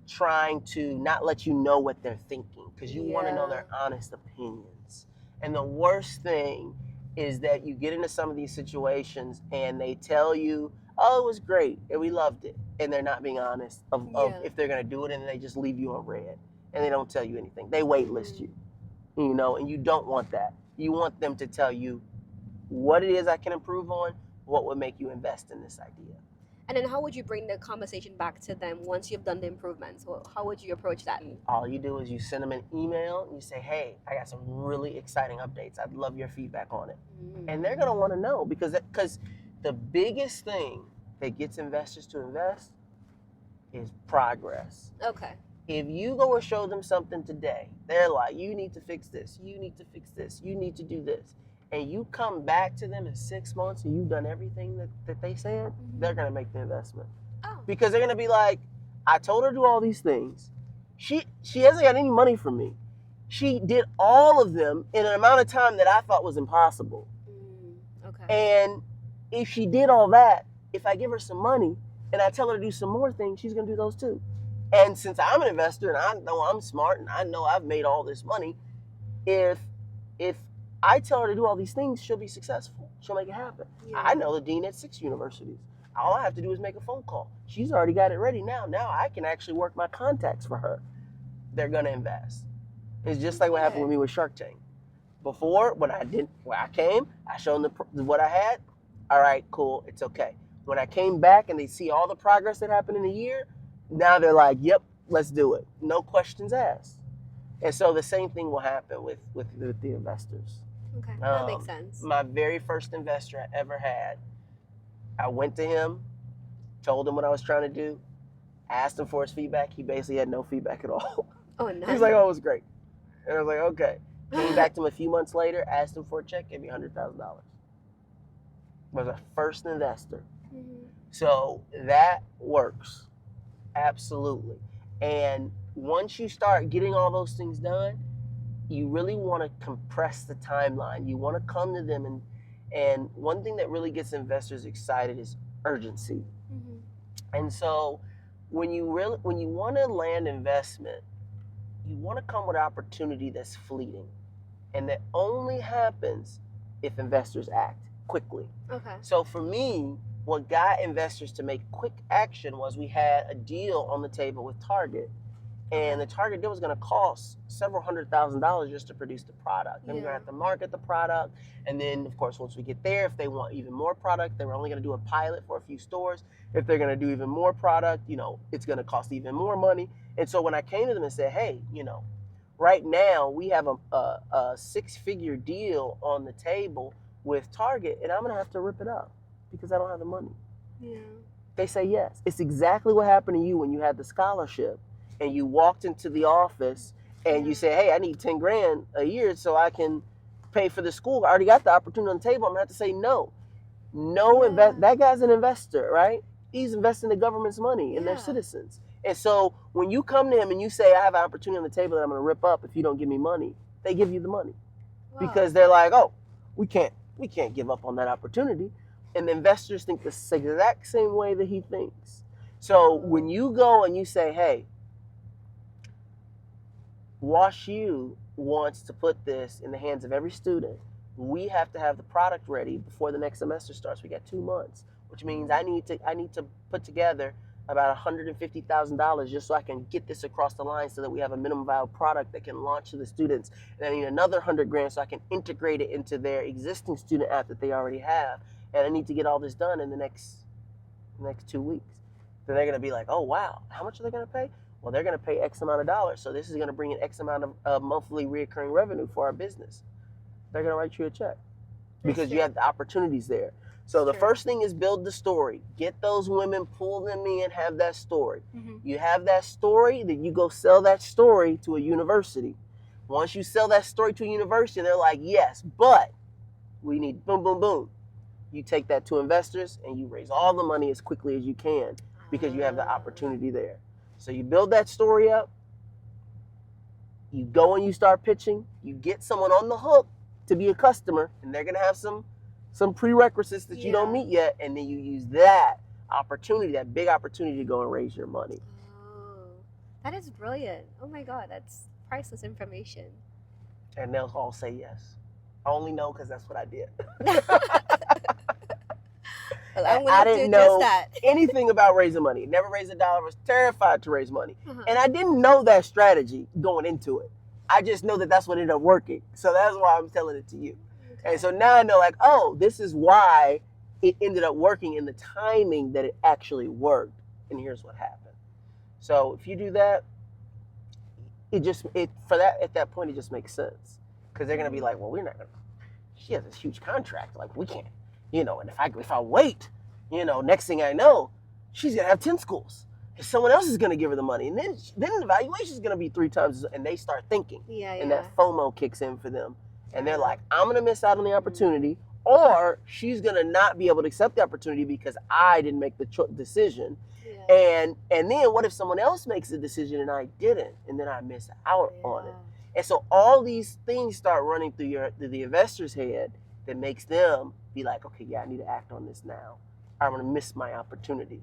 trying to not let you know what they're thinking, because you want to know their honest opinions. And the worst thing is that you get into some of these situations and they tell you, oh, it was great and we loved it, and they're not being honest of if they're going to do it, and they just leave you on red and they don't tell you anything. They waitlist you, and you don't want that. You want them to tell you what it is I can improve on, what would make you invest in this idea. And then how would you bring the conversation back to them once you've done the improvements? How would you approach that? All you do is you send them an email and you say, hey, I got some really exciting updates. I'd love your feedback on it. And they're going to want to know, because the biggest thing that gets investors to invest is progress. Okay. If you go and show them something today, they're like, you need to fix this, you need to fix this, you need to do this. And you come back to them in 6 months and you've done everything that they said, they're going to make the investment. Oh. Because they're going to be like, I told her to do all these things. She hasn't got any money from me. She did all of them in an amount of time that I thought was impossible. Okay. And if she did all that, if I give her some money and I tell her to do some more things, she's going to do those too. And since I'm an investor and I know I'm smart and I know I've made all this money, if I tell her to do all these things, she'll be successful. She'll make it happen. Yeah. I know the dean at 6 universities. All I have to do is make a phone call. She's already got it ready now. Now I can actually work my contacts for her. They're gonna invest. It's just like what happened with me with Shark Tank. Before, when I came, I showed them what I had. All right, cool, it's okay. When I came back and they see all the progress that happened in a year, now they're like, yep, let's do it. No questions asked. And so the same thing will happen with the investors. Okay, that makes sense. My very first investor I ever had, I went to him, told him what I was trying to do, asked him for his feedback. He basically had no feedback at all. Oh, no. He was like, oh, it was great. And I was like, okay. Came back to him a few months later, asked him for a check, gave me $100,000. Was a first investor. Mm-hmm. So that works. Absolutely. And once you start getting all those things done, you really want to compress the timeline. You want to come to them and one thing that really gets investors excited is urgency. Mm-hmm. And so when you want to land investment, you want to come with an opportunity that's fleeting. And that only happens if investors act quickly. Okay. So for me, what got investors to make quick action was we had a deal on the table with Target. And the Target deal was going to cost several $100,000 just to produce the product. Then we're going to have to market the product. And then, of course, once we get there, if they want even more product, they were only going to do a pilot for a few stores. If they're going to do even more product, it's going to cost even more money. And so when I came to them and said, hey, right now we have a six-figure deal on the table with Target, and I'm going to have to rip it up because I don't have the money. Yeah. They say yes. It's exactly what happened to you when you had the scholarship and you walked into the office and you said, hey, I need 10 grand a year so I can pay for the school. I already got the opportunity on the table. I'm going to have to say no. That guy's an investor, right? He's investing the government's money in their citizens. And so when you come to him and you say, I have an opportunity on the table that I'm going to rip up if you don't give me money, they give you the money. Wow. Because they're like, oh, we can't give up on that opportunity. And the investors think the exact same way that he thinks. So when you go and you say, hey, WashU wants to put this in the hands of every student, we have to have the product ready before the next semester starts. We got 2 months, which means I need to put together about $150,000 just so I can get this across the line so that we have a minimum viable product that can launch to the students. And I need another 100 grand so I can integrate it into their existing student app that they already have. And I need to get all this done in the next 2 weeks. Then they're going to be like, oh, wow, how much are they going to pay? Well, they're going to pay X amount of dollars. So this is going to bring in X amount of monthly recurring revenue for our business. They're going to write you a check because you have the opportunities there. So the first thing is build the story. Get those women, pull them in, have that story. Mm-hmm. You have that story, then you go sell that story to a university. Once you sell that story to a university, they're like, yes, but we need boom, boom, boom. You take that to investors and you raise all the money as quickly as you can because you have the opportunity there. So you build that story up. You go and you start pitching. You get someone on the hook to be a customer, and they're going to have some prerequisites that you don't meet yet, and then you use that opportunity, that big opportunity to go and raise your money. Oh, that is brilliant. Oh my God, that's priceless information. And they'll all say yes. I only know because that's what I did. Well, I didn't know anything about raising money. Never raised $1. Was terrified to raise money. And I didn't know that strategy going into it. I just know that that's what ended up working. So that's why I'm telling it to you. Okay. And so now I know, like, oh, this is why it ended up working in the timing that it actually worked. And here's what happened. So if you do that, at that point, it just makes sense. Because they're going to be like, well, we're not going to, she has this huge contract. Like, we can't, and if I wait, next thing I know, she's going to have 10 schools. And someone else is going to give her the money. And then the valuation is going to be 3 times. And they start thinking. And that FOMO kicks in for them. And they're like, I'm going to miss out on the opportunity. Or she's going to not be able to accept the opportunity because I didn't make the decision. And then what if someone else makes the decision and I didn't? And then I miss out on it. And so all these things start running through the investor's head that makes them be like, okay, I need to act on this now. I'm going to miss my opportunity.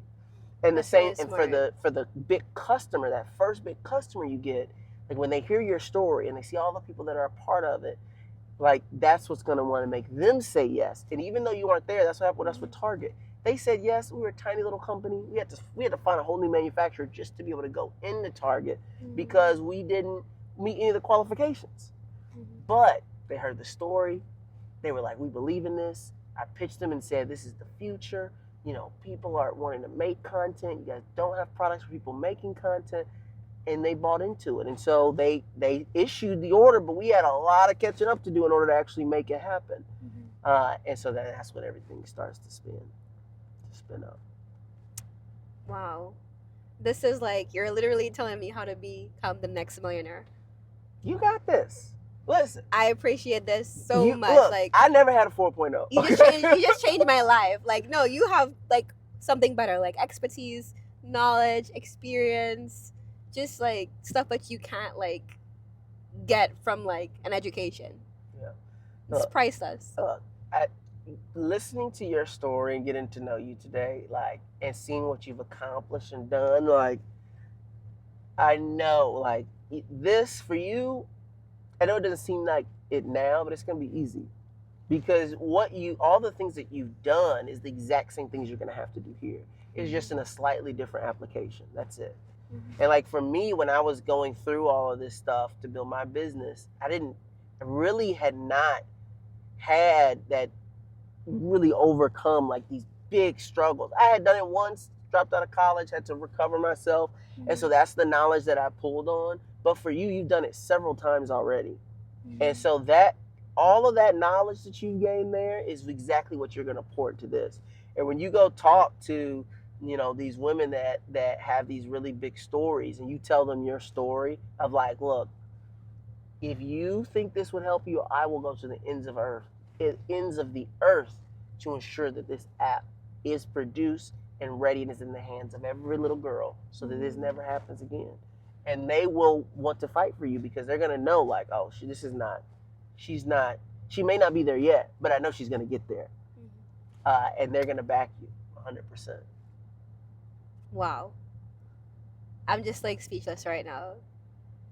And the That's same, really and smart. for the big customer, that first big customer you get, like when they hear your story and they see all the people that are a part of it, like that's what's going to want to make them say yes. And even though you weren't there, that's what happened with us with Target. They said yes. We were a tiny little company. We had to find a whole new manufacturer just to be able to go into Target because we didn't meet any of the qualifications. But they heard the story. They were like, we believe in this. I pitched them and said, this is the future. You know, people are wanting to make content. You guys don't have products for people making content. And they bought into it. And so they issued the order, but we had a lot of catching up to do in order to actually make it happen. And so that's when everything starts to spin up. Wow. This is like, you're literally telling me how to become the next millionaire. You got this. Listen. I appreciate this so much. Look, like I never had a 4.0. You just changed my life. Like, no, you have like something better, like expertise, knowledge, experience, just like stuff that you can't like get from like an education. Yeah. It's priceless. Listening to your story and getting to know you today, like, and seeing what you've accomplished and done, like, I know, like, this for you, I know it doesn't seem like it now, but it's going to be easy. Because all the things that you've done is the exact same things you're going to have to do here. It's just in a slightly different application. That's it. And like for me, when I was going through all of this stuff to build my business, I really had not had that really overcome like these big struggles. I had done it once, dropped out of college, had to recover myself. And so that's the knowledge that I pulled on. But for you, you've done it several times already. And so all of that knowledge that you've gained there is exactly what you're going to pour into this. And when you go talk to, you know, these women that have these really big stories and you tell them your story of like, look, if you think this would help you, I will go to the ends of the earth to ensure that this app is produced and ready and is in the hands of every little girl so that this never happens again. And they will want to fight for you because they're going to know like, oh, she may not be there yet, but I know she's going to get there. And they're going to back you 100%. Wow. I'm just like speechless right now.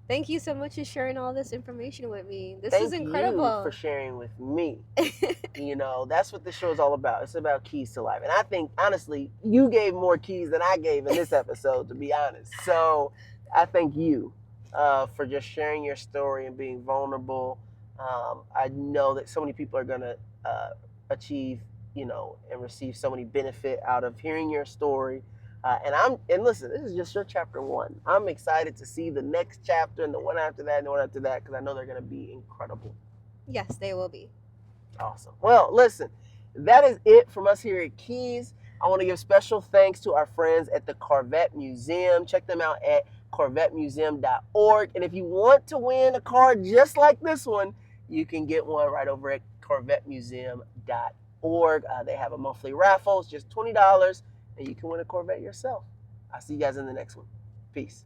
Thank you so much for sharing all this information with me. This is incredible. Thank you for sharing with me. You know, that's what this show is all about. It's about keys to life. And I think, honestly, you gave more keys than I gave in this episode, to be honest. So I thank you for just sharing your story and being vulnerable. I know that so many people are going to achieve, you know, and receive so many benefit out of hearing your story. And listen, this is just your chapter 1. I'm excited to see the next chapter and the one after that and the one after that because I know they're going to be incredible. Yes, they will be. Awesome. Well, listen, that is it from us here at Keys. I want to give special thanks to our friends at the Corvette Museum. Check them out at corvettemuseum.org. And if you want to win a car just like this one, you can get one right over at corvettemuseum.org. They have a monthly raffle. It's just $20. And you can win a Corvette yourself. I'll see you guys in the next one. Peace.